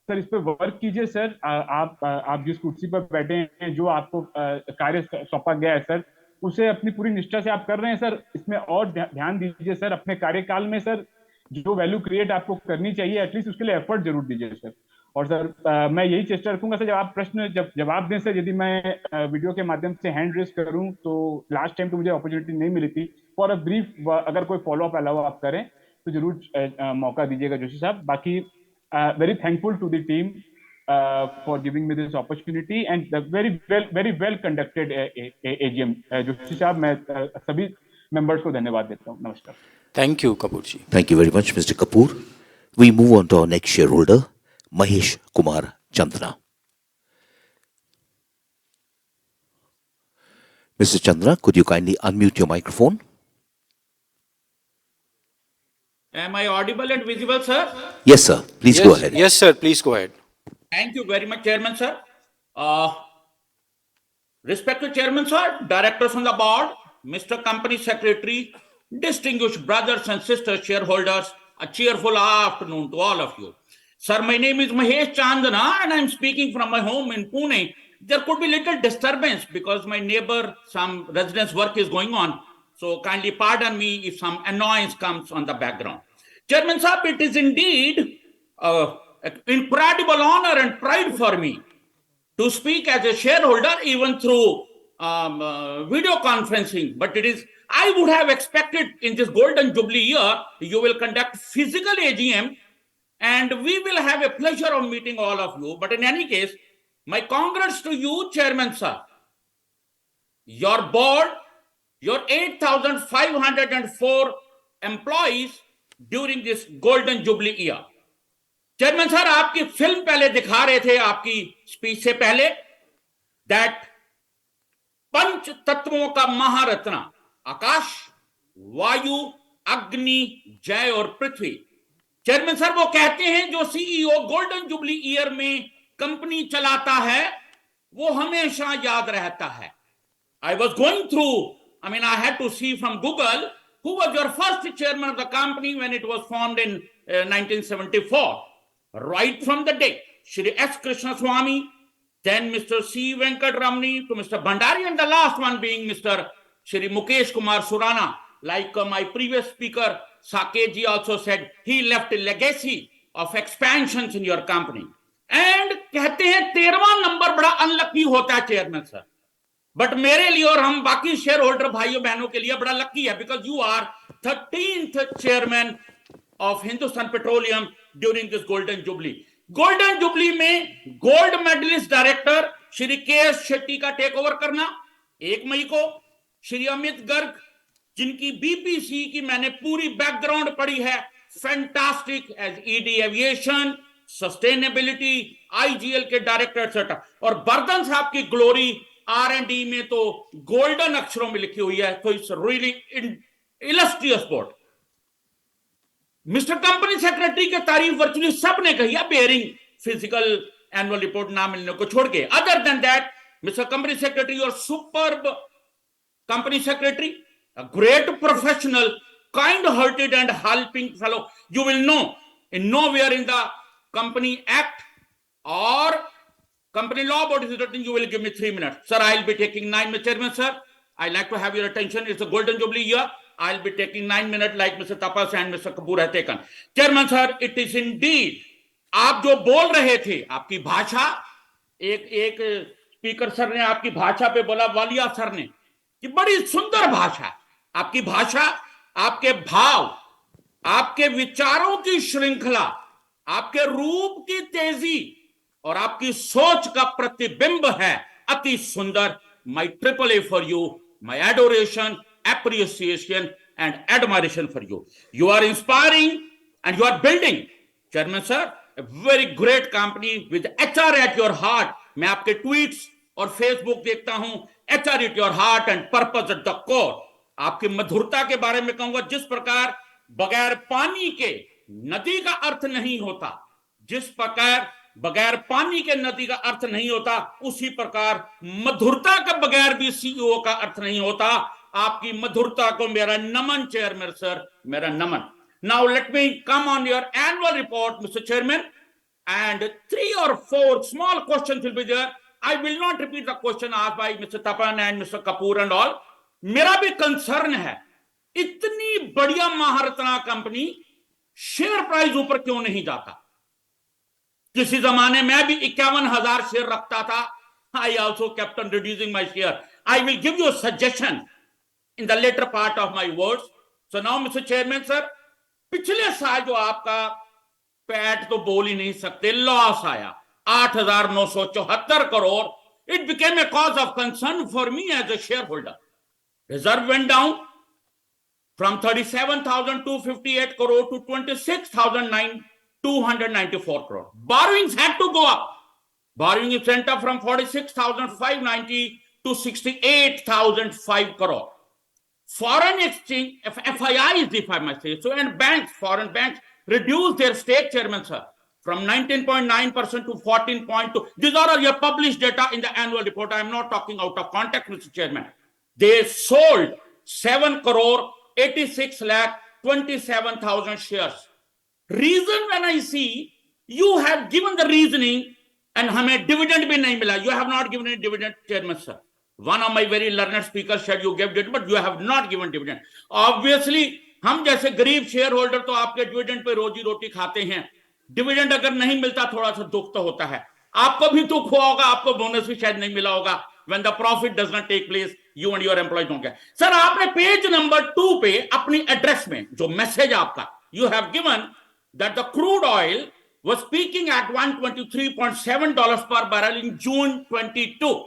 सर इस पे वर्क कीजिए सर. आप जिस कुर्सी पर बैठे हैं, जो आपको कार्य सौंपा गया है सर, उसे अपनी पूरी निष्ठा से आप कर रहे हैं सर. इसमें और ध्यान दीजिए सर. अपने कार्यकाल में सर जो वैल्यू क्रिएट आपको करनी चाहिए, एटलीस्ट उसके लिए एफर्ट जरूर दीजिए सर. और सर मैं यही चेष्टा रखूंगा सर, जब आप प्रश्न जवाब दें सर, यदि मैं वीडियो के माध्यम से हैंड रेस करूं, तो लास्ट टाइम तो मुझे अपॉर्चुनिटी नहीं मिली थी. फॉर अ ब्रीफ, अगर कोई फॉलो अप अलाउ आप करें तो जरूर मौका दीजिएगा जोशी साहब. बाकी very thankful to the team for giving me this opportunity, and the very well conducted AGM. Joshi साहब, मैं सभी members को धन्यवाद देता हूँ. नमस्कार. Thank you, Kapoor ji. Thank you very much, Mr. Kapoor. We move on to our next shareholder, Mahesh Kumar Chandra. Mr. Chandra, could you kindly unmute your microphone? Am I audible and visible, sir? Yes, sir. Please go ahead. Yes, sir. Please go ahead. Thank you very much, Chairman, sir. Respected Chairman, sir, directors on the board, Mr. Company Secretary, distinguished brothers and sisters, shareholders, a cheerful afternoon to all of you. Sir, my name is Mahesh Chandra, and I'm speaking from my home in Pune. There could be little disturbance because my neighbor, some residence work is going on. So kindly pardon me if some annoyance comes on the background. Chairman Saab, it is indeed an incredible honor and pride for me to speak as a shareholder, even through video conferencing. But it is, I would have expected in this Golden Jubilee year, you will conduct physical AGM, and we will have a pleasure of meeting all of you. But in any case, my congrats to you, Chairman Sir, your board, your 8,504 employees during this Golden Jubilee year. Chairman Sir, आपकी film पहले दिखा रहे थे आपकी speech से पहले, that पंच तत्वों का महारत्न आकाश, वायु, अग्नि, जय और पृथ्वी. चेयरमैन सर वो कहते हैं जो सीईओ गोल्डन जुबली ईयर में कंपनी चलाता है वो हमेशा याद रहता है. I was going through, I had to see from Google who was your first chairman of the company when it was formed in 1974. Right from the day, Shri S. Krishna Swami, then Mr. C. Venkat Ramani to Mr. Bhandari, and the last one being Mr. Shri Mukesh Kumar Surana. Like my previous speaker, Saket ji also said, he left a legacy of expansions in your company. And कहते हैं 13वां number बड़ा unlucky होता है chairman sir. But मेरे लिए और हम बाकी शेयर होल्डर भाइयों बहनों के लिए बड़ा लकी है, because you are 13th chairman of Hindustan petroleum during this golden jubilee. Golden jubilee में gold medalist director Shri K S. Shetty का टेक ओवर करना 1 मई को, श्री अमित गर्ग जिनकी बीपीसी की मैंने पूरी बैकग्राउंड पढ़ी है, fantastic as ED aviation, sustainability, IGL के डायरेक्टर एक्सेट्रा, और बर्दन साहब की ग्लोरी R&D में तो गोल्डन अक्षरों में लिखी हुई है। तो it's really illustrious board. Mister company secretary की तारीफ वर्चुअली सबने कही है, बेयरिंग फिजिकल एनुअल रिपोर्ट ना मिलने को छोड़ के। Other than that, mister company secretary और superb company secretary, a great professional, kind-hearted and helping fellow. You will know in nowhere in the company act or company law about is written, you will give me 3 minutes. Sir, I'll be taking 9 minutes. Chairman, sir, I'd like to have your attention. It's a golden jubilee year. I'll be taking 9 minutes like Mr. Tapas and Mr. Kapoor have taken. Chairman, sir, it is indeed. आप जो बोल रहे थे, आपकी भाषा, एक speaker sir ने आपकी भाषा पे बोला, वालिया सर ने, कि बड़ी सुंदर भाषा, आपकी भाषा, आपके भाव, आपके विचारों की श्रृंखला, आपके रूप की तेजी और आपकी सोच का प्रतिबिंब है अति सुंदर। My triple A for you, my adoration, appreciation and admiration for you. You are inspiring and you are building, chairman sir, a very great company with HR at your heart. मैं आपके ट्वीट्स और Facebook देखता हूं, HR at your heart and purpose at the core. आपकी मधुरता के बारे में कहूंगा, जिस प्रकार बगैर पानी के नदी का अर्थ नहीं होता, जिस प्रकार बगैर पानी के नदी का अर्थ नहीं होता, उसी प्रकार मधुरता का बगैर भी CEO का अर्थ नहीं होता। आपकी मधुरता को मेरा नमन चेयरमैन सर, मेरा नमन। Now let me come on your annual report, Mr. Chairman, and 3 or 4 small questions will be there. I will not repeat the question asked by Mr. Tapan and Mr. Kapoor and all. मेरा भी concern है, इतनी बढ़िया Maharatna company share price ऊपर क्यों नहीं जाता? किसी जमाने में भी 51,000 शेयर रखता था। I also kept on reducing my share. I will give you a suggestion in the later part of my words. So now, Mr. Chairman, sir, पिछले साल जो आपका पैट तो बोल ही नहीं सकते, लॉस आया 8,974 crore, it became a cause of concern for me as a shareholder. Reserve went down from 37,258 crore to 26,294 crore. Borrowings had to go up. Borrowing went up from 46,590 to 68,005 crore. Foreign exchange, FIIs, if I must say so, and banks, foreign banks reduced their stake, Chairman sir, from 19.9% to 14.2%. These are all your published data in the annual report. I am not talking out of context, Mr. Chairman. They sold 7 crore 86 lakh 27,000 shares. Reason, when I see you have given the reasoning and हमें dividend भी नहीं मिला. You have not given any dividend, Chairman sir. One of my very learned speakers said you gave dividend, but you have not given dividend. Obviously, हम जैसे गरीब share holder तो आपके dividend pay रोजी रोटी खाते हैं. डिविडेंड अगर नहीं मिलता, थोड़ा सा दुख तो होता है. आपको भी दुख हुआ होगा, आपको बोनस भी शायद नहीं मिला होगा. When the profit does not take place, you and your employees don't get. Sir, आपने पेज नंबर 2 पे अपनी एड्रेस में जो मैसेज आपका, you have given that the crude oil was peaking at $123.7 per barrel in June 22.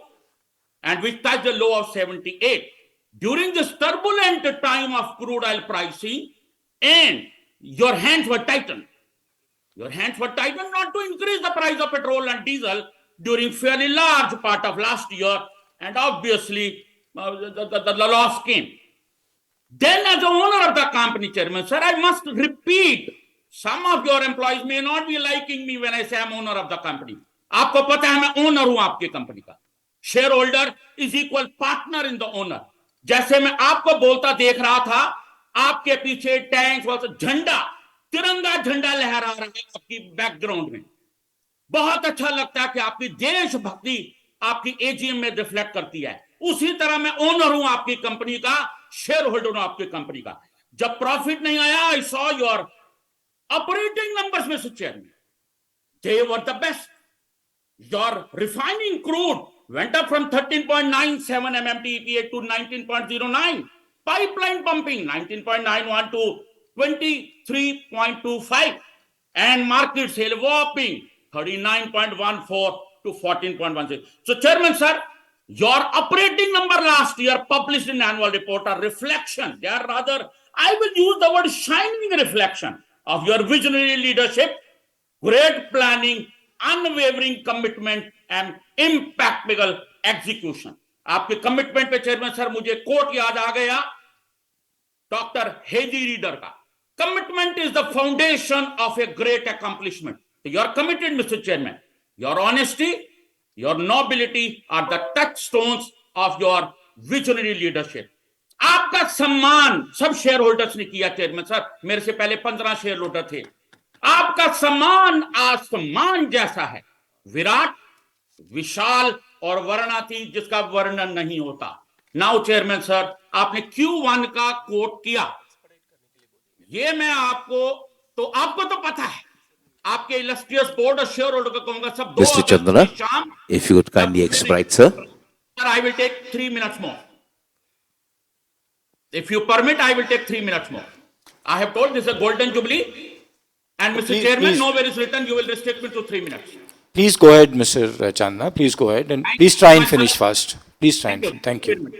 And which touched the low of 78. During this turbulent time of crude oil pricing, and your hands were tightened. Your hands were tightened not to increase the price of petrol and diesel during fairly large part of last year, and obviously the loss came. Then as the owner of the company, Chairman, sir, I must repeat, some of your employees may not be liking me when I say I'm owner of the company. आपको पता है मैं owner हूं आपकी company का. Share holder is equal partner in the owner. जैसे मैं आपको बोलता देख रहा था, आपके पीछे टैंक झंडा, तिरंगा झंडा लहरा रहा है आपकी बैकग्राउंड में. बहुत अच्छा लगता है कि आपकी देशभक्ति आपकी एजीएम में रिफ्लेक्ट करती है. उसी तरह मैं ओनर हूं आपकी कंपनी का, शेयर होल्डर हूं आपकी कंपनी का. जब प्रॉफिट नहीं आया, I saw your operating numbers में chairman, they were the best. Your refining crude went up from 13.97 MMTPA to 19.09. Pipeline pumping 19.91 to 23.25. And market sale whopping 39.14 to 14.16. So, Chairman sir, your operating number last year published in annual report are reflection. They are rather, I will use the word shining reflection of your visionary leadership, great planning, unwavering commitment and impeccable execution. आपके commitment पे chairman sir मुझे coat याद आ गया doctor hazy reader का, commitment is the foundation of a great accomplishment. You are committed, Mr. Chairman. Your honesty, your nobility are the touchstones of your visionary leadership. आपका सम्मान सब share holders ने किया chairman sir, मेरे से पहले 15 share holder थे। आपका सम्मान आसमान जैसा है, विराट, विशाल और वर्णातीत, जिसका वर्णन नहीं होता। नाउ चेयरमैन सर, आपने Q1 का कोट किया, ये मैं आपको तो पता है, आपके इलस्ट्रियस बोर्ड और शेयर होल्डर को कहूंगा सब 2 Mr. अगस्त Chandra, की शाम, if you would kindly expedite, sir. Sir, I will take 3 minutes more. If you permit, I will take 3 minutes more. I have told this is a golden jubilee, and Mr. Chairman, nowhere is written you will restrict me to 3 minutes. Please go ahead, Mr. Chandna. Please go ahead and please try and finish fast. Please try and finish. Thank you.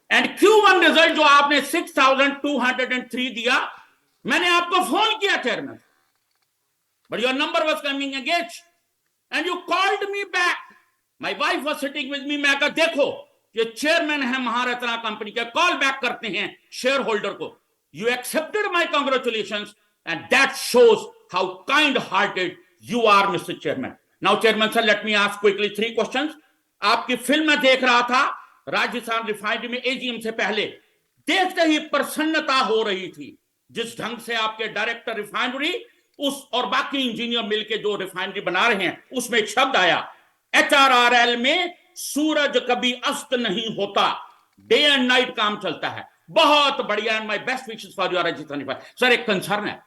And Q1 result जो आपने 6,203 दिया, मैंने आपको phone किया chairman, but your number was coming engaged, and you called me back. My wife was sitting with me. मैं कहा देखो ये चेयरमैन है महारत्ना कंपनी के, कॉल बैक करते हैं शेयर होल्डर को. You accepted my congratulations, and that shows how kind-hearted you are, Mr. Chairman. Now, Chairman sir, let me ask quickly 3 questions. आपकी फिल्म में देख रहा था राजस्थान रिफाइनरी में एजीएम से पहले, देखते ही प्रसन्नता हो रही थी जिस ढंग से आपके डायरेक्टर रिफाइनरी उस और बाकी इंजीनियर मिलके जो रिफाइनरी बना रहे हैं, उसमें एक शब्द आया HRRL में सूरज कभी अस्त नहीं होता, डे एंड नाइट काम चलता है. बहुत बढ़िया, and my best wishes for your Rajasthan refinery. Sir एक कंसर्न है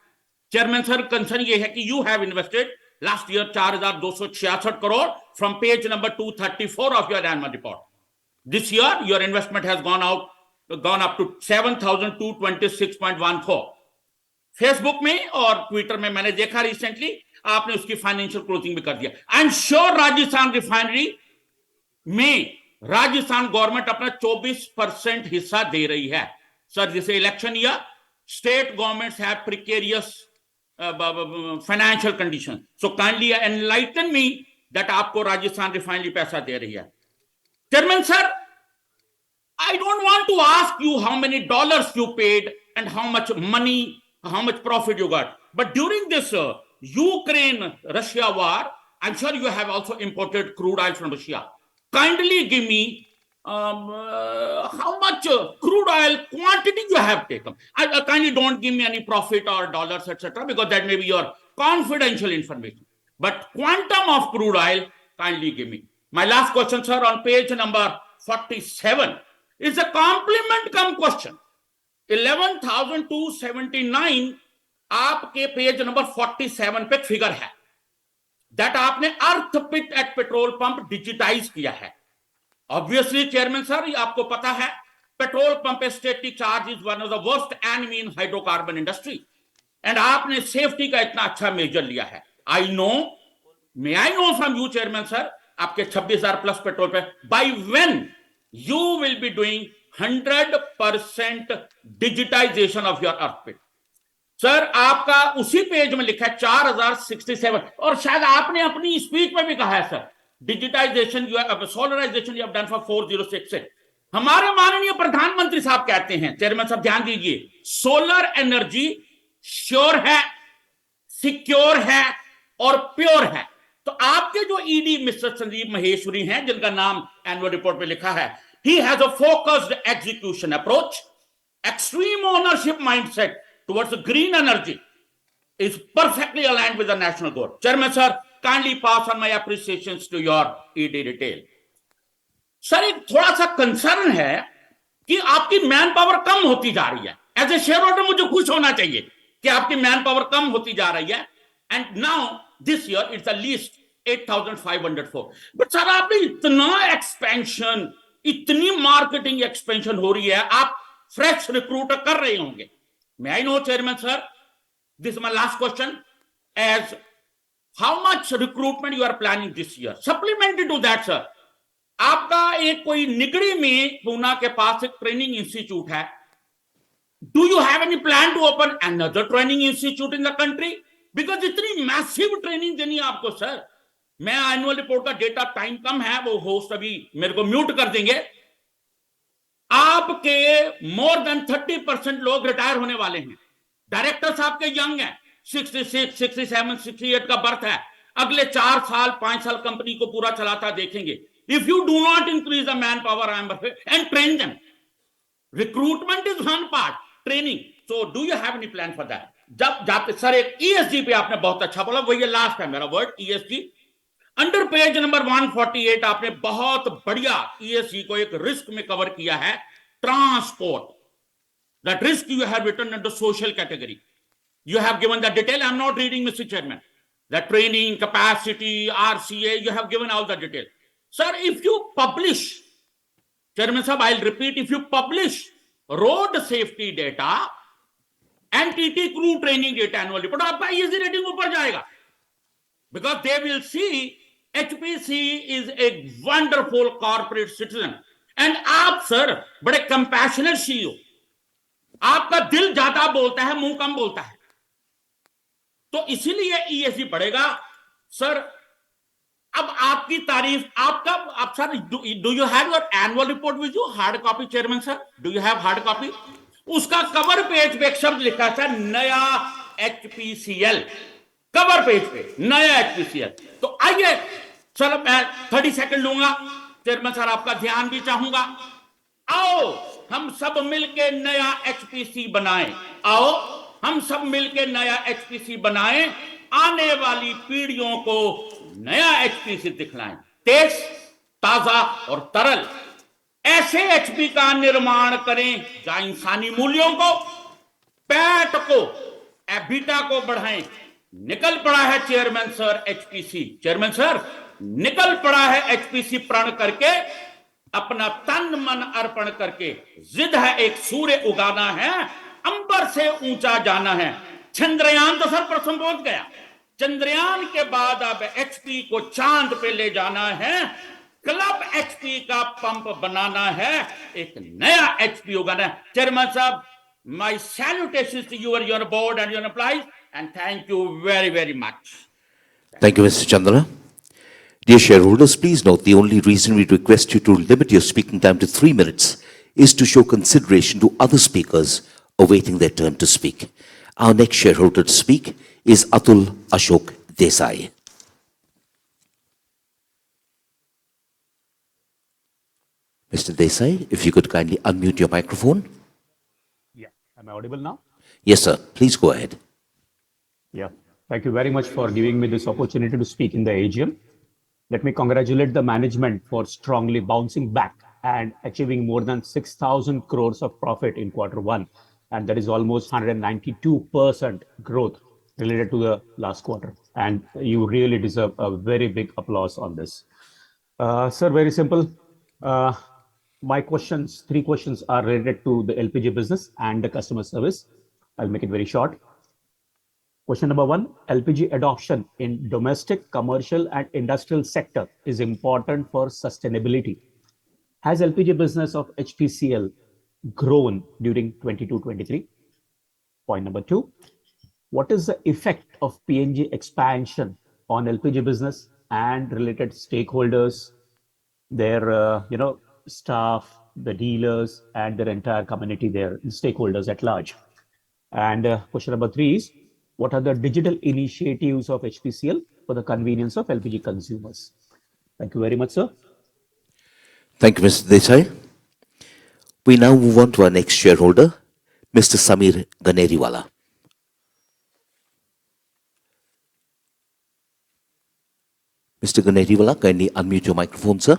चेयरमैन सर, कंसर्न ये है कि you have invested last year 4,266 crore from page number 234 of your annual report. This year, your investment has gone up to 7,226.14. Facebook में और Twitter में मैंने देखा रिसेंटली आपने उसकी फाइनेंशियल क्लोजिंग भी कर दिया. I am sure Rajasthan refinery में राजस्थान गवर्नमेंट अपना 24% हिस्सा दे रही है. सर जैसे election year, state governments have precarious financial condition, so kindly enlighten me that आपको राजस्थान रिफाइनरी पैसा दे रही है. Chairman sir, I don't want to ask you how many dollars you paid and how much money, how much profit you got. But during this Ukraine-Russia war, I'm sure you have also imported crude oil from Russia. Kindly give me how much crude oil quantity you have taken. I kindly don't give me any profit or dollars, etc., because that may be your confidential information. But quantum of crude oil, kindly give me. My last question, sir, on page number 47 is a complement come question. 11,279 आपके page number 47 पे figure है that आपने earth pit at petrol pump digitise किया है. Obviously chairman sir, आपको पता है petrol pump static charge is one of the worst enemy in hydrocarbon industry, and आपने सेफ्टी का इतना अच्छा मेजर लिया है. I know from you chairman sir, आपके 26,000 प्लस पेट्रोल पे by when you will be doing 100% digitisation of your earth pit. Sir आपका उसी पेज में लिखा है 4,067, और शायद आपने अपनी स्पीच में भी कहा है sir digitisation solarisation you have done for 406. हमारे माननीय प्रधानमंत्री साहब कहते हैं, चेयरमैन साहब ध्यान दीजिए, सोलर एनर्जी श्योर है, सिक्योर है और प्योर है. तो आपके जो ईडी मिस्टर संदीप महेश्वरी हैं, जिनका नाम एनुअल रिपोर्ट पे लिखा है, he has a focused execution approach, extreme ownership mindset towards green energy is perfectly aligned with the national goal. Chairman sir, kindly pass on my appreciations to your ED detail. Sir एक थोड़ा सा concern है कि आपकी man power कम होती जा रही है. एज ए शेयर होल्डर मुझे खुश होना चाहिए कि आपकी मैन पावर कम होती जा रही है, and now this year it's the least 8,504. But sir आपने इतना एक्सपेंशन, इतनी मार्केटिंग एक्सपेंशन हो रही है, आप फ्रेश रिक्रूटर कर रहे होंगे. May I know, Chairman sir, this is my last question, as how much recruitment you are planning this year? Supplementary to that sir, आपका एक कोई निगड़ी में पूना के पास एक ट्रेनिंग इंस्टीट्यूट है. Do you have any plan to open another training institute in the country? Because इतनी massive training देनी है आपको सर। मैं एनुअल रिपोर्ट का डेटा, टाइम कम है, वो होस्ट अभी मेरे को म्यूट कर देंगे। आपके मोर देन 30% लोग रिटायर होने वाले हैं। डायरेक्टर्स आपके यंग हैं, 66, 67, 68 का बर्थ है। अगले 4 साल 5 साल कंपनी को पूरा चलाता देखेंगे। If you do not increase the man power and train them, recruitment is one part, training, so do you have any plan for that? जब जाते सर, एक ईएसजी पे आपने बहुत अच्छा बोला, वही लास्ट है मेरा word, ESG. Under page number 148 आपने बहुत बढ़िया ईएसजी को एक रिस्क में कवर किया है, transport. That risk you have written under social category, you have given the detail. I'm not reading, Mr. Chairman. The training, capacity, RCA, you have given all the detail. Sir, if you publish, Chairman Sahab, I'll repeat, if you publish road safety data and TT crew training data annual report, आपका ESG rating ऊपर जाएगा. Because they will see HPC is a wonderful corporate citizen. And आप sir, बड़े compassionate CEO. आपका दिल ज्यादा बोलता है, मुंह कम बोलता है, तो इसीलिए ईएसजी बढ़ेगा सर। अब आपकी तारीफ, आपका, आप sir, do you have your annual report with you, hard copy chairman sir? Do you have hard copy? उसका कवर पेज पे एक शब्द लिखा है सर, नया एचपीसीएल, कवर पेज पे नया एचपीसीएल। तो आइए सर, मैं 30 सेकंड लूंगा चेयरमैन सर, आपका ध्यान भी चाहूंगा। आओ हम सब मिलके नया एचपीसी बनाएं, आओ हम सब मिलके नया एचपीसी बनाएं, आने वाली पीढ़ियों को नया एचपीसी दिखलाएं, तेज, ताजा और तरल। ऐसे एचपी का निर्माण करें जहां इंसानी मूल्यों को, पैट को, एबिटा को बढ़ाएं। निकल पड़ा है chairman sir HPC, chairman sir निकल पड़ा है एचपीसी प्रण करके, अपना तन मन अर्पण करके। जिद है एक सूर्य उगाना है, अंबर से ऊंचा जाना है। चंद्रयान तो सर प्रथम पहुंच गया, चंद्रयान के बाद अब एचपी को चांद पे ले जाना है, क्लब एचपी का पंप बनाना है, एक नया एचपी उगाना है। चेयरमैन साहब, my salutations to you, your board and your employees, and thank you very very much. Thank you, Mr. Chandra. Dear shareholders, please note the only reason we request you to limit your speaking time to 3 minutes is to show consideration to other speakers awaiting their turn to speak. Our next shareholder to speak is Atul Ashok Desai. Mr. Desai, if you could kindly unmute your microphone. Yeah, am I audible now? Yes, sir. Please go ahead. Yeah, thank you very much for giving me this opportunity to speak in the AGM. Let me congratulate the management for strongly bouncing back and achieving more than 6,000 crores of profit in Q1. And that is almost 192% growth related to the last quarter. And you really deserve a very big applause on this. Sir, very simple. My questions, 3 questions are related to the LPG business and the customer service. I'll make it very short. Question number 1, LPG adoption in domestic, commercial and industrial sector is important for sustainability. Has LPG business of HPCL grown during 22-23? Point number 2, what is the effect of PNG expansion on LPG business and related stakeholders, their staff, the dealers and their entire community, their stakeholders at large? And question number 3 is, what are the digital initiatives of HPCL for the convenience of LPG consumers? Thank you very much, sir. Thank you, Mr. Desai. We now move on to our next shareholder, Mr. Samir Ganeriwala. Mr. Ganeriwala, kindly unmute your microphone, sir.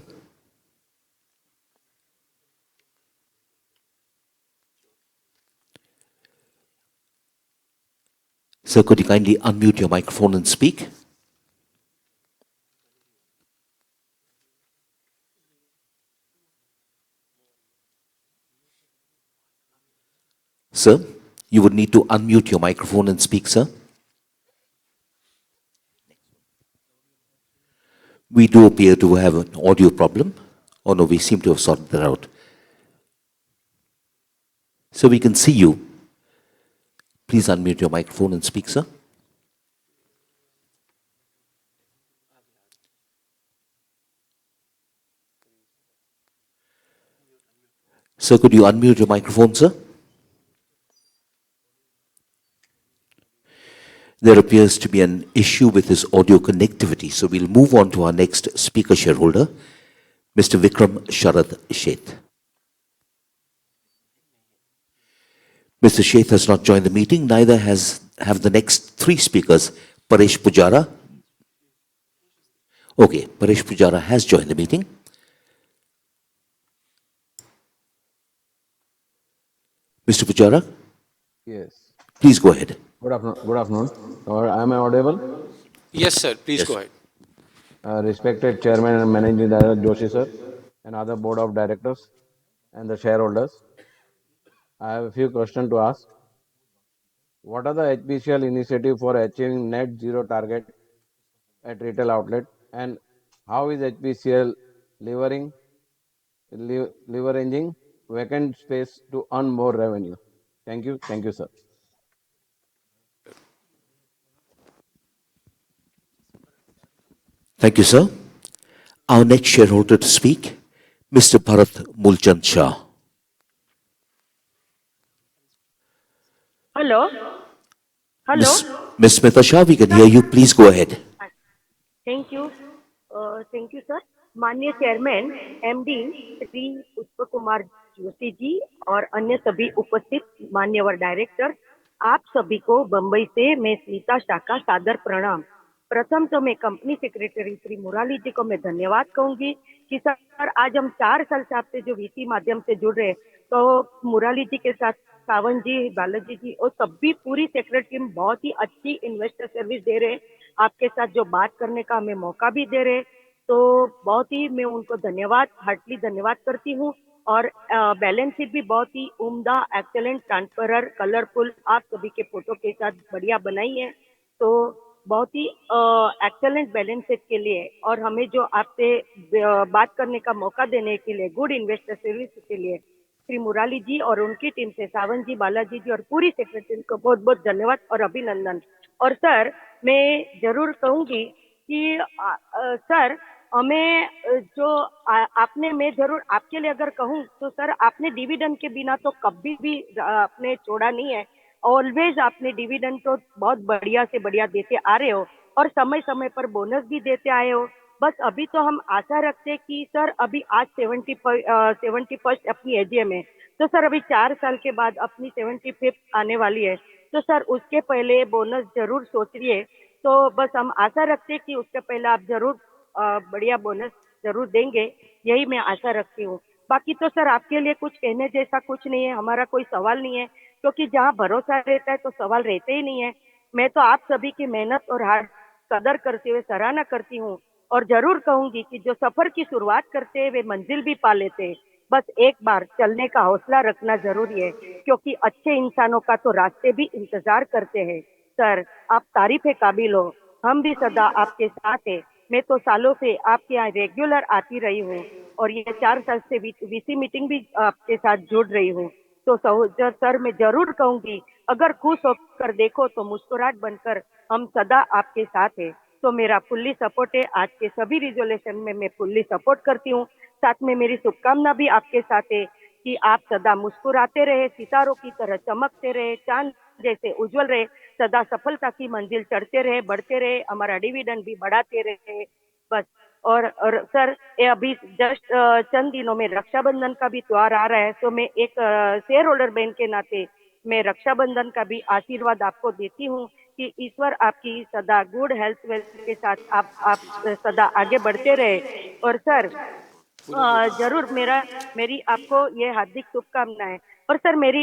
Sir, could you kindly unmute your microphone and speak? Sir, you would need to unmute your microphone and speak, sir. We do appear to have an audio problem. Oh no, we seem to have sorted that out. So we can see you. Please unmute your microphone and speak, sir. Sir, could you unmute your microphone, sir? There appears to be an issue with his audio connectivity, so we'll move on to our next speaker shareholder, Mr. Vikram Sharad Sheth. Mr. Sheth has not joined the meeting, neither have the next three speakers, Paresh Pujara. Okay, Paresh Pujara has joined the meeting. Mr. Pujara, Yes. please go ahead. Good afternoon. Good afternoon. Or am I audible? Yes, sir. Please Yes. go ahead. Respected Chairman and Managing Director Joshi sir, and other Board of Directors and the shareholders, I have a few questions to ask. What are the Hpcl initiative for achieving net zero target at retail outlet, and how is Hpcl leveraging vacant space to earn more revenue? Thank you. Thank you, sir. Thank you, sir. Our next shareholder to speak, Mr. Bharat Mulchand Shah. Hello. Hello. Ms. Smita Shah, we can hear you. Please go ahead. Thank you thank you sir. माननीय chairman MD Shri पुष्प कुमार जोशी जी और अन्य सभी उपस्थित मान्यवर director, आप सभी को बंबई से मैं स्मिता शाह का सादर प्रणाम. प्रथम तो मैं कंपनी सेक्रेटरी श्री मुराली जी को मैं धन्यवाद कहूंगी कि सर आज हम 4 साल से आपसे जो वीसी माध्यम से जुड़ रहे हैं, तो मुराली जी के साथ सावन जी, बालाजी जी और सभी पूरी सेक्रेटरी टीम बहुत ही अच्छी इन्वेस्टर सर्विस दे रहे हैं. आपके साथ जो बात करने का हमें मौका भी दे रहे, तो बहुत ही मैं उनको धन्यवाद, हार्टली धन्यवाद करती हूँ. और बैलेंस शीट भी बहुत ही उम्दा, एक्सेलेंट, ट्रांसपेरेंट, कलरफुल आप सभी के फोटो के साथ बढ़िया बनाई है. तो बहुत ही एक्सेलेंट बैलेंस शीट के लिए और हमें जो आपसे बात करने का मौका देने के लिए, गुड इन्वेस्टर सर्विस के लिए श्री मुराली जी और उनकी टीम से सावन जी, बालाजी जी और पूरी सेक्रेटरी को बहुत बहुत धन्यवाद और अभिनंदन. और सर मैं जरूर कहूंगी कि सर हमें जो आपने, मैं जरूर आपके लिए अगर कहूँ तो सर आपने डिविडेंड के बिना तो कभी भी आपने छोड़ा नहीं है. ऑलवेज आपने डिविडेंड तो बहुत बढ़िया से बढ़िया देते आ रहे हो और समय समय पर बोनस भी देते आए हो. बस अभी तो हम आशा रखते हैं कि सर अभी आज 71st अपनी एजीएम है, तो सर अभी 4 साल के बाद अपनी 75th आने वाली है, तो सर उसके पहले बोनस जरूर सोचिए. तो बस हम आशा रखते हैं कि उसके पहले आप जरूर बढ़िया बोनस जरूर देंगे, यही मैं आशा रखती हूँ. बाकी तो सर आपके लिए कुछ कहने जैसा कुछ नहीं है, हमारा कोई सवाल नहीं है, क्योंकि जहाँ भरोसा रहता है तो सवाल रहते ही नहीं है. मैं तो आप सभी की मेहनत और हार्ड कदर करते हुए सराहना करती हूँ और जरूर कहूंगी कि जो सफर की शुरुआत करते हैं वे मंजिल भी पा लेते हैं. बस एक बार चलने का हौसला रखना जरूरी है, क्योंकि अच्छे इंसानों का तो रास्ते भी इंतजार करते हैं. सर आप तारीफ काबिल हो, हम भी सदा आपके साथ हैं. मैं तो सालों से आपके यहाँ रेगुलर आती रही हूँ और ये 4 साल से वीसी मीटिंग भी आपके साथ जुड़ रही हूँ. तो सर मैं जरूर कहूंगी, अगर खुश होकर देखो तो मुस्कुराहट बनकर हम सदा आपके साथ हैं. तो मेरा फुल्ली सपोर्ट है, आज के सभी रिजोल्यूशन में मैं फुल्ली सपोर्ट करती हूँ. साथ में मेरी शुभकामना भी आपके साथ है कि आप सदा मुस्कुराते रहे, सितारों की तरह चमकते रहे, चांद जैसे उज्जवल रहे, सदा सफलता की मंजिल चढ़ते रहे, बढ़ते रहे, हमारा डिविडेंड भी बढ़ाते रहे. बस. और सर ये अभी जस्ट चंद दिनों में रक्षाबंधन का भी त्योहार आ रहा है, तो मैं एक शेयर होल्डर बहन के नाते मैं रक्षाबंधन का भी आशीर्वाद आपको देती हूँ कि ईश्वर आपकी सदा गुड हेल्थ वेल्थ के साथ आप सदा आगे बढ़ते रहे. और सर जरूर मेरी आपको ये हार्दिक शुभकामनाएं. और सर मेरी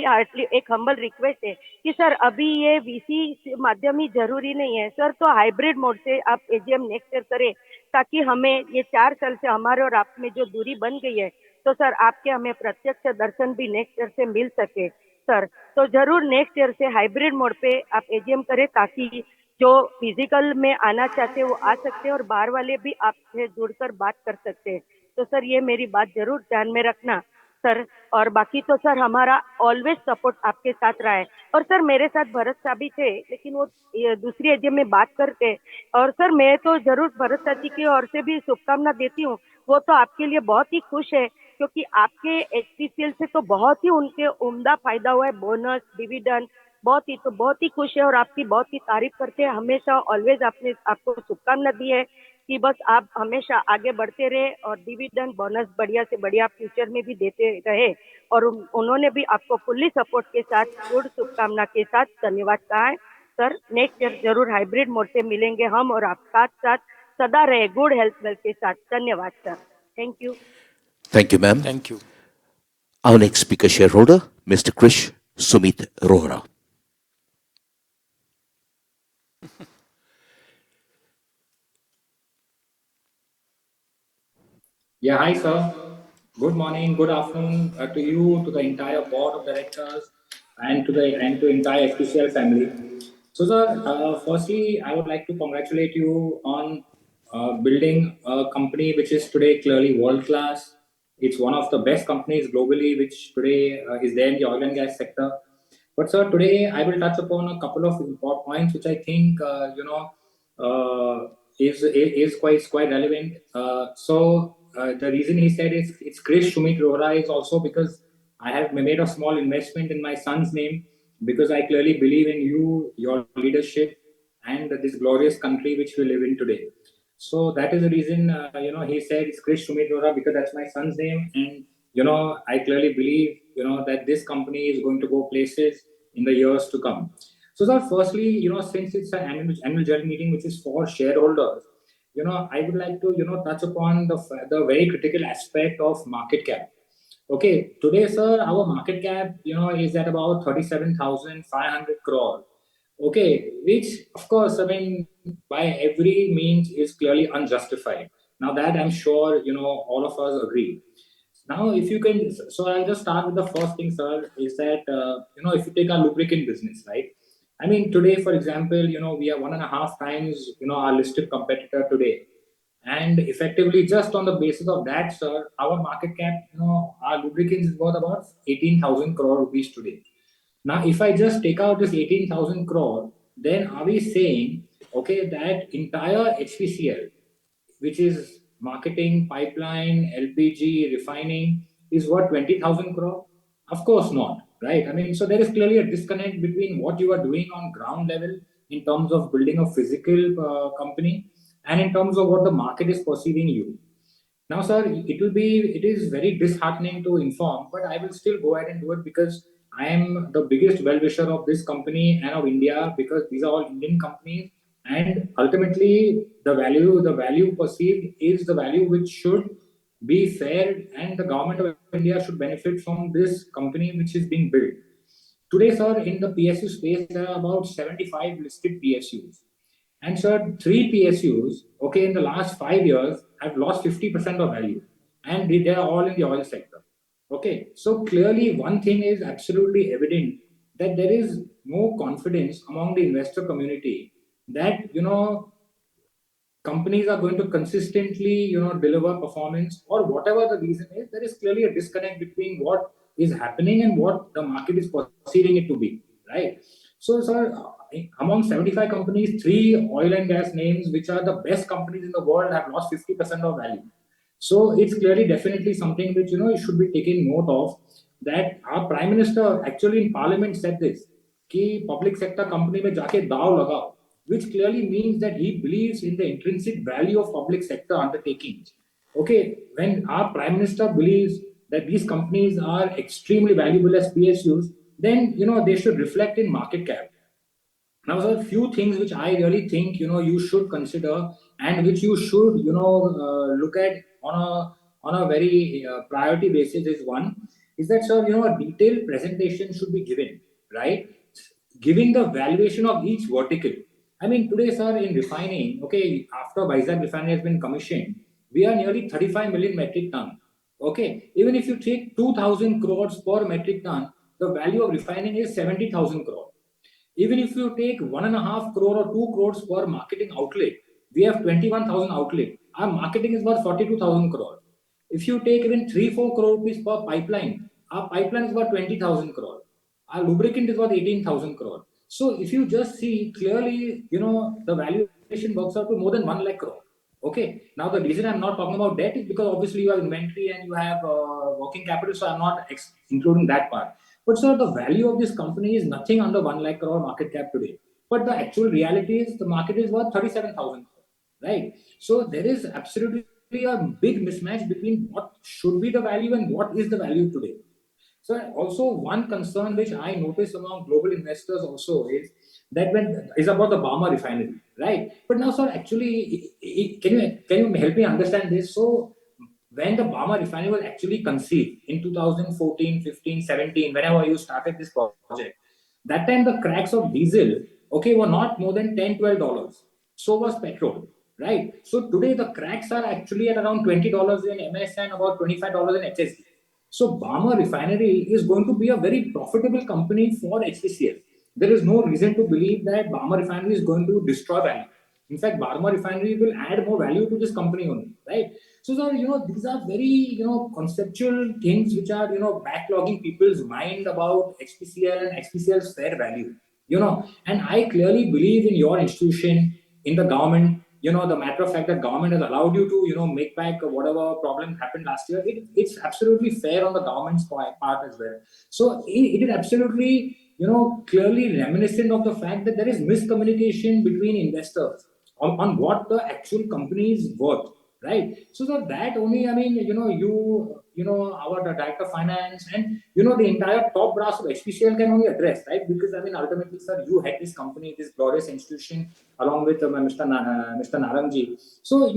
एक हम्बल रिक्वेस्ट है कि सर अभी ये वीसी माध्यम ही जरूरी नहीं है सर, तो हाइब्रिड मोड से आप एजीएम नेक्स्ट ईयर करें, ताकि हमें ये 4 साल से हमारे और आप में जो दूरी बन गई है, तो सर आपके हमें प्रत्यक्ष दर्शन भी नेक्स्ट ईयर से मिल सके. सर तो जरूर नेक्स्ट ईयर से हाइब्रिड मोड पे आप एजीएम करें, ताकि जो फिजिकल में आना चाहते हैं वो आ सकते हैं और बाहर वाले भी आपसे जुड़कर बात कर सकते हैं. तो सर ये मेरी बात जरूर ध्यान में रखना सर. और बाकी तो सर हमारा ऑलवेज सपोर्ट आपके साथ रहा है. और सर मेरे साथ भरत साहब भी थे, लेकिन वो दूसरी एजीएम में बात करते. और सर मैं तो जरूर भरत साहब जी की ओर से भी शुभकामना देती हूँ, वो तो आपके लिए बहुत ही खुश है क्योंकि आपके एचपीसीएल से तो बहुत ही उनके उम्दा फायदा हुआ है, बोनस डिविडेंड बहुत ही खुश है और आपकी बहुत ही तारीफ करते हैं। हमेशा ऑलवेज आपने आपको शुभकामना दी है कि बस आप हमेशा आगे बढ़ते रहे और डिविडेंड बोनस बढ़िया से बढ़िया फ्यूचर में भी देते रहे। और उन्होंने भी आपको फुल्ली सपोर्ट के साथ गुड शुभकामना के साथ धन्यवाद कहा है। सर नेक्स्ट ईयर जरूर हाइब्रिड मोड से मिलेंगे हम और आप साथ साथ सदा रहे गुड हेल्थ वेल्थ के साथ। धन्यवाद sir, thank you. Thank you, ma'am. Thank you. Our next speaker shareholder, Mr. Krish Sumit Rohra. Yeah, hi sir. Good morning, good afternoon to you, to the entire board of directors, and to entire Hpcl family. So, sir, firstly, I would like to congratulate you on building a company which is today clearly world class. It's one of the best companies globally, which today is there in the oil and gas sector. But sir, today I will touch upon a couple of important points which I think is quite relevant. The reason he said it's Krish Sumit Rohra is also because I have made a small investment in my son's name because I clearly believe in you, your leadership, and this glorious country which we live in today. So that is the reason he said it's Krish Sumit Rohra because that's my son's name, and I clearly believe that this company is going to go places in the years to come. So, sir, firstly, since it's an annual general meeting which is for shareholders, I would like to touch upon the very critical aspect of market cap. Okay, today, sir, our market cap is at about 37,500 crore. Okay, which of course, I mean, by every means is clearly unjustified. Now that I'm sure all of us agree. Now, if you can, so I'll just start with the first thing, sir, is that if you take our lubricant business, right? I mean, today, for example, we are 1.5 times our listed competitor today, and effectively just on the basis of that, sir, our market cap, our lubricants is worth about 18,000 crore rupees today. Now, if I just take out this 18,000 crore, then are we saying, okay, that entire HPCL, which is marketing, pipeline, LPG, refining, is worth 20,000 crore? Of course not, right? I mean, so there is clearly a disconnect between what you are doing on ground level in terms of building a physical company and in terms of what the market is perceiving you. Now, sir, it is very disheartening to inform, but I will still go ahead and do it because I am the biggest well-wisher of this company and of India because these are all Indian companies, and ultimately the value perceived is the value which should be fair, and the government of India should benefit from this company which is being built. Today, sir, in the PSU space, there are about 75 listed PSUs. And sir, three PSUs, okay, in the last 5 years have lost 50% of value. And they are all in the oil sector. Okay, so clearly one thing is absolutely evident that there is no confidence among the investor community that, companies are going to consistently deliver performance, or whatever the reason is, there is clearly a disconnect between what is happening and what the market is perceiving it to be, right? So, sir, among 75 companies, three oil and gas names which are the best companies in the world have lost 50% of value. So it's clearly definitely something which you should be taking note of, that our prime minister actually in parliament said this कि public sector company में जाके दाव लगाओ, which clearly means that he believes in the intrinsic value of public sector undertakings. Okay, when our prime minister believes that these companies are extremely valuable as PSUs, then they should reflect in market cap. Now, there are a few things which I really think you should consider and which you should look at on a very priority basis. Is one is that, sir, a detailed presentation should be given, right? Giving the valuation of each vertical. I mean, today, sir, in refining, okay, after Vizag refinery has been commissioned, we are nearly 35 million metric ton. Okay, even if you take 2,000 crores per metric ton, the value of refining is 70,000 crore. Even if you take 1.5 crore or 2 crores per marketing outlet, we have 21,000 outlet. Our marketing is worth 42,000 crore. If you take even 3-4 crore rupees per pipeline, our pipeline is worth 20,000 crore. Our lubricant is worth 18,000 crore. So if you just see clearly, the valuation works out to more than 1 lakh crore. Okay. Now the reason I'm not talking about debt is because obviously you have inventory and you have working capital, so I'm not including that part. But sir, the value of this company is nothing under 1 lakh crore market cap today. But the actual reality is the market is worth 37,000 crore, right? So there is absolutely a big mismatch between what should be the value and what is the value today. So also one concern which I notice among global investors also is that when is about the Bama refinery, right? But now, sir, actually, can you help me understand this? So when the Bama refinery was actually conceived in 2014, 15, 17, whenever you started this project, that time the cracks of diesel, okay, were not more than $10, $12. So was petrol, right? So today the cracks are actually at around $20 in MS and about $25 in HSD. So Bama Refinery is going to be a very profitable company for HPCL. There is no reason to believe that Bama Refinery is going to destroy value. In fact, Bama Refinery will add more value to this company only, right? So, sir, these are very, conceptual things which are, backlogging people's mind about HPCL and HPCL's fair value, and I clearly believe in your institution, in the government, the matter of fact that government has allowed you to, make back whatever problem happened last year. It's absolutely fair on the government's part as well. So it is absolutely, clearly reminiscent of the fact that there is miscommunication between investors on what the actual company is worth, right? So that only, I mean, our director of finance and the entire top brass of HPCL can only address, right? Because I mean, ultimately, sir, you head this company, this glorious institution, along with Mr. Naramji. So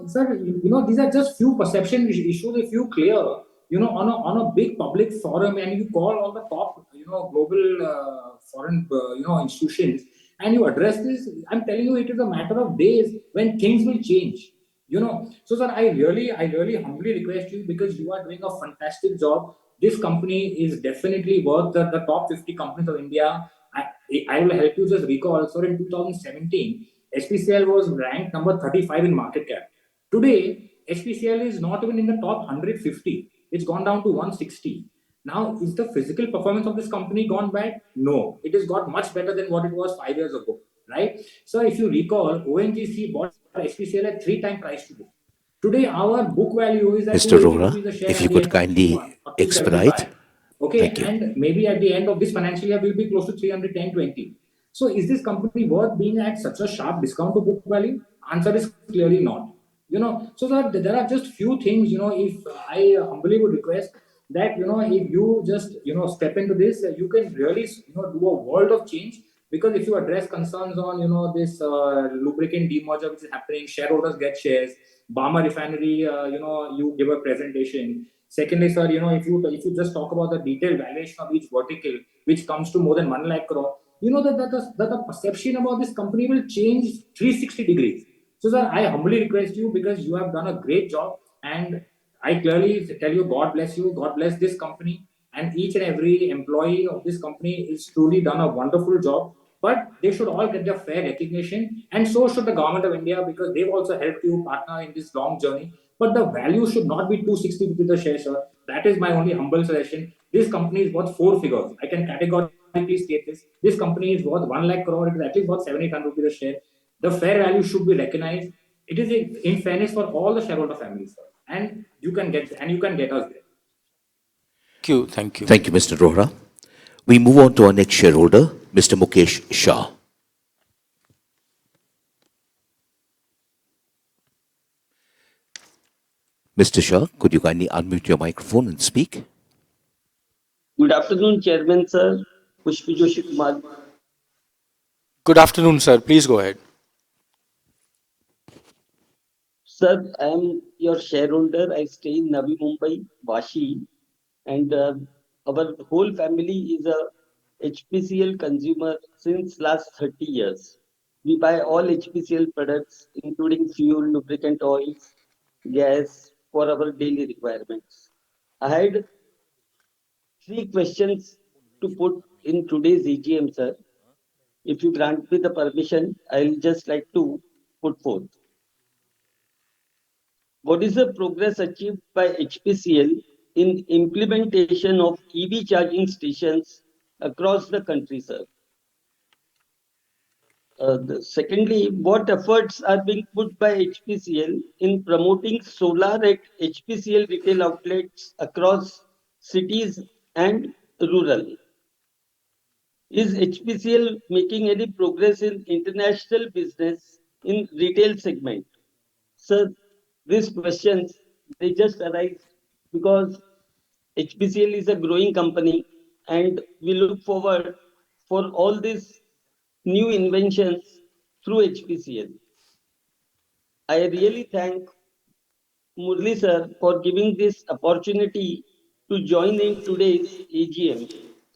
sir, these are just few perception issues. If you clear, on a big public forum, and you call all the top, global foreign, institutions, and you address this, I'm telling you, it is a matter of days when things will change. So sir, I really humbly request you, because you are doing a fantastic job. This company is definitely worth the top 50 companies of India. I will help you just recall. So in 2017, HPCL was ranked number 35 in market cap. Today, HPCL is not even in the top 150. It's gone down to 160. Now, is the physical performance of this company gone bad? No, it has got much better than what it was 5 years ago, right? So if you recall, ONGC bought HPCL at 3 times price to book. Today, our book value is at Mr. 280 Rohra, rupees a share if at you the could end of kindly Q1 or expedite. 275. Okay, Thank you. and maybe at the end of this financial year, we'll be close to 310, 20. So is this company worth being at such a sharp discount to book value? Answer is clearly not. So that there are just few things, if I humbly would request that, if you just, step into this, you can really, do a world of change. Because if you address concerns on, this lubricant demerger which is happening, shareholders get shares, Bama refinery, you give a presentation. Secondly, sir, if you just talk about the detailed valuation of each vertical, which comes to more than 1 lakh crore, that the perception about this company will change 360 degrees. So, sir, I humbly request you, because you have done a great job, and I clearly tell you, God bless you, God bless this company, and each and every employee of this company is truly done a wonderful job. But they should all get their fair recognition, and so should the government of India, because they've also helped you partner in this long journey. But the value should not be 260 rupees a share, sir. That is my only humble suggestion. This company is worth 4 figures. I can categorically state this. This company is worth 1 lakh crore. It is at least worth 700-800 rupees a share. The fair value should be recognized. It is in fairness for all the shareholder families, sir. And you can get us there. Thank you. Thank you. Thank you, Mr. Rohra. We move on to our next shareholder, Mr. Mukesh Shah. Mr. Shah, could you kindly unmute your microphone and speak? Good afternoon, Chairman Sir, Pushpi Joshi Kumar. Good afternoon, sir. Please go ahead. Sir, I am your shareholder. I stay in Navi Mumbai, Vashi, and our whole family is a HPCL consumer since last 30 years. We buy all HPCL products, including fuel, lubricant oils, gas for our daily requirements. I had 3 questions to put in today's AGM, sir. If you grant me the permission, I'll just like to put forth. What is the progress achieved by HPCL in implementation of EV charging stations across the country, sir? Secondly, what efforts are being put by HPCL in promoting solar at HPCL retail outlets across cities and rural? Is HPCL making any progress in international business in retail segment? Sir, these questions, they just arise because HPCL is a growing company and we look forward for all these new inventions through HPCL. I really thank Murli sir for giving this opportunity to join in today's AGM.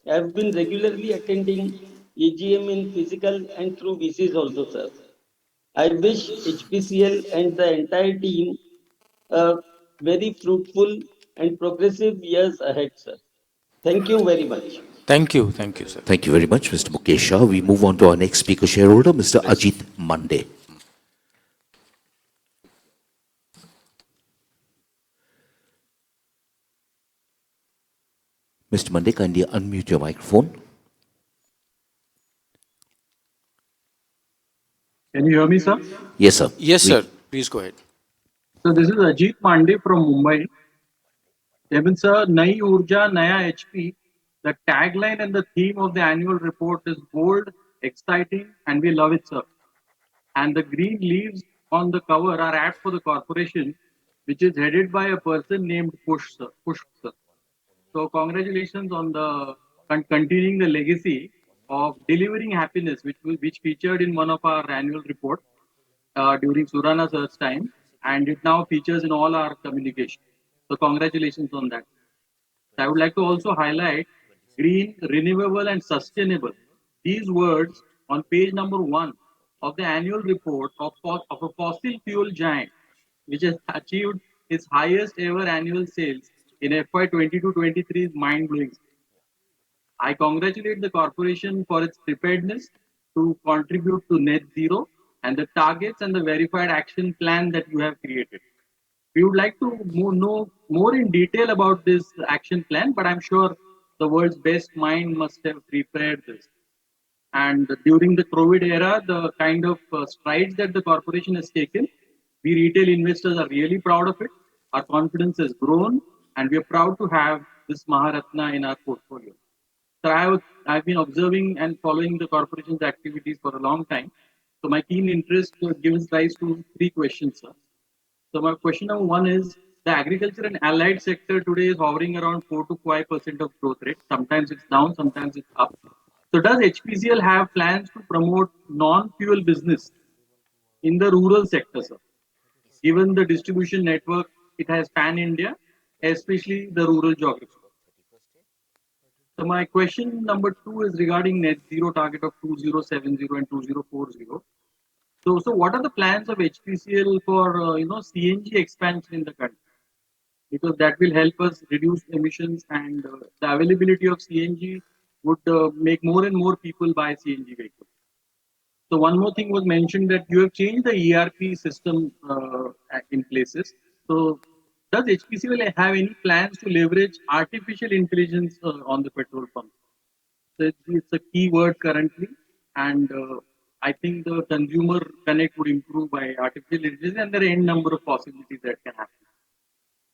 I have been regularly attending AGM in physical and through VCs also, sir. I wish HPCL and the entire team very fruitful and progressive years ahead, sir. Thank you very much. Thank you. Thank you, sir. Thank you very much, Mr. Mukesh Shah. We move on to our next speaker shareholder, Mr. Ajit Mande. Mr. Mande, kindly unmute your microphone. Can you hear me, sir? Yes, sir. Yes, sir. Please go ahead. So this is Ajit Mande from Mumbai. Chairman sir, Nai Urja, Naya HP. The tagline and the theme of the annual report is bold, exciting, and we love it, sir. And the green leaves on the cover are apt for the corporation, which is headed by a person named Push, sir. Push, sir. So congratulations on the continuing the legacy of delivering happiness, which featured in one of our annual reports during Surana sir's time, and it now features in all our communication. So congratulations on that. I would like to also highlight green, renewable, and sustainable. These words on page number 1 of the annual report of a fossil fuel giant, which has achieved its highest ever annual sales in FY 22-23 is mind-blowing. I congratulate the corporation for its preparedness to contribute to net zero and the targets and the verified action plan that you have created. We would like to know more in detail about this action plan, but I'm sure the world's best mind must have prepared this. And during the COVID era, the kind of strides that the corporation has taken, we retail investors are really proud of it. Our confidence has grown, and we are proud to have this Maharatna in our portfolio. So I've been observing and following the corporation's activities for a long time. So my keen interest gives rise to 3 questions, sir. So my question number 1 is, the agriculture and allied sector today is hovering around 4 to 5% of growth rate. Sometimes it's down, sometimes it's up. So does HPCL have plans to promote non-fuel business in the rural sector, sir? Given the distribution network it has pan-India, especially the rural geography. So my question number 2 is regarding net zero target of 2070 and 2040. So what are the plans of HPCL for CNG expansion in the country? Because that will help us reduce emissions, and the availability of CNG would make more and more people buy CNG vehicles. So one more thing was mentioned that you have changed the ERP system in places. So does HPCL have any plans to leverage artificial intelligence on the petrol pump? So it's a key word currently, and I think the consumer connect would improve by artificial intelligence, and there are n number of possibilities that can happen.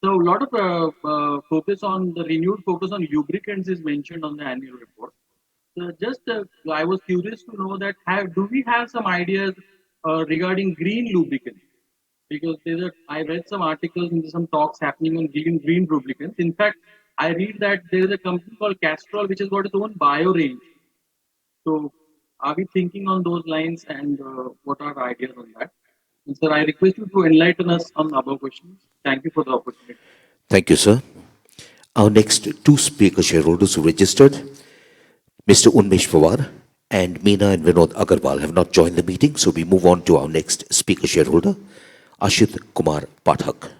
So a lot of focus on the renewed focus on lubricants is mentioned on the annual report. So just I was curious to know that do we have some ideas regarding green lubricants? Because I read some articles and some talks happening on green lubricants. In fact, I read that there is a company called Castrol which has got its own bio range. So are we thinking on those lines, and what are the ideas on that? And sir, I request you to enlighten us on above questions. Thank you for the opportunity. Thank you, sir. Our next 2 speaker shareholders who registered, Mr. Unmesh Pawar and Meena and Vinod Agarwal, have not joined the meeting, so we move on to our next speaker shareholder, Ashit Kumar Pathak.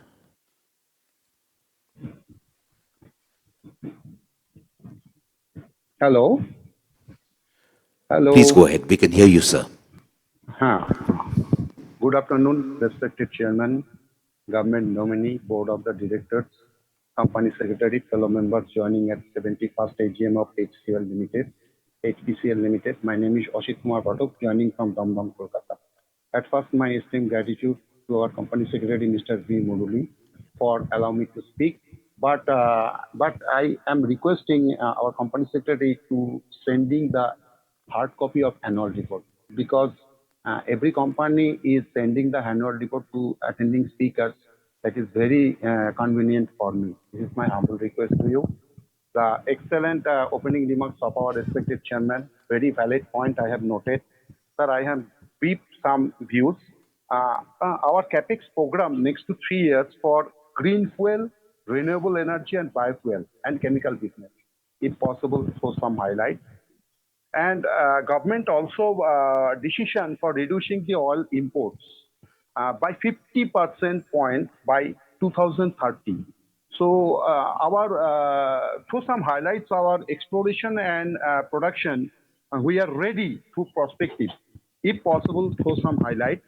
Hello. Hello. Please go ahead. We can hear you, sir. Good afternoon, respected Chairman, Government Nominee, Board of the Directors, Company Secretary, fellow members joining at 71st AGM of HCL Limited. Hpcl Limited. My name is Ashit Kumar Pathak, joining from Dam, Kolkata. At first, my esteemed gratitude to our company secretary, Mr. V. Muruli, for allowing me to speak. But I am requesting our company secretary to sending the hard copy of annual report, because every company is sending the annual report to attending speakers. That is very convenient for me. This is my humble request to you. The excellent opening remarks of our respected chairman, very valid point I have noted. Sir, I have briefed some views. Our CAPEX program next to 3 years for green fuel, renewable energy and biofuel and chemical business. If possible, throw some highlights. And government also decision for reducing the oil imports by 50% point by 2030. So through some highlights, our exploration and production, we are ready to prospective. If possible, throw some highlights.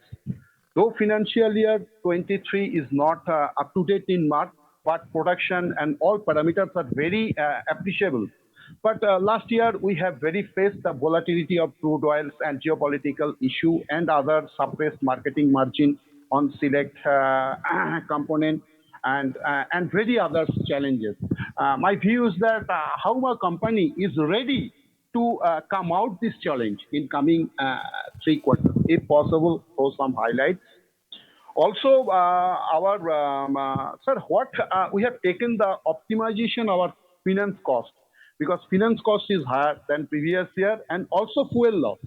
Though financial year 23 is not up to date in March, but production and all parameters are very appreciable. But last year, we have very faced the volatility of crude oils and geopolitical issue and other suppressed marketing margin on select component and very other challenges. My view is that how our company is ready to come out this challenge in coming 3 quarters. If possible, throw some highlights. Also, sir, what we have taken the optimization of our finance cost, because finance cost is higher than previous year, and also fuel loss,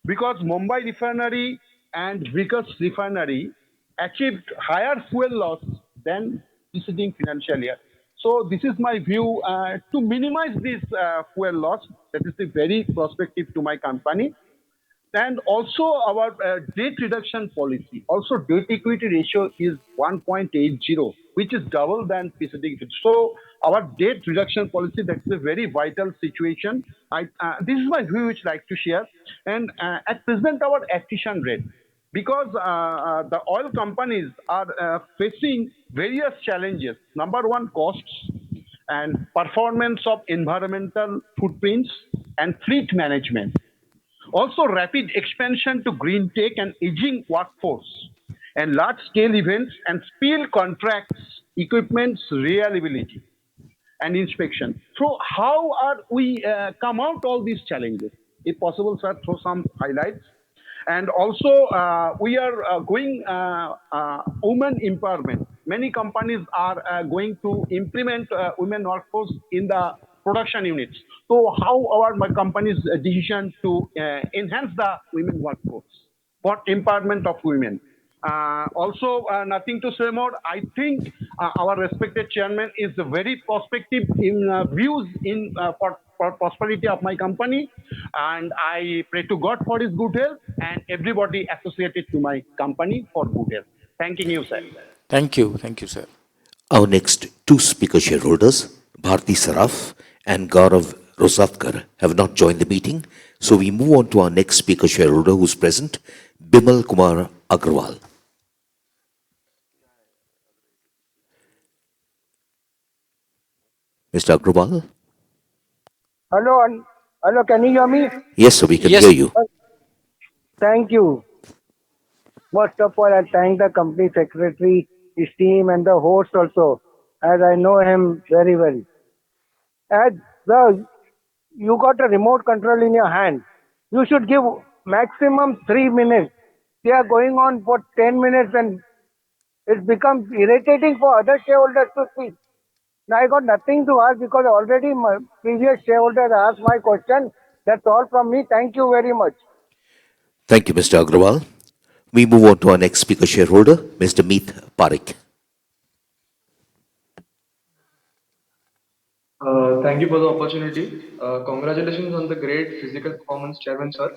because Mumbai refinery and Vikas refinery achieved higher fuel loss than preceding financial year. So this is my view to minimize this fuel loss. That is the very prospective to my company. And also our debt reduction policy. Also debt equity ratio is 1.80, which is double than preceding. So our debt reduction policy, that's a very vital situation. This is my view which I like to share. And at present our attrition rate, because the oil companies are facing various challenges. Number one, costs and performance of environmental footprints and fleet management. Also, rapid expansion to green tech and aging workforce, and large-scale events and spill contracts, equipment's reliability and inspection. So, how are we come out all these challenges? If possible, sir, throw some highlights. And also, we are going women empowerment. Many companies are going to implement women workforce in the production units. So how my company's decision to enhance the women workforce for empowerment of women. Also, nothing to say more. I think our respected chairman is very prospective in views in for prosperity of my company, and I pray to God for his good health and everybody associated to my company for good health. Thanking you, sir. Thank you. Thank you, sir. Our next 2 speaker shareholders, Bharti Saraf and Gaurav Rosatkar, have not joined the meeting. So we move on to our next speaker shareholder who's present, Bimal Kumar Agrawal. Mr. Agrawal? Hello, can you hear me? Yes, sir, we can Yes. hear you. Thank you. First of all, I thank the company secretary, his team, and the host also, as I know him very well. As you got a remote control in your hand, you should give maximum 3 minutes. They are going on for 10 minutes and it becomes irritating for other shareholders to speak. Now, I got nothing to ask because already my previous shareholder asked my question. That's all from me. Thank you very much. Thank you, Mr. Agrawal. We move on to our next speaker shareholder, Mr. Meet Parekh. Thank you for the opportunity. Congratulations on the great physical performance, Chairman Sir.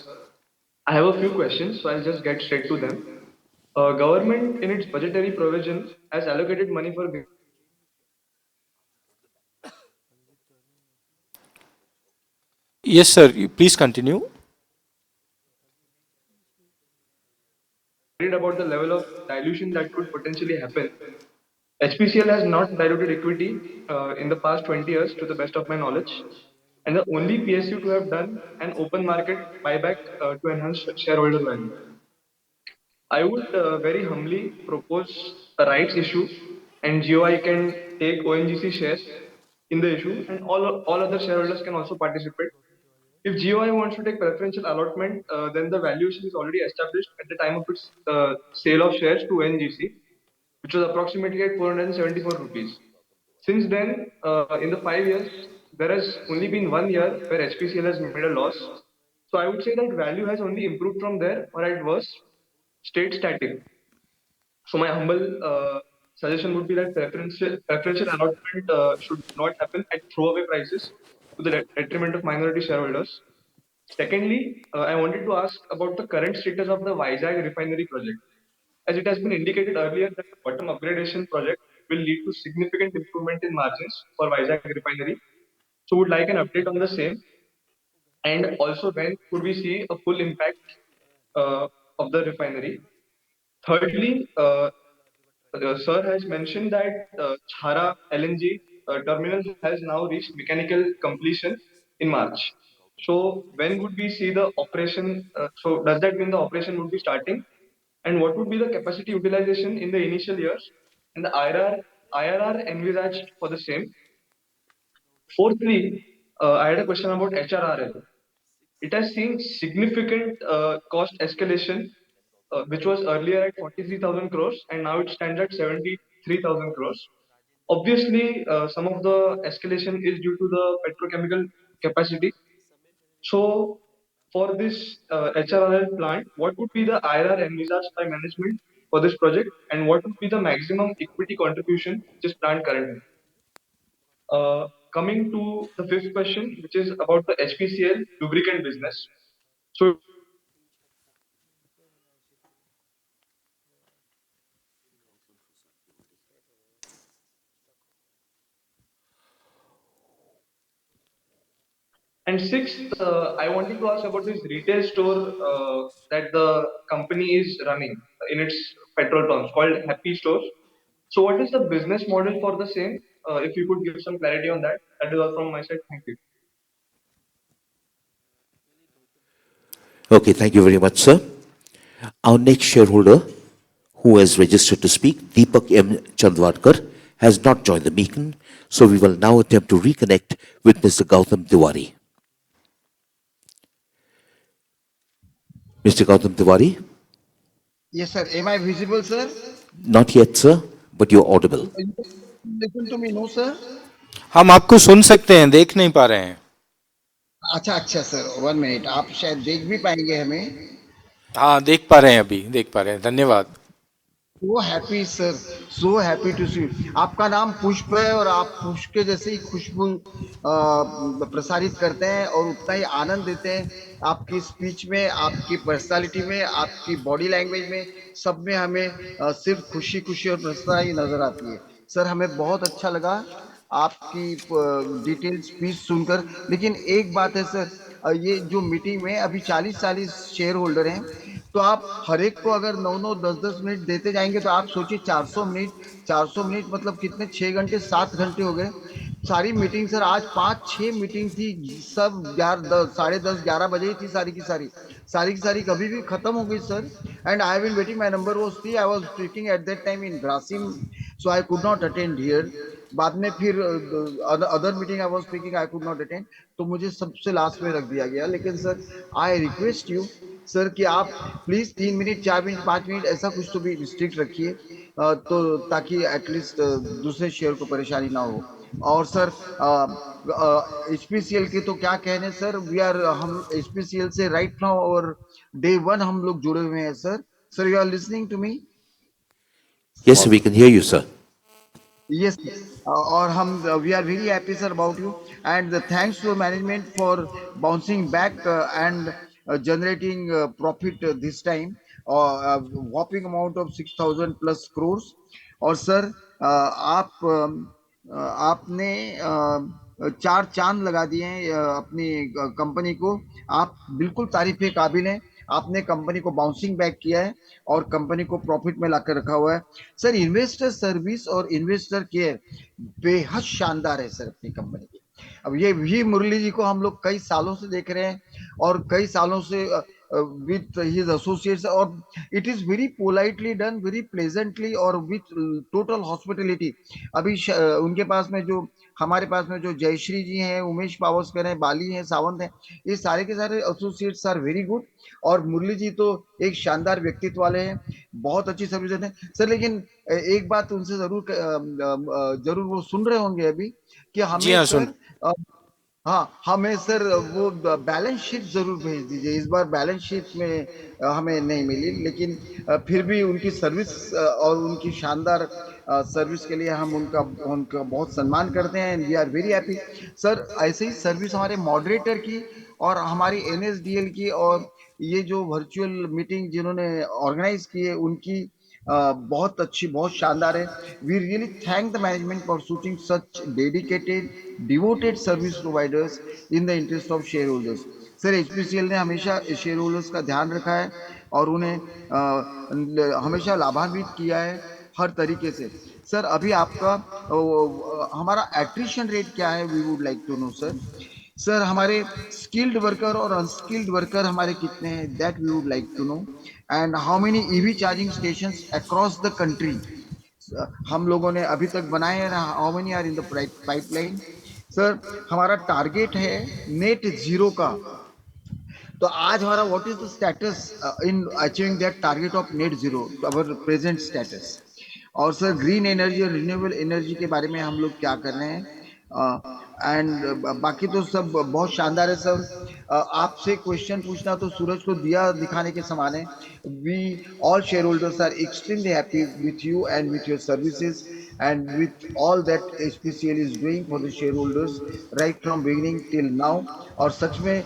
I have a few questions, so I'll just get straight to them. Government, in its budgetary provision, has allocated money for Yes, sir. Please continue. worried about the level of dilution that could potentially happen. Hpcl has not diluted equity in the past 20 years, to the best of my knowledge. and the only PSU to have done an open market buyback to enhance shareholder value. I would very humbly propose a rights issue, and GOI can take ONGC shares in the issue, and all other shareholders can also participate. If GOI wants to take preferential allotment, then the valuation is already established at the time of its sale of shares to ONGC, which was approximately at 474 rupees. Since then, in the 5 years, there has only been 1 year where HPCL has made a loss. So I would say that value has only improved from there, or at worst, stayed static. So my humble suggestion would be that preferential allotment should not happen at throwaway prices to the detriment of minority shareholders. Secondly, I wanted to ask about the current status of the Vizag refinery project. As it has been indicated earlier that the bottom upgradation project will lead to significant improvement in margins for Vizag refinery. So would like an update on the same. And also when could we see a full impact of the refinery? Thirdly, Sir has mentioned that Chhara LNG terminal has now reached mechanical completion in March. So when would we see the operation? So does that mean the operation would be starting? And what would be the capacity utilization in the initial years and the IRR envisaged for the same? Fourthly, I had a question about HRRL. It has seen significant cost escalation, which was earlier at 43,000 crores and now it stands at 73,000 crores. Obviously, some of the escalation is due to the petrochemical capacity. So, for this HRRL plant, what would be the IRR envisaged by management for this project, and what would be the maximum equity contribution which is planned currently? Coming to the fifth question, which is about the HPCL lubricant business. So and sixth, I wanted to ask about this retail store that the company is running in its petrol pumps called Happy Stores. So, what is the business model for the same? If you could give some clarity on that, that is all from my side. Thank you. Okay, thank you very much, sir. Our next shareholder who has registered to speak, Deepak M. Chandwadkar, has not joined the meeting, so we will now attempt to reconnect with Mr. Gautam Tiwari. Mr. Gautam Tiwari? Yes, sir. Am I visible, sir? Not yet, sir, but you're audible. Listen to me, no, sir? हम आपको सुन सकते हैं, देख नहीं पा रहे हैं. अच्छा अच्छा सर, 1 मिनट. आप शायद देख भी पाएंगे हमें. हाँ, देख पा रहे हैं अभी, देख पा रहे हैं. धन्यवाद. So happy sir, so happy to see. आपका नाम पुष्प है और आप पुष्प के जैसे ही खुशबू प्रसारित करते हैं और उतना ही आनंद देते हैं. आपकी स्पीच में, आपकी पर्सनालिटी में, आपकी बॉडी लैंग्वेज में, सब में हमें सिर्फ खुशी खुशी और प्रसन्नता ही नजर आती है. सर हमें बहुत अच्छा लगा आपकी डिटेल स्पीच सुनकर. लेकिन एक बात है सर, ये जो मीटिंग में अभी 40-40 शेयर होल्डर हैं, तो आप हर एक को अगर 9-9, 10-10 मिनट देते जाएंगे तो आप सोचिए 400 मिनट मतलब कितने, 6 घंटे 7 घंटे हो गए. सारी मीटिंग सर, आज 5-6 मीटिंग थी, सब 11, 10, 11 बजे ही थी सारी की सारी कभी भी खत्म हो गई sir. And I have been waiting, my number was 3, I was speaking at that time in Grasim, so I could not attend here. बाद में फिर other meeting I was speaking, I could not attend, तो मुझे सबसे last में रख दिया गया. लेकिन sir I request you sir कि आप प्लीज 3 मिनट, 4 मिनट, 5 मिनट ऐसा कुछ तो भी रिस्ट्रिक्ट रखिए, तो ताकि एटलीस्ट दूसरे शेयर को परेशानी ना हो. और सर एचपीसीएल के तो क्या कहने सर, हम एचपीसीएल से राइट नाउ और डे 1 हम लोग जुड़े हुए हैं sir. Sir you are listening to me? Yes, we can hear you, sir. Yes, और हम we are very happy sir about you, and thanks to management for bouncing back and generating profit this time, whopping amount of 6,000 plus crores. और sir आपने 4 चांद लगा दिए हैं अपनी company को. आप बिल्कुल तारीफ के काबिल हैं. आपने कंपनी को बाउंसिंग बैक किया है और कंपनी को प्रॉफिट में लाकर रखा हुआ है. सर इन्वेस्टर सर्विस और इन्वेस्टर केयर बेहद शानदार है सर अपनी कंपनी की. अब ये भी मुरली जी को हम लोग कई सालों से देख रहे हैं और कई सालों से with his associates, और it is very politely done, very pleasantly और with total hospitality. अभी उनके पास में जो हमारे पास में जो जयश्री जी हैं, उमेश पावस्कर हैं, बाली हैं, सावंत हैं, ये सारे के सारे एसोसिएट्स आर वेरी गुड। और मुरली जी तो एक शानदार व्यक्तित्व वाले हैं, बहुत अच्छी सर्विस देते हैं सर। लेकिन एक बात उनसे जरूर वो सुन रहे होंगे अभी कि जी हमें हाँ, सुन। सर हाँ, हमें सर वो बैलेंस शीट ज़रूर भेज दीजिए। इस बार बैलेंस शीट में हमें नहीं मिली, लेकिन फिर भी उनकी सर्विस और उनकी शानदार सर्विस के लिए हम उनका उनका बहुत सम्मान करते हैं and we are very happy. Sir ऐसे ही सर्विस हमारे मॉडरेटर की और हमारी एनएसडीएल की और ये जो वर्चुअल मीटिंग जिन्होंने ऑर्गेनाइज की है उनकी बहुत अच्छी, बहुत शानदार है। We really thank the management for shooting such dedicated devoted service providers in the interest of share holders. Sir HPCL ने हमेशा शेयर होल्डर्स का ध्यान रखा है और उन्हें हमेशा लाभान्वित किया है हर तरीके से। सर अभी आपका हमारा एट्रिशन रेट क्या है, we would like to know sir. Sir हमारे स्किल्ड वर्कर और अनस्किल्ड वर्कर हमारे कितने हैं, that we would like to know. And how many EV charging stations across the country हम लोगों ने अभी तक बनाए हैं, how many are in the pipeline. Sir हमारा टारगेट है नेट जीरो का, तो आज हमारा what is the status in achieving that target of net zero, our present status. और सर ग्रीन एनर्जी और रिन्यूएबल एनर्जी के बारे में हम लोग क्या कर रहे हैं, एंड बाकी तो सब बहुत शानदार है सर। आपसे क्वेश्चन पूछना तो सूरज को दिया दिखाने के समान है। We all share holders are extremely happy with you and with your services and with all that HPCL is doing for the shareholders right from beginning till now। और सच में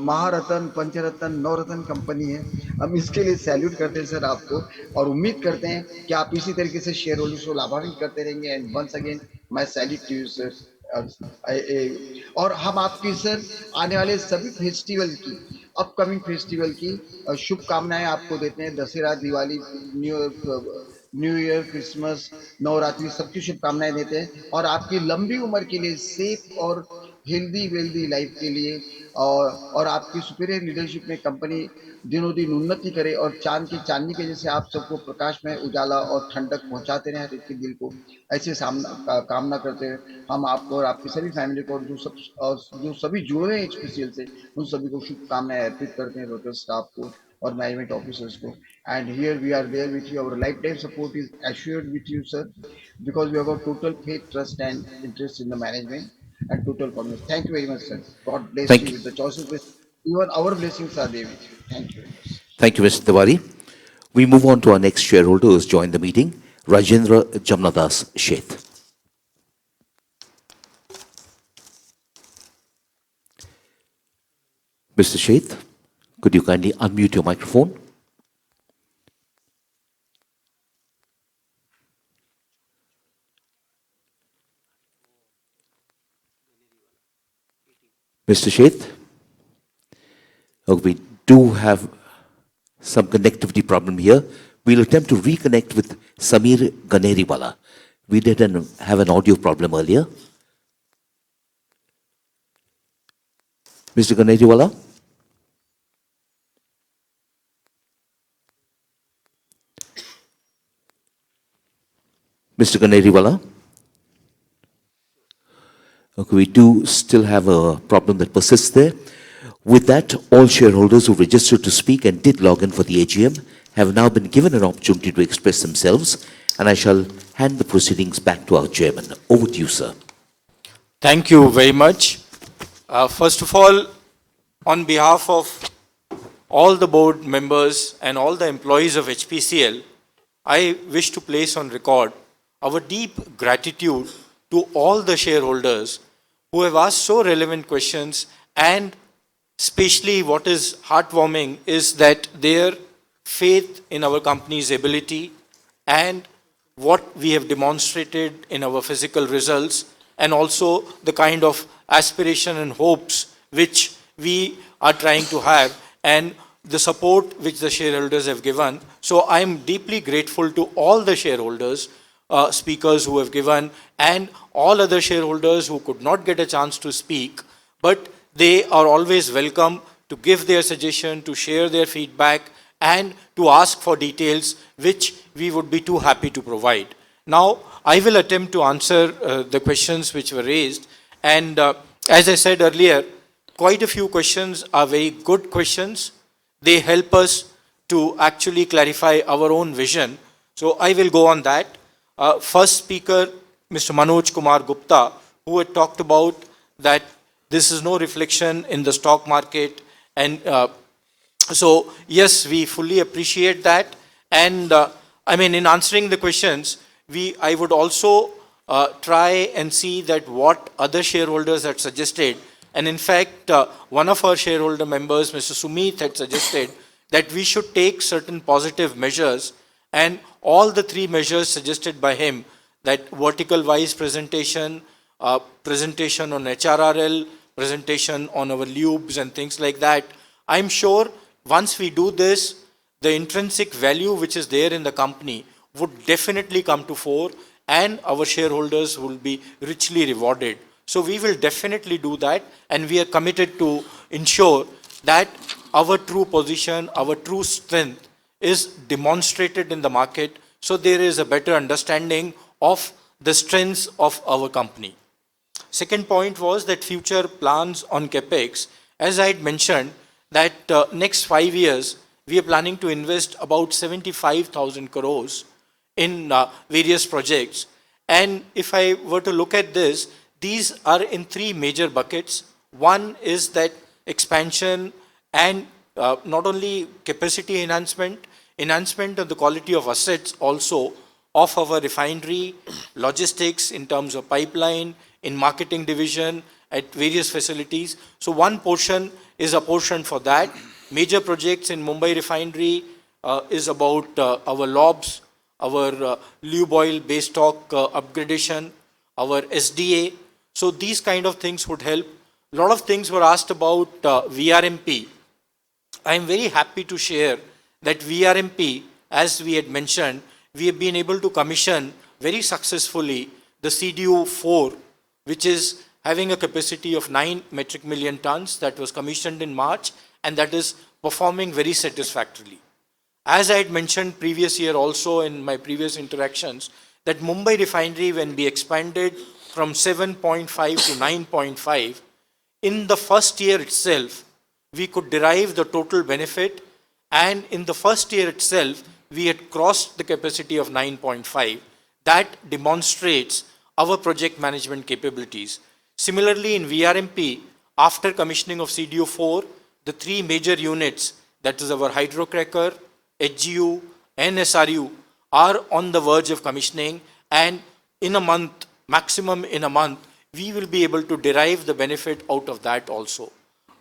महारत्न, पंचरत्न, नवरत्न कंपनी है, हम इसके लिए सैल्यूट करते हैं सर आपको और उम्मीद करते हैं कि आप इसी तरीके से शेयर होल्डर्स को लाभान्वित करते रहेंगे। And once again my salute to you sir. और हम आपकी सर आने वाले सभी फेस्टिवल की, अपकमिंग फेस्टिवल की शुभकामनाएं आपको देते हैं। Dussehra, Diwali, new year, Christmas, Navratri सबकी शुभकामनाएं देते हैं और आपकी लंबी उम्र के लिए, सेफ और हेल्दी वेल्दी लाइफ के लिए और आपकी सुपीरियर लीडरशिप में कंपनी दिनों दिन उन्नति करे और चांद की चांदनी के जैसे आप सबको प्रकाश में उजाला और ठंडक पहुंचाते रहे हर एक के दिल को। ऐसे कामना करते हैं हम आपको और आपकी सभी फैमिली को, और जो सभी जुड़े हैं एचपीसीएल से, उन सभी को शुभकामनाएं अर्पित करते हैं, वर्कर स्टाफ को और मैनेजमेंट ऑफिसर्स को। And here we are there with you, our life time support is assured with you sir, because we have got total faith, trust and interest in the management and total confidence. Thank you very much sir, God bless Thank you you. with the choices, even our blessings are there with you. Thank you very much. Thank you, Mr. Tiwari. We move on to our next shareholder who has joined the meeting, Rajendra Jamnadas Sheth. Mr. Sheth, could you kindly unmute your microphone? Mr. Sheth, we do have some connectivity problem here. We'll attempt to reconnect with Samir Ganeriwala. We did have an audio problem earlier. Mr. Ganeriwala? Mr. Ganeriwala? Okay, we do still have a problem that persists there. With that, all shareholders who registered to speak and did log in for the AGM have now been given an opportunity to express themselves, and I shall hand the proceedings back to our chairman. Over to you, sir. Thank you very much. First of all, on behalf of all the board members and all the employees of HPCL, I wish to place on record our deep gratitude to all the shareholders who have asked so relevant questions, and especially what is heartwarming is that their faith in our company's ability and what we have demonstrated in our physical results, and also the kind of aspiration and hopes which we are trying to have, and the support which the shareholders have given. So I am deeply grateful to all the shareholders speakers who have given, and all other shareholders who could not get a chance to speak, but they are always welcome to give their suggestion, to share their feedback, and to ask for details which we would be too happy to provide. Now, I will attempt to answer the questions which were raised, and as I said earlier, quite a few questions are very good questions. They help us to actually clarify our own vision. So I will go on that. First speaker, Mr. Manoj Kumar Gupta, who had talked about that this is no reflection in the stock market. And so, yes, we fully appreciate that. And I mean, in answering the questions, I would also try and see that what other shareholders had suggested. And in fact, one of our shareholder members, Mr. Sumit, had suggested that we should take certain positive measures, and all the three measures suggested by him, that vertical wise presentation, presentation on HRRL, presentation on our lubes and things like that. I'm sure once we do this, the intrinsic value which is there in the company would definitely come to fore, and our shareholders will be richly rewarded. So we will definitely do that, and we are committed to ensure that our true position, our true strength is demonstrated in the market, so there is a better understanding of the strengths of our company. Second point was that future plans on CapEx. As I had mentioned, that next 5 years, we are planning to invest about 75,000 crores in various projects. And if I were to look at this, these are in three major buckets. One is that expansion and not only capacity enhancement, enhancement of the quality of assets also of our refinery, logistics in terms of pipeline, in marketing division, at various facilities. So one portion is apportioned for that. Major projects in Mumbai refinery is about our LOBs, our lube oil base stock upgradation, our SDA. So these kind of things would help. A lot of things were asked about VRMP. I am very happy to share that VRMP, as we had mentioned, we have been able to commission very successfully the CDU4, which is having a capacity of 9 metric million tons, that was commissioned in March, and that is performing very satisfactorily. As I had mentioned previous year also in my previous interactions, that Mumbai refinery, when we expanded from 7.5 to 9.5, in the first year itself, we could derive the total benefit, and in the first year itself, we had crossed the capacity of 9.5. That demonstrates our project management capabilities. Similarly, in VRMP, after commissioning of CDU4, the three major units, that is our hydrocracker, HGU, and SRU, are on the verge of commissioning, and in a month, maximum in a month, we will be able to derive the benefit out of that also.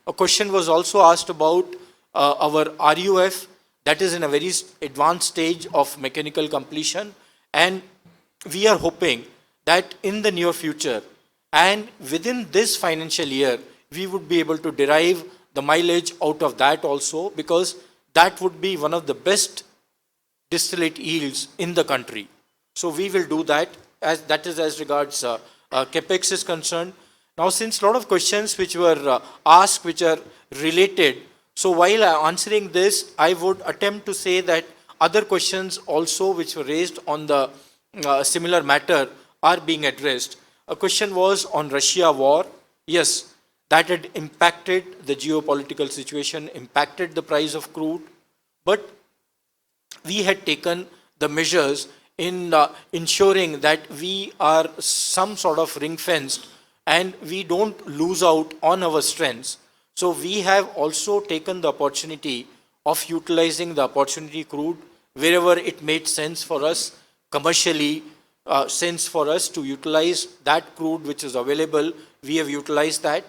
A question was also asked about our RUF, that is in a very advanced stage of mechanical completion, and we are hoping that in the near future and within this financial year, we would be able to derive the mileage out of that also, because that would be one of the best distillate yields in the country. So we will do that, as that is as regards CapEx is concerned. Now, since a lot of questions which were asked which are related, so while answering this, I would attempt to say that other questions also which were raised on the similar matter are being addressed. A question was on Russia war. Yes, that had impacted the geopolitical situation, impacted the price of crude, but we had taken the measures in ensuring that we are some sort of ring-fenced and we don't lose out on our strengths. So we have also taken the opportunity of utilizing the opportunity crude wherever it made sense for us, commercially sense for us to utilize that crude which is available. We have utilized that.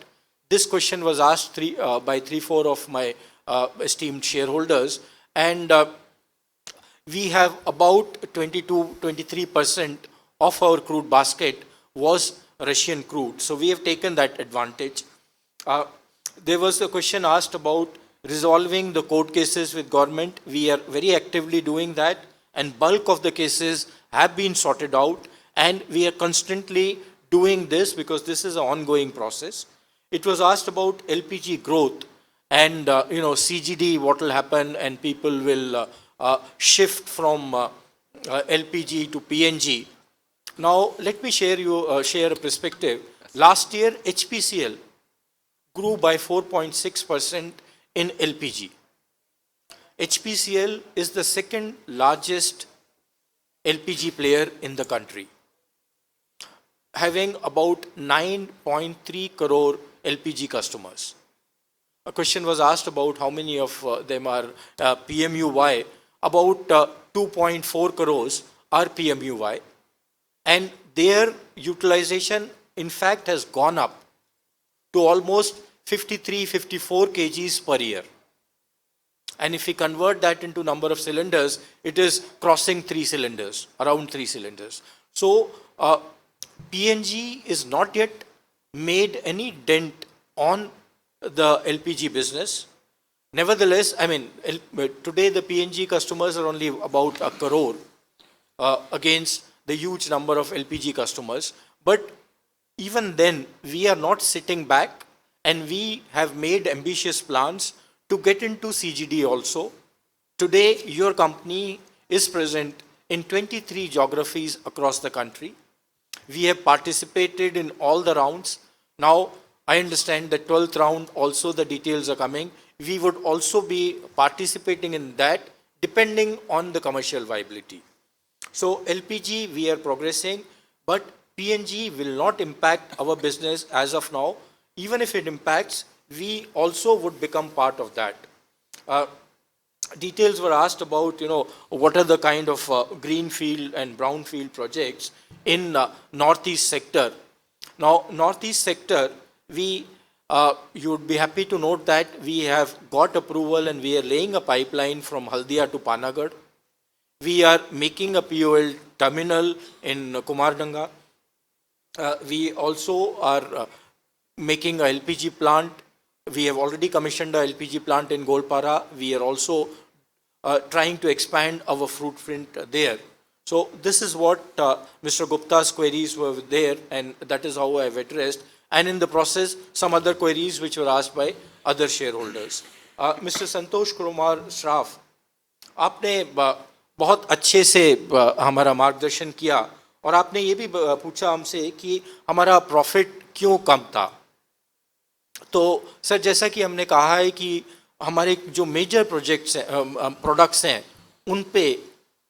This question was asked by 3-4 of my esteemed shareholders, and we have about 22-23% of our crude basket was Russian crude. So we have taken that advantage. There was a question asked about resolving the court cases with government. We are very actively doing that, and bulk of the cases have been sorted out, and we are constantly doing this because this is an ongoing process. It was asked about LPG growth and CGD, what will happen, and people will shift from LPG to PNG. Now, let me share a perspective. Last year, Hpcl grew by 4.6% in LPG. Hpcl is the second largest LPG player in the country, having about 9.3 crore LPG customers. A question was asked about how many of them are PMUY. About 2.4 crores are PMUY, and their utilization in fact has gone up to almost 53, 54 kgs per year. And if we convert that into number of cylinders, it is crossing 3 cylinders, around 3 cylinders. So PNG is not yet made any dent on the LPG business. Nevertheless, I mean, today the PNG customers are only about a crore against the huge number of LPG customers. But even then, we are not sitting back, and we have made ambitious plans to get into CGD also. Today, your company is present in 23 geographies across the country. We have participated in all the rounds. Now, I understand the 12th round also the details are coming. We would also be participating in that depending on the commercial viability. So LPG, we are progressing, but PNG will not impact our business as of now. Even if it impacts, we also would become part of that. Details were asked about, what are the kind of greenfield and brownfield projects in Northeast sector. Now, Northeast sector, you would be happy to note that we have got approval and we are laying a pipeline from Haldia to Panagarh. We are making a POL terminal in Kumardanga. We also are making a LPG plant. We have already commissioned a LPG plant in Golpara. We are also trying to expand our footprint there. So this is what Mr. Gupta's queries were there, and that is how I have addressed. And in the process, some other queries which were asked by other shareholders. Mr. Santosh Kumar Shroff, आपने बहुत अच्छे से हमारा मार्गदर्शन किया, और आपने ये भी पूछा हमसे कि हमारा प्रॉफिट क्यों कम था. तो सर, जैसा कि हमने कहा है कि हमारे जो मेजर प्रोडक्ट्स हैं उन पे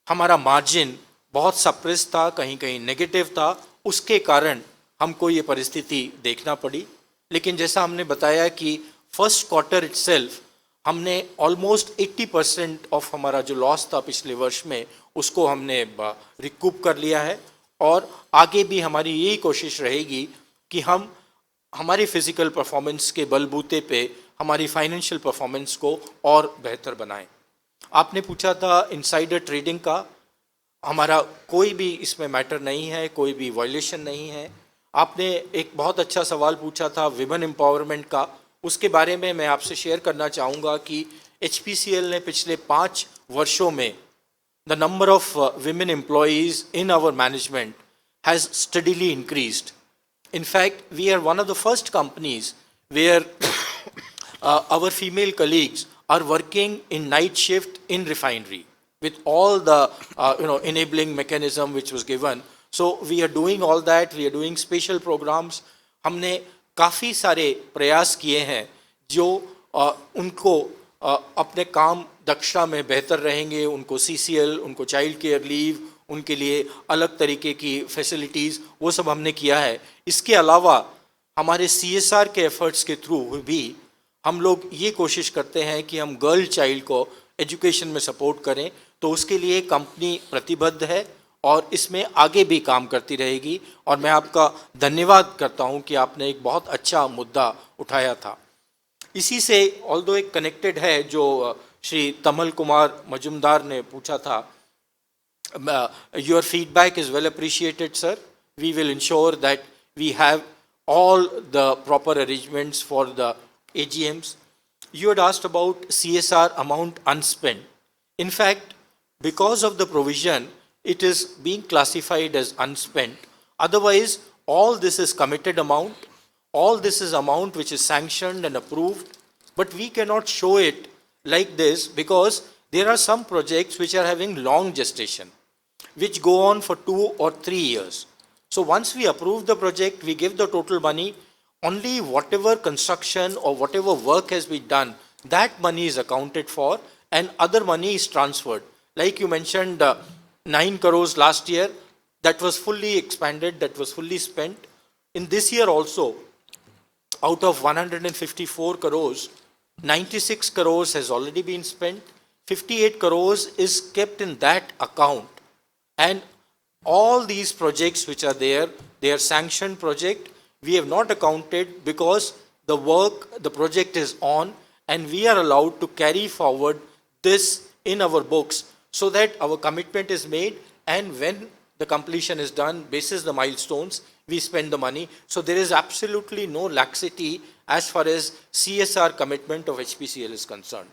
हमारा मार्जिन बहुत सप्रेस था, कहीं कहीं नेगेटिव था. उसके कारण हमको ये परिस्थिति देखना पड़ी. लेकिन जैसा हमने बताया कि फर्स्ट क्वार्टर इटसेल्फ हमने ऑलमोस्ट 80% ऑफ हमारा जो लॉस था पिछले वर्ष में, उसको हमने रिकूप कर लिया है. और आगे भी हमारी यही कोशिश रहेगी कि हम हमारी फिजिकल परफॉर्मेंस के बलबूते पे हमारी फाइनेंशियल परफॉर्मेंस को और बेहतर बनाएं. आपने पूछा था इनसाइडर ट्रेडिंग का. हमारा कोई भी इसमें मैटर नहीं है, कोई भी वायलेशन नहीं है. आपने एक बहुत अच्छा सवाल पूछा था विमेन एम्पावरमेंट का. उसके बारे में मैं आपसे शेयर करना चाहूँगा कि HPCL ने पिछले 5 वर्षों में the number of women employees in our management has steadily increased. In fact, we are one of the first companies where our female colleagues are working in night shift in refinery with all the enabling mechanism which was given. So we are doing all that. We are doing special programs. हमने काफ़ी सारे प्रयास किए हैं जो उनको अपने काम दक्षता में बेहतर रहेंगे. उनको CCL, उनको चाइल्ड केयर लीव, उनके लिए अलग तरीके की फैसिलिटीज़, वो सब हमने किया है. इसके अलावा हमारे CSR के एफर्ट्स के थ्रू भी हम लोग ये कोशिश करते हैं कि हम गर्ल चाइल्ड को एजुकेशन में सपोर्ट करें. तो उसके लिए कंपनी प्रतिबद्ध है और इसमें आगे भी काम करती रहेगी. और मैं आपका धन्यवाद करता हूं कि आपने एक बहुत अच्छा मुद्दा उठाया था. इसी से ऑल्दो एक कनेक्टेड है जो श्री तमल कुमार मजुमदार ने पूछा था. Your feedback is well appreciated sir. We will ensure that we have all the proper arrangements for the AGMs. You had asked about CSR amount unspent. In fact, Because of the provision, it is being classified as unspent. Otherwise, all this is committed amount, all this is amount which is sanctioned and approved, but we cannot show it like this because there are some projects which are having long gestation, which go on for 2 or 3 years. So once we approve the project, we give the total money, only whatever construction or whatever work has been done, that money is accounted for and other money is transferred. Like you mentioned, 9 crores last year, that was fully expanded, that was fully spent. In this year also, out of 154 crores, 96 crores has already been spent. 58 crores is kept in that account. And all these projects which are there, they are sanctioned project. We have not accounted because the work, the project is on and we are allowed to carry forward this in our books so that our commitment is made, and when the completion is done, basis the milestones, we spend the money. So there is absolutely no laxity as far as CSR commitment of HPCL is concerned.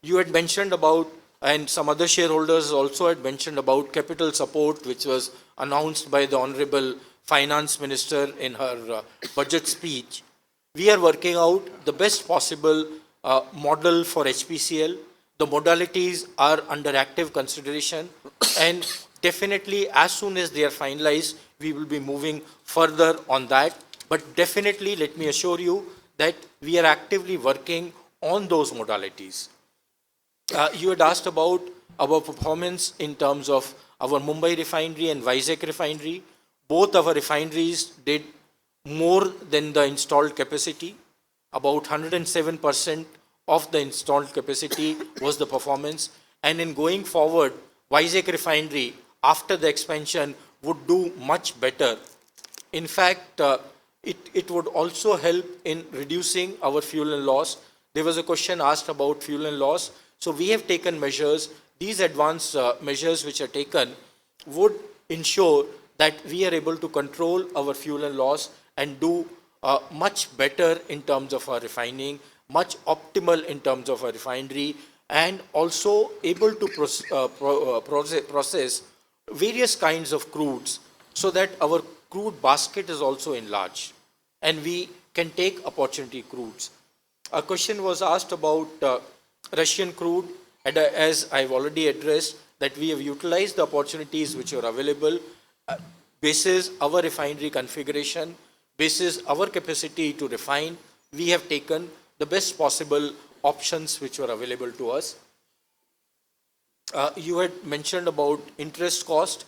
You had mentioned about, and some other shareholders also had mentioned about capital support, which was announced by the Honorable Finance Minister in her budget speech. We are working out the best possible model for HPCL. The modalities are under active consideration, and definitely as soon as they are finalized, we will be moving further on that. But definitely, let me assure you that we are actively working on those modalities. You had asked about our performance in terms of our Mumbai refinery and Vizag refinery. Both our refineries did more than the installed capacity. About 107% of the installed capacity was the performance. And in going forward, Vizag refinery, after the expansion, would do much better. In fact, it would also help in reducing our fuel and loss. There was a question asked about fuel and loss. So we have taken measures. These advanced measures which are taken would ensure that we are able to control our fuel and loss and do much better in terms of our refining, much optimal in terms of our refinery, and also able to process various kinds of crudes so that our crude basket is also enlarged and we can take opportunity crudes. A question was asked about Russian crude, and as I've already addressed, that we have utilized the opportunities which are available, basis our refinery configuration, basis our capacity to refine. We have taken the best possible options which were available to us. You had mentioned about interest cost.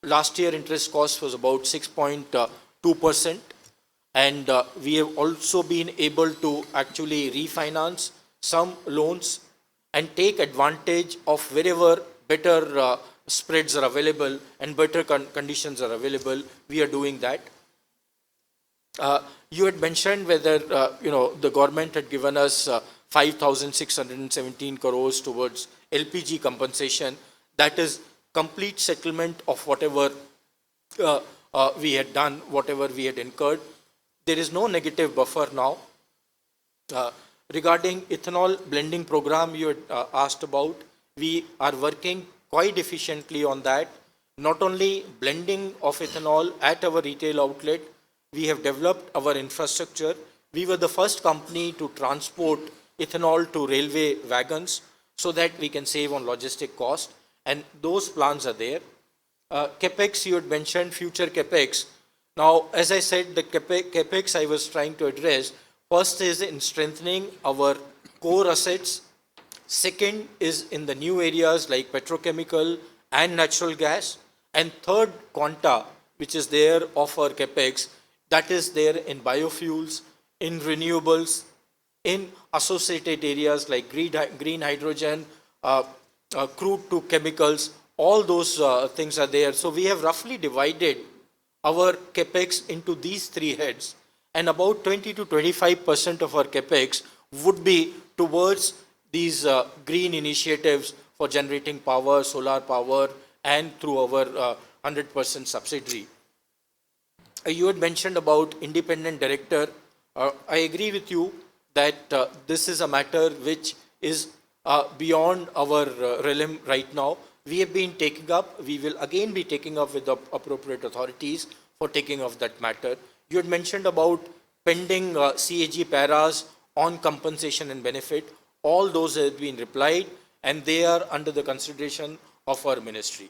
Last year, interest cost was about 6.2%, and we have also been able to actually refinance some loans and take advantage of wherever better spreads are available and better conditions are available. We are doing that. You had mentioned whether the government had given us 5,617 crores towards LPG compensation. That is complete settlement of whatever we had done, whatever we had incurred. There is no negative buffer now. Regarding ethanol blending program you had asked about, we are working quite efficiently on that. Not only blending of ethanol at our retail outlet, we have developed our infrastructure. We were the first company to transport ethanol to railway wagons so that we can save on logistic cost, and those plans are there. CapEx, you had mentioned future CapEx. Now, as I said, the CapEx I was trying to address, first is in strengthening our core assets. Second is in the new areas like petrochemical and natural gas. And third, quanta, which is there of our CapEx, that is there in biofuels, in renewables, in associated areas like green hydrogen, crude to chemicals, all those things are there. So we have roughly divided our CapEx into these three heads, and about 20 to 25% of our CapEx would be towards these green initiatives for generating power, solar power, and through our 100% subsidiary. You had mentioned about independent director. I agree with you that this is a matter which is beyond our realm right now. We have been taking up, we will again be taking up with the appropriate authorities for taking of that matter. You had mentioned about pending CAG paras on compensation and benefit. All those have been replied and they are under the consideration of our ministry.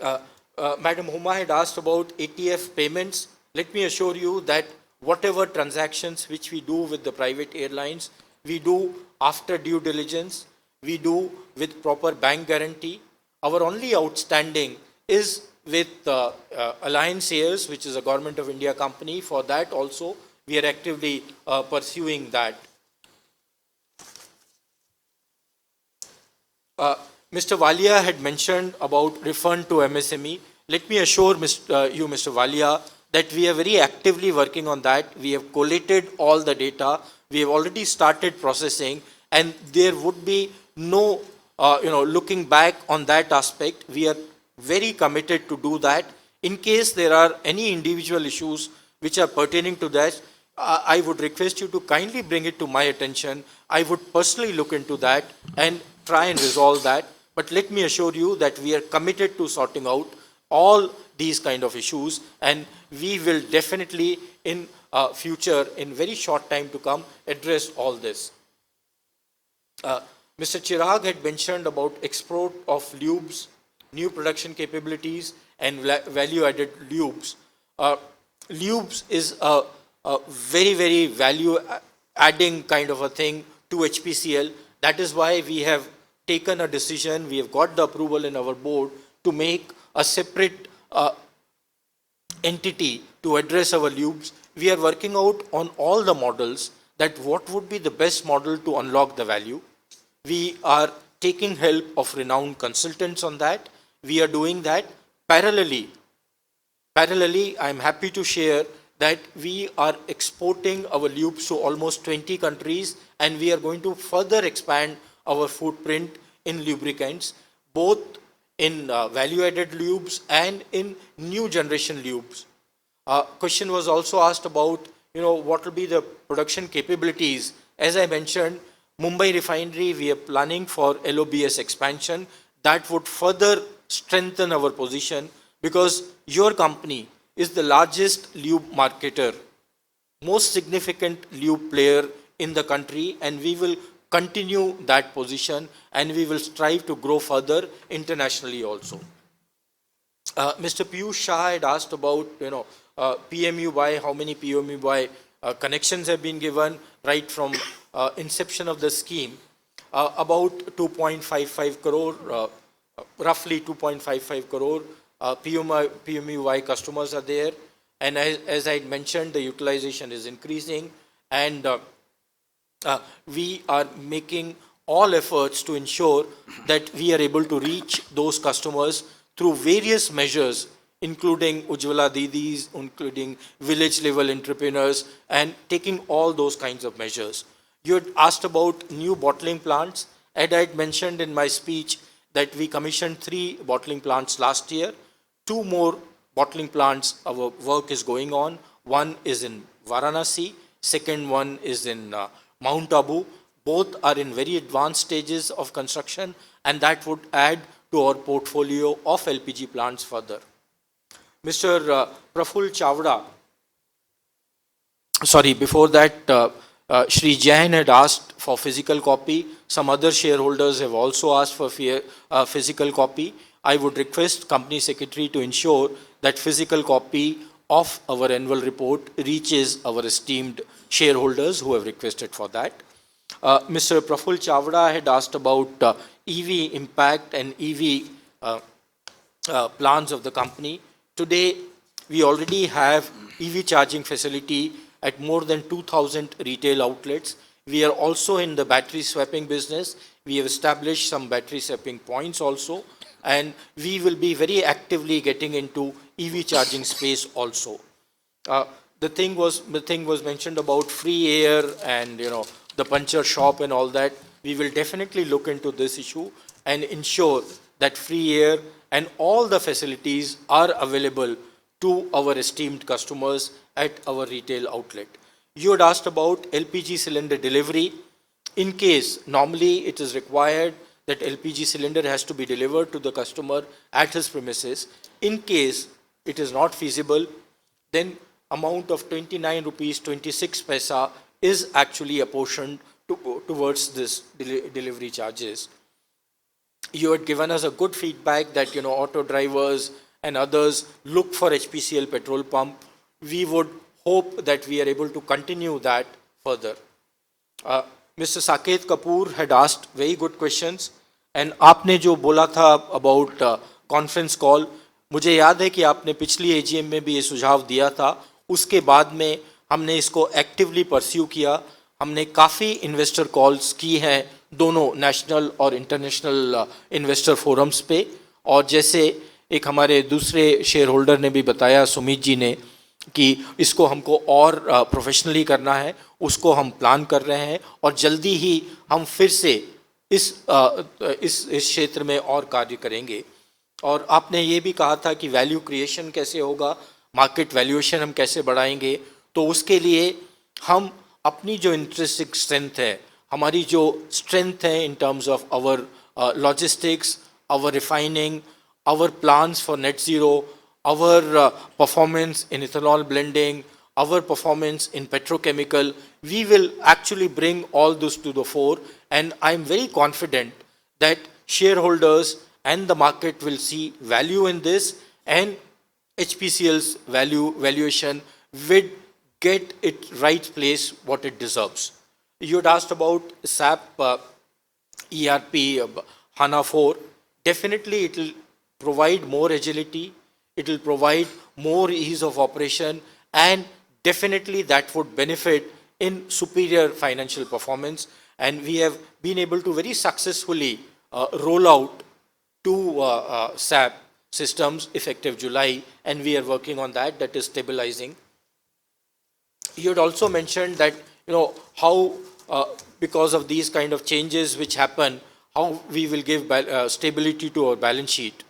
Madam Huma had asked about ATF payments. Let me assure you that whatever transactions which we do with the private airlines, we do after due diligence, we do with proper bank guarantee. Our only outstanding is with Alliance Airs, which is a Government of India company. For that also, we are actively pursuing that. Mr. Walia had mentioned about refund to MSME. Let me assure you, Mr. Walia, that we are very actively working on that. We have collated all the data. We have already started processing, and there would be no, looking back on that aspect. We are very committed to do that. In case there are any individual issues which are pertaining to that, I would request you to kindly bring it to my attention. I would personally look into that and try and resolve that. But let me assure you that we are committed to sorting out all these kind of issues, and we will definitely in future, in very short time to come, address all this. Mr. Chirag had mentioned about export of lubes, new production capabilities, and value-added lubes. Lubes is a very, very value-adding kind of a thing to Hpcl. That is why we have taken a decision, we have got the approval in our board to make a separate entity to address our lubes. We are working out on all the models that what would be the best model to unlock the value. We are taking help of renowned consultants on that. We are doing that parallelly. Parallelly, I am happy to share that we are exporting our lubes to almost 20 countries, and we are going to further expand our footprint in lubricants, both in value-added lubes and in new generation lubes. Question was also asked about, what will be the production capabilities. As I mentioned, Mumbai refinery, we are planning for LOBS expansion. That would further strengthen our position because your company is the largest lube marketer, most significant lube player in the country, and we will continue that position and we will strive to grow further internationally also. Mr. Piyush Shah had asked about, PMUY, how many PMUY connections have been given right from inception of the scheme. About 2.55 crore, roughly 2.55 crore PMUY customers are there. And as I mentioned, the utilization is increasing, and we are making all efforts to ensure that we are able to reach those customers through various measures, including Ujjwala Didis, including village level entrepreneurs, and taking all those kinds of measures. You had asked about new bottling plants. As I had mentioned in my speech that we commissioned 3 bottling plants last year. 2 more bottling plants, our work is going on. One is in Varanasi, second one is in Mount Abu. Both are in very advanced stages of construction, and that would add to our portfolio of LPG plants further. Mr. Praful Chavda, sorry, before that, Shri Jain had asked for physical copy. Some other shareholders have also asked for physical copy. I would request Company Secretary to ensure that physical copy of our annual report reaches our esteemed shareholders who have requested for that. Mr. Praful Chavda had asked about EV impact and EV plans of the company. Today, we already have EV charging facility at more than 2,000 retail outlets. We are also in the battery swapping business. We have established some battery swapping points also, and we will be very actively getting into EV charging space also. The thing was mentioned about free air and the puncture shop and all that. We will definitely look into this issue and ensure that free air and all the facilities are available to our esteemed customers at our retail outlet. You had asked about LPG cylinder delivery. In case, normally it is required that LPG cylinder has to be delivered to the customer at his premises. In case it is not feasible, then amount of 29 rupees 26 paisa is actually apportioned to go towards this delivery charges. You had given us a good feedback that, you know, auto drivers and others look for HPCL petrol pump. We would hope that we are able to continue that further. Mr. Saket Kapoor had asked very good questions, and आपने जो बोला था about conference call, मुझे याद है कि आपने पिछली AGM में भी ये सुझाव दिया था. उसके बाद में हमने इसको actively pursue किया. हमने काफ़ी investor calls की हैं दोनों national और international investor forums पे, और जैसे एक हमारे दूसरे shareholder ने भी बताया, सुमित जी ने, कि इसको हमको और प्रोफेशनली करना है, उसको हम प्लान कर रहे हैं और जल्दी ही हम फिर से इस क्षेत्र में और कार्य करेंगे. और आपने ये भी कहा था कि वैल्यू क्रिएशन कैसे होगा, मार्केट वैल्यूएशन हम कैसे बढ़ाएंगे. तो उसके लिए हम अपनी जो इंट्रिंसिक स्ट्रेंथ है, हमारी जो स्ट्रेंथ है in terms of our logistics, our refining, our plans for net zero, our performance in ethanol blending, our performance in petrochemical, we will actually bring all this to the fore, and I am very confident that shareholders and the market will see value in this, and HPCL's valuation will get it right place what it deserves. You had asked about SAP ERP HANA 4. Definitely it will provide more agility, it will provide more ease of operation, and definitely that would benefit in superior financial performance. And we have been able to very successfully roll out 2 SAP systems effective July, and we are working on that. That is stabilizing. You had also mentioned that, you know, how because of these kind of changes which happen, how we will give stability to our balance sheet.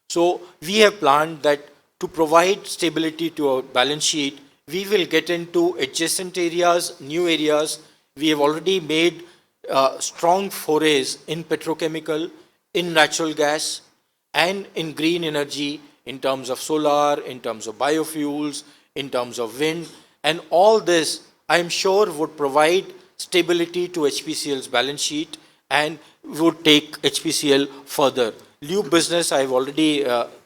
So we have planned that to provide stability to our balance sheet, we will get into adjacent areas, new areas. We have already made strong forays in petrochemical, in natural gas, and in green energy, in terms of solar, in terms of biofuels, in terms of wind. And all this, I am sure, would provide stability to HPCL's balance sheet and would take HPCL further. Lube business, I have already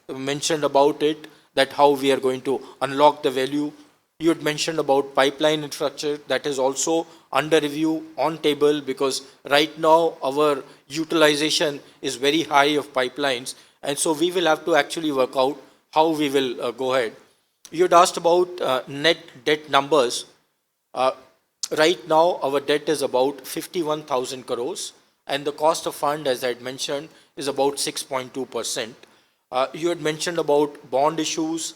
mentioned about it, that how we are going to unlock the value. You had mentioned about pipeline infrastructure, that is also under review, on table, because right now our utilization is very high of pipelines, and so we will have to actually work out how we will go ahead. You had asked about net debt numbers. Right now our debt is about 51,000 crores, and the cost of fund, as I had mentioned, is about 6.2%. You had mentioned about bond issues.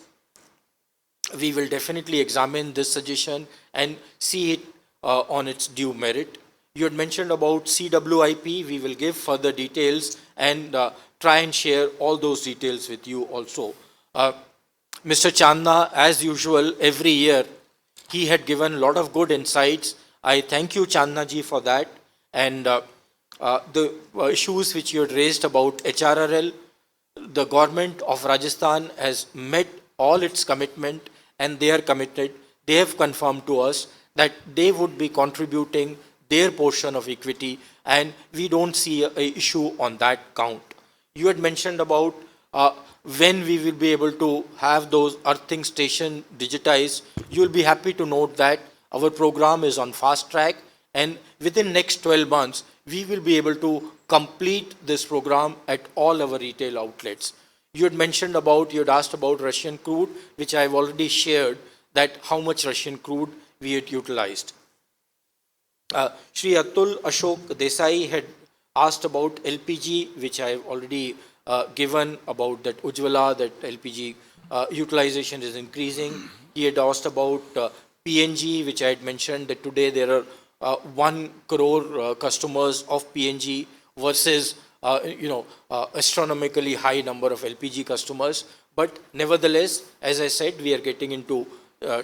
We will definitely examine this suggestion and see it on its due merit. You had mentioned about CWIP. We will give further details and try and share all those details with you also. Mr. Chandna, as usual, every year, he had given a lot of good insights. I thank you, Chandna ji, for that. And the issues which you had raised about HRRL, the government of Rajasthan has met all its commitment, and they are committed. They have confirmed to us that they would be contributing their portion of equity, and we don't see an issue on that count. You had mentioned about when we will be able to have those earthing station digitized. You will be happy to note that our program is on fast track, and within next 12 months, we will be able to complete this program at all our retail outlets. You had mentioned about, you had asked about Russian crude, which I have already shared, that how much Russian crude we had utilized. Shri Atul Ashok Desai had asked about LPG, which I have already given about that Ujjwala, that LPG utilization is increasing. He had asked about PNG, which I had mentioned that today there are 1 crore customers of PNG versus astronomically high number of LPG customers. But nevertheless, as I said, we are getting into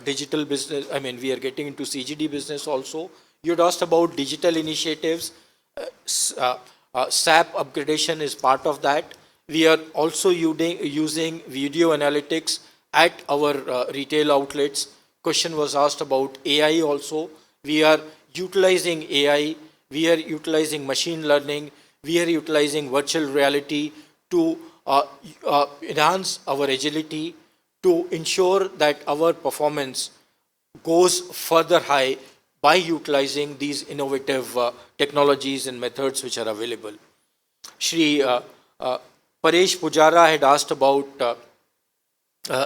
digital business. I mean, we are getting into CGD business also. You had asked about digital initiatives. SAP upgradation is part of that. We are also using video analytics at our retail outlets. Question was asked about AI also. We are utilizing AI. We are utilizing machine learning. We are utilizing virtual reality to enhance our agility, to ensure that our performance goes further high by utilizing these innovative technologies and methods which are available. Shri Paresh Pujara had asked about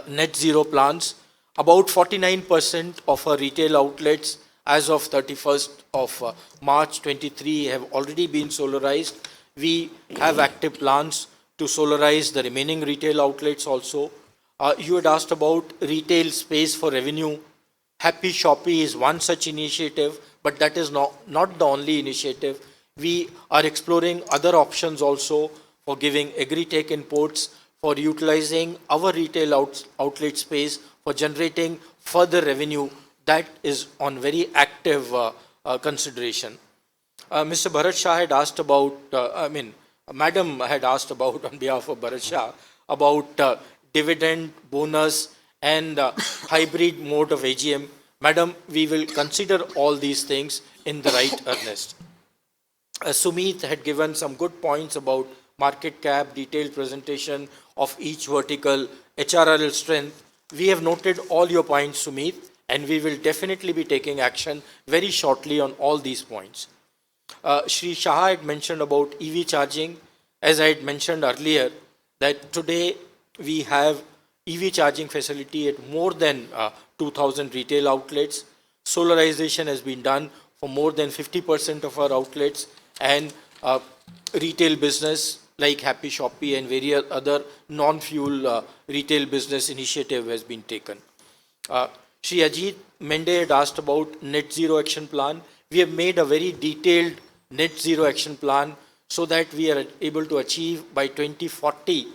net zero plans. About 49% of our retail outlets as of 31st of March 23 have already been solarized. We have active plans to solarize the remaining retail outlets also. You had asked about retail space for revenue. Happy Shoppy is one such initiative, but that is not the only initiative. We are exploring other options also for giving agri-tech inputs, for utilizing our retail outlet space, for generating further revenue. That is on very active consideration. Mr. Bharat Shah had asked about, Madam had asked about on behalf of Bharat Shah, about dividend, bonus, and hybrid mode of AGM. Madam, we will consider all these things in the right earnest. Sumit had given some good points about market cap, detailed presentation of each vertical, HRRL strength. We have noted all your points, Sumit, and we will definitely be taking action very shortly on all these points. Shri Shah had mentioned about EV charging. As I had mentioned earlier, that today we have EV charging facility at more than 2,000 retail outlets. Solarization has been done for more than 50% of our outlets, and retail business like Happy Shoppy and various other non-fuel retail business initiative has been taken. Shri Ajit Mende had asked about net zero action plan. We have made a very detailed net zero action plan so that we are able to achieve by 2040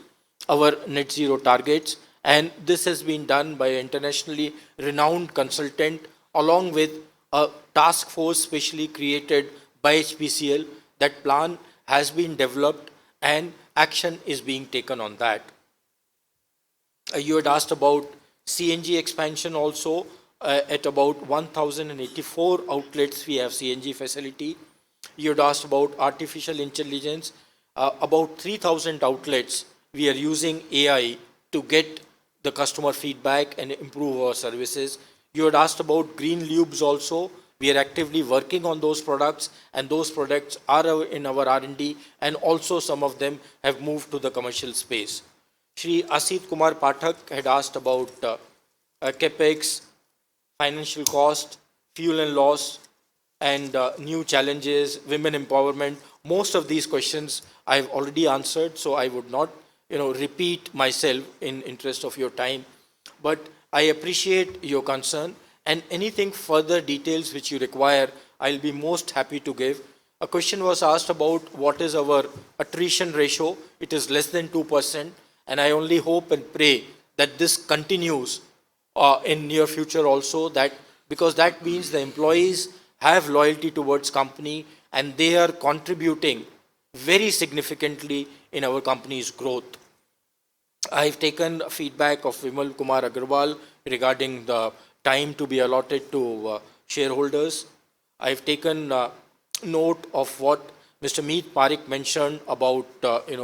our net zero targets. And this has been done by an internationally renowned consultant along with a task force specially created by Hpcl. That plan has been developed and action is being taken on that. You had asked about CNG expansion also. At about 1,084 outlets we have CNG facility. You had asked about artificial intelligence. About 3,000 outlets we are using AI to get the customer feedback and improve our services. You had asked about green lubes also. We are actively working on those products, and those products are in our R&D, and also some of them have moved to the commercial space. Shri Asit Kumar Pathak had asked about capex, financial cost, fuel and loss, and new challenges, women empowerment. Most of these questions I've already answered, so I would not repeat myself in interest of your time. But I appreciate your concern, and anything further details which you require, I'll be most happy to give. A question was asked about what is our attrition ratio. It is less than 2%, and I only hope and pray that this continues in near future also, that because that means the employees have loyalty towards company and they are contributing very significantly in our company's growth. I've taken feedback of Vimal Kumar Agarwal regarding the time to be allotted to shareholders. I've taken note of what Mr. Meet Parik mentioned about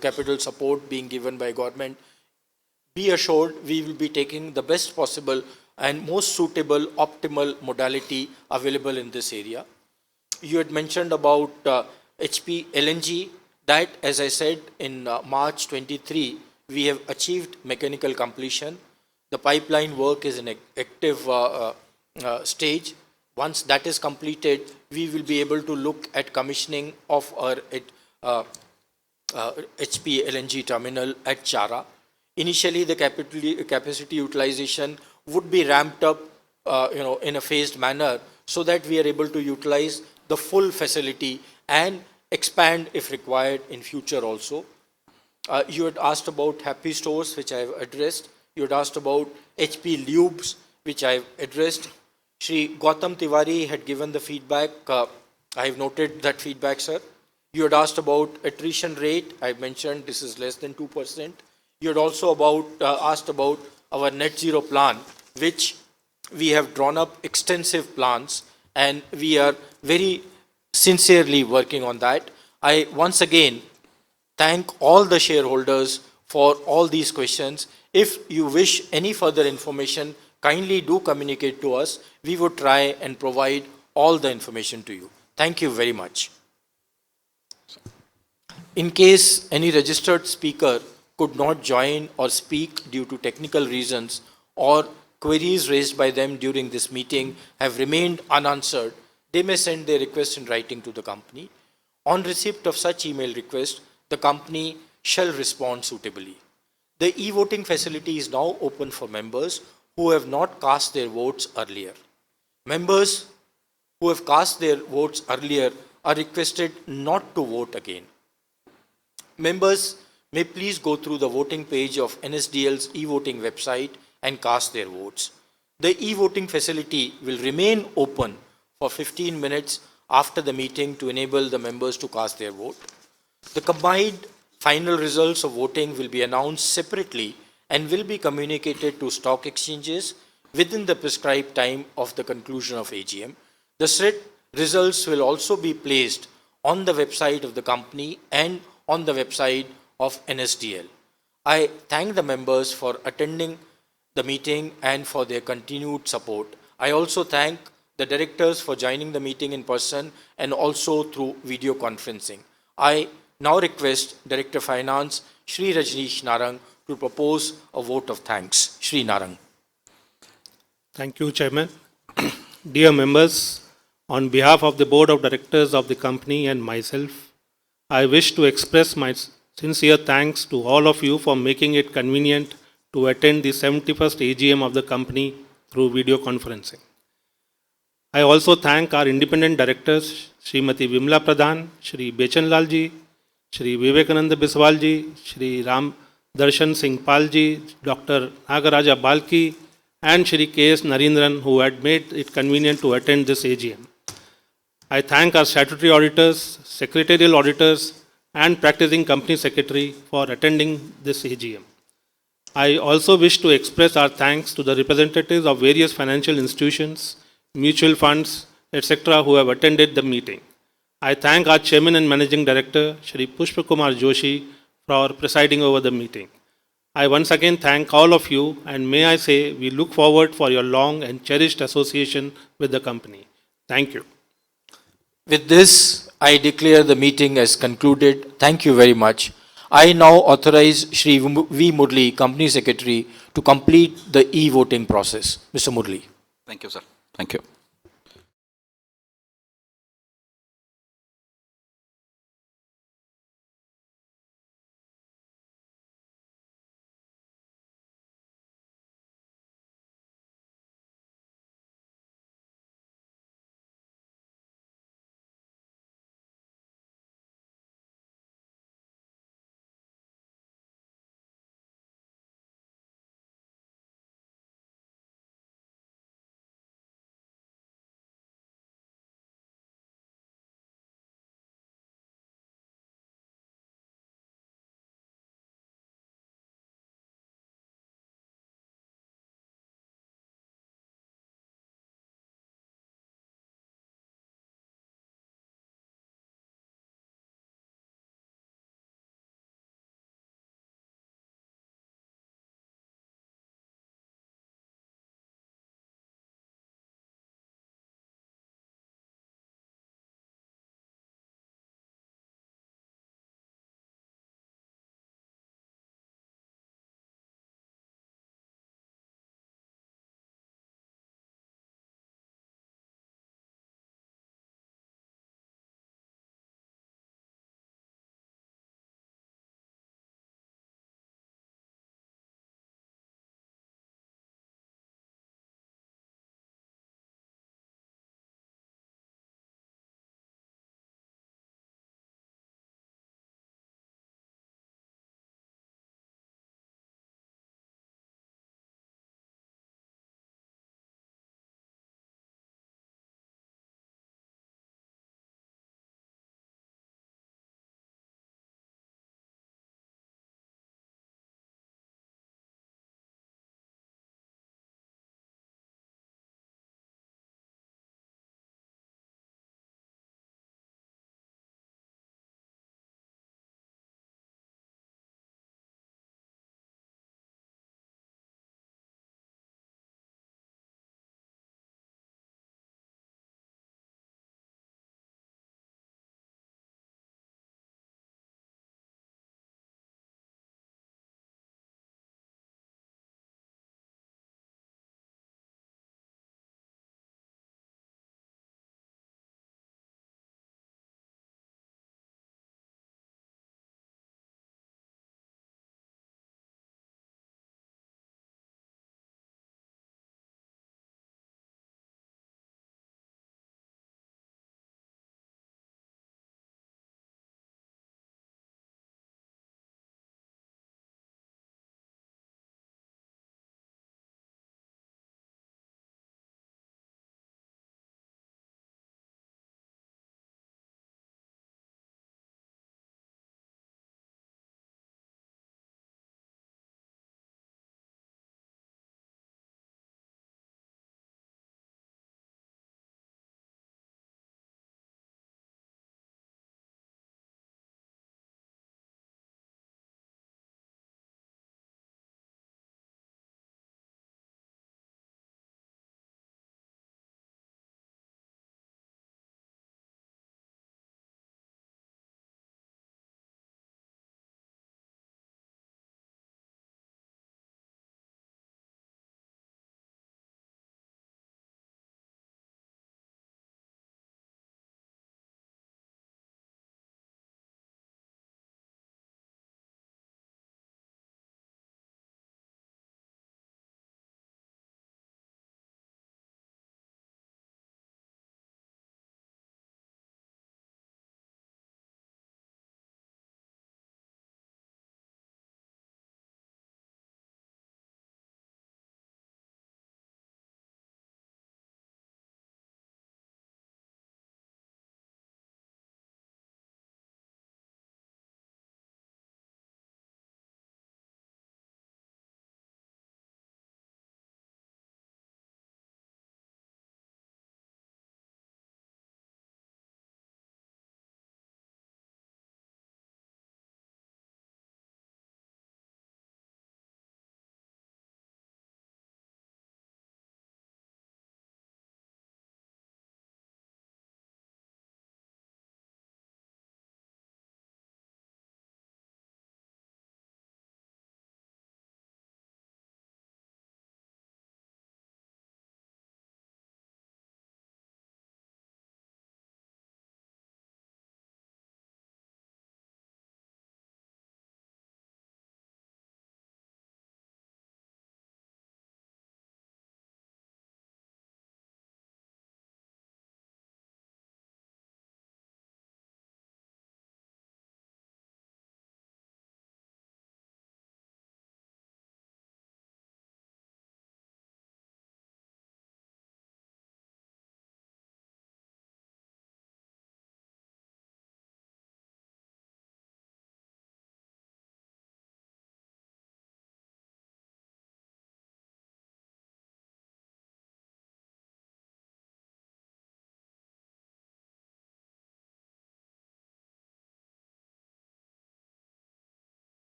capital support being given by government. Be assured we will be taking the best possible and most suitable optimal modality available in this area. You had mentioned about HP LNG, that as I said in March 23 we have achieved mechanical completion. The pipeline work is in active stage. Once that is completed, we will be able to look at commissioning of our HP LNG terminal at Chara. Initially, the capacity utilization would be ramped up in a phased manner so that we are able to utilize the full facility and expand if required in future also. You had asked about Happy Stores, which I have addressed. You had asked about HP Lubes, which I have addressed. Shri Gautam Tiwari had given the feedback. I have noted that feedback, sir. You had asked about attrition rate. I mentioned this is less than 2%. You had also asked about our net zero plan, which we have drawn up extensive plans and we are very sincerely working on that. I once again thank all the shareholders for all these questions. If you wish any further information, kindly do communicate to us. We would try and provide all the information to you. Thank you very much. In case any registered speaker could not join or speak due to technical reasons or queries raised by them during this meeting have remained unanswered, they may send their request in writing to the company. On receipt of such email request, the company shall respond suitably. The e-voting facility is now open for members who have not cast their votes earlier. Members who have cast their votes earlier are requested not to vote again. Members may please go through the voting page of NSDL's e-voting website and cast their votes. The e-voting facility will remain open for 15 minutes after the meeting to enable the members to cast their vote. The combined final results of voting will be announced separately and will be communicated to stock exchanges within the prescribed time of the conclusion of AGM. The said results will also be placed on the website of the company and on the website of NSDL. I thank the members for attending the meeting and for their continued support. I also thank the directors for joining the meeting in person and also through video conferencing. I now request Director Finance, Shri Rajneesh Narang, to propose a vote of thanks. Shri Narang. Thank you, Chairman. Dear members, on behalf of the Board of Directors of the company and myself, I wish to express my sincere thanks to all of you for making it convenient to attend the 71st AGM of the company through video conferencing. I also thank our independent directors, Srimati Vimla Pradhan, Shri Bechan Lal ji, Shri Vivekananda Biswal ji, Shri Ram Darshan Singh Pal ji, Dr. Nagaraja Balki, and Shri K.S. Narendran, who had made it convenient to attend this AGM. I thank our statutory auditors, secretarial auditors, and practicing company secretary for attending this AGM. I also wish to express our thanks to the representatives of various financial institutions, mutual funds, etc., who have attended the meeting. I thank our Chairman and Managing Director, Shri Pushpa Kumar Joshi, for presiding over the meeting. I once again thank all of you, and may I say we look forward for your long and cherished association with the company. Thank you. With this, I declare the meeting as concluded. Thank you very much. I now authorize Shri V. Murli, Company Secretary, to complete the e-voting process. Mr. Murli. Thank you, sir. Thank you.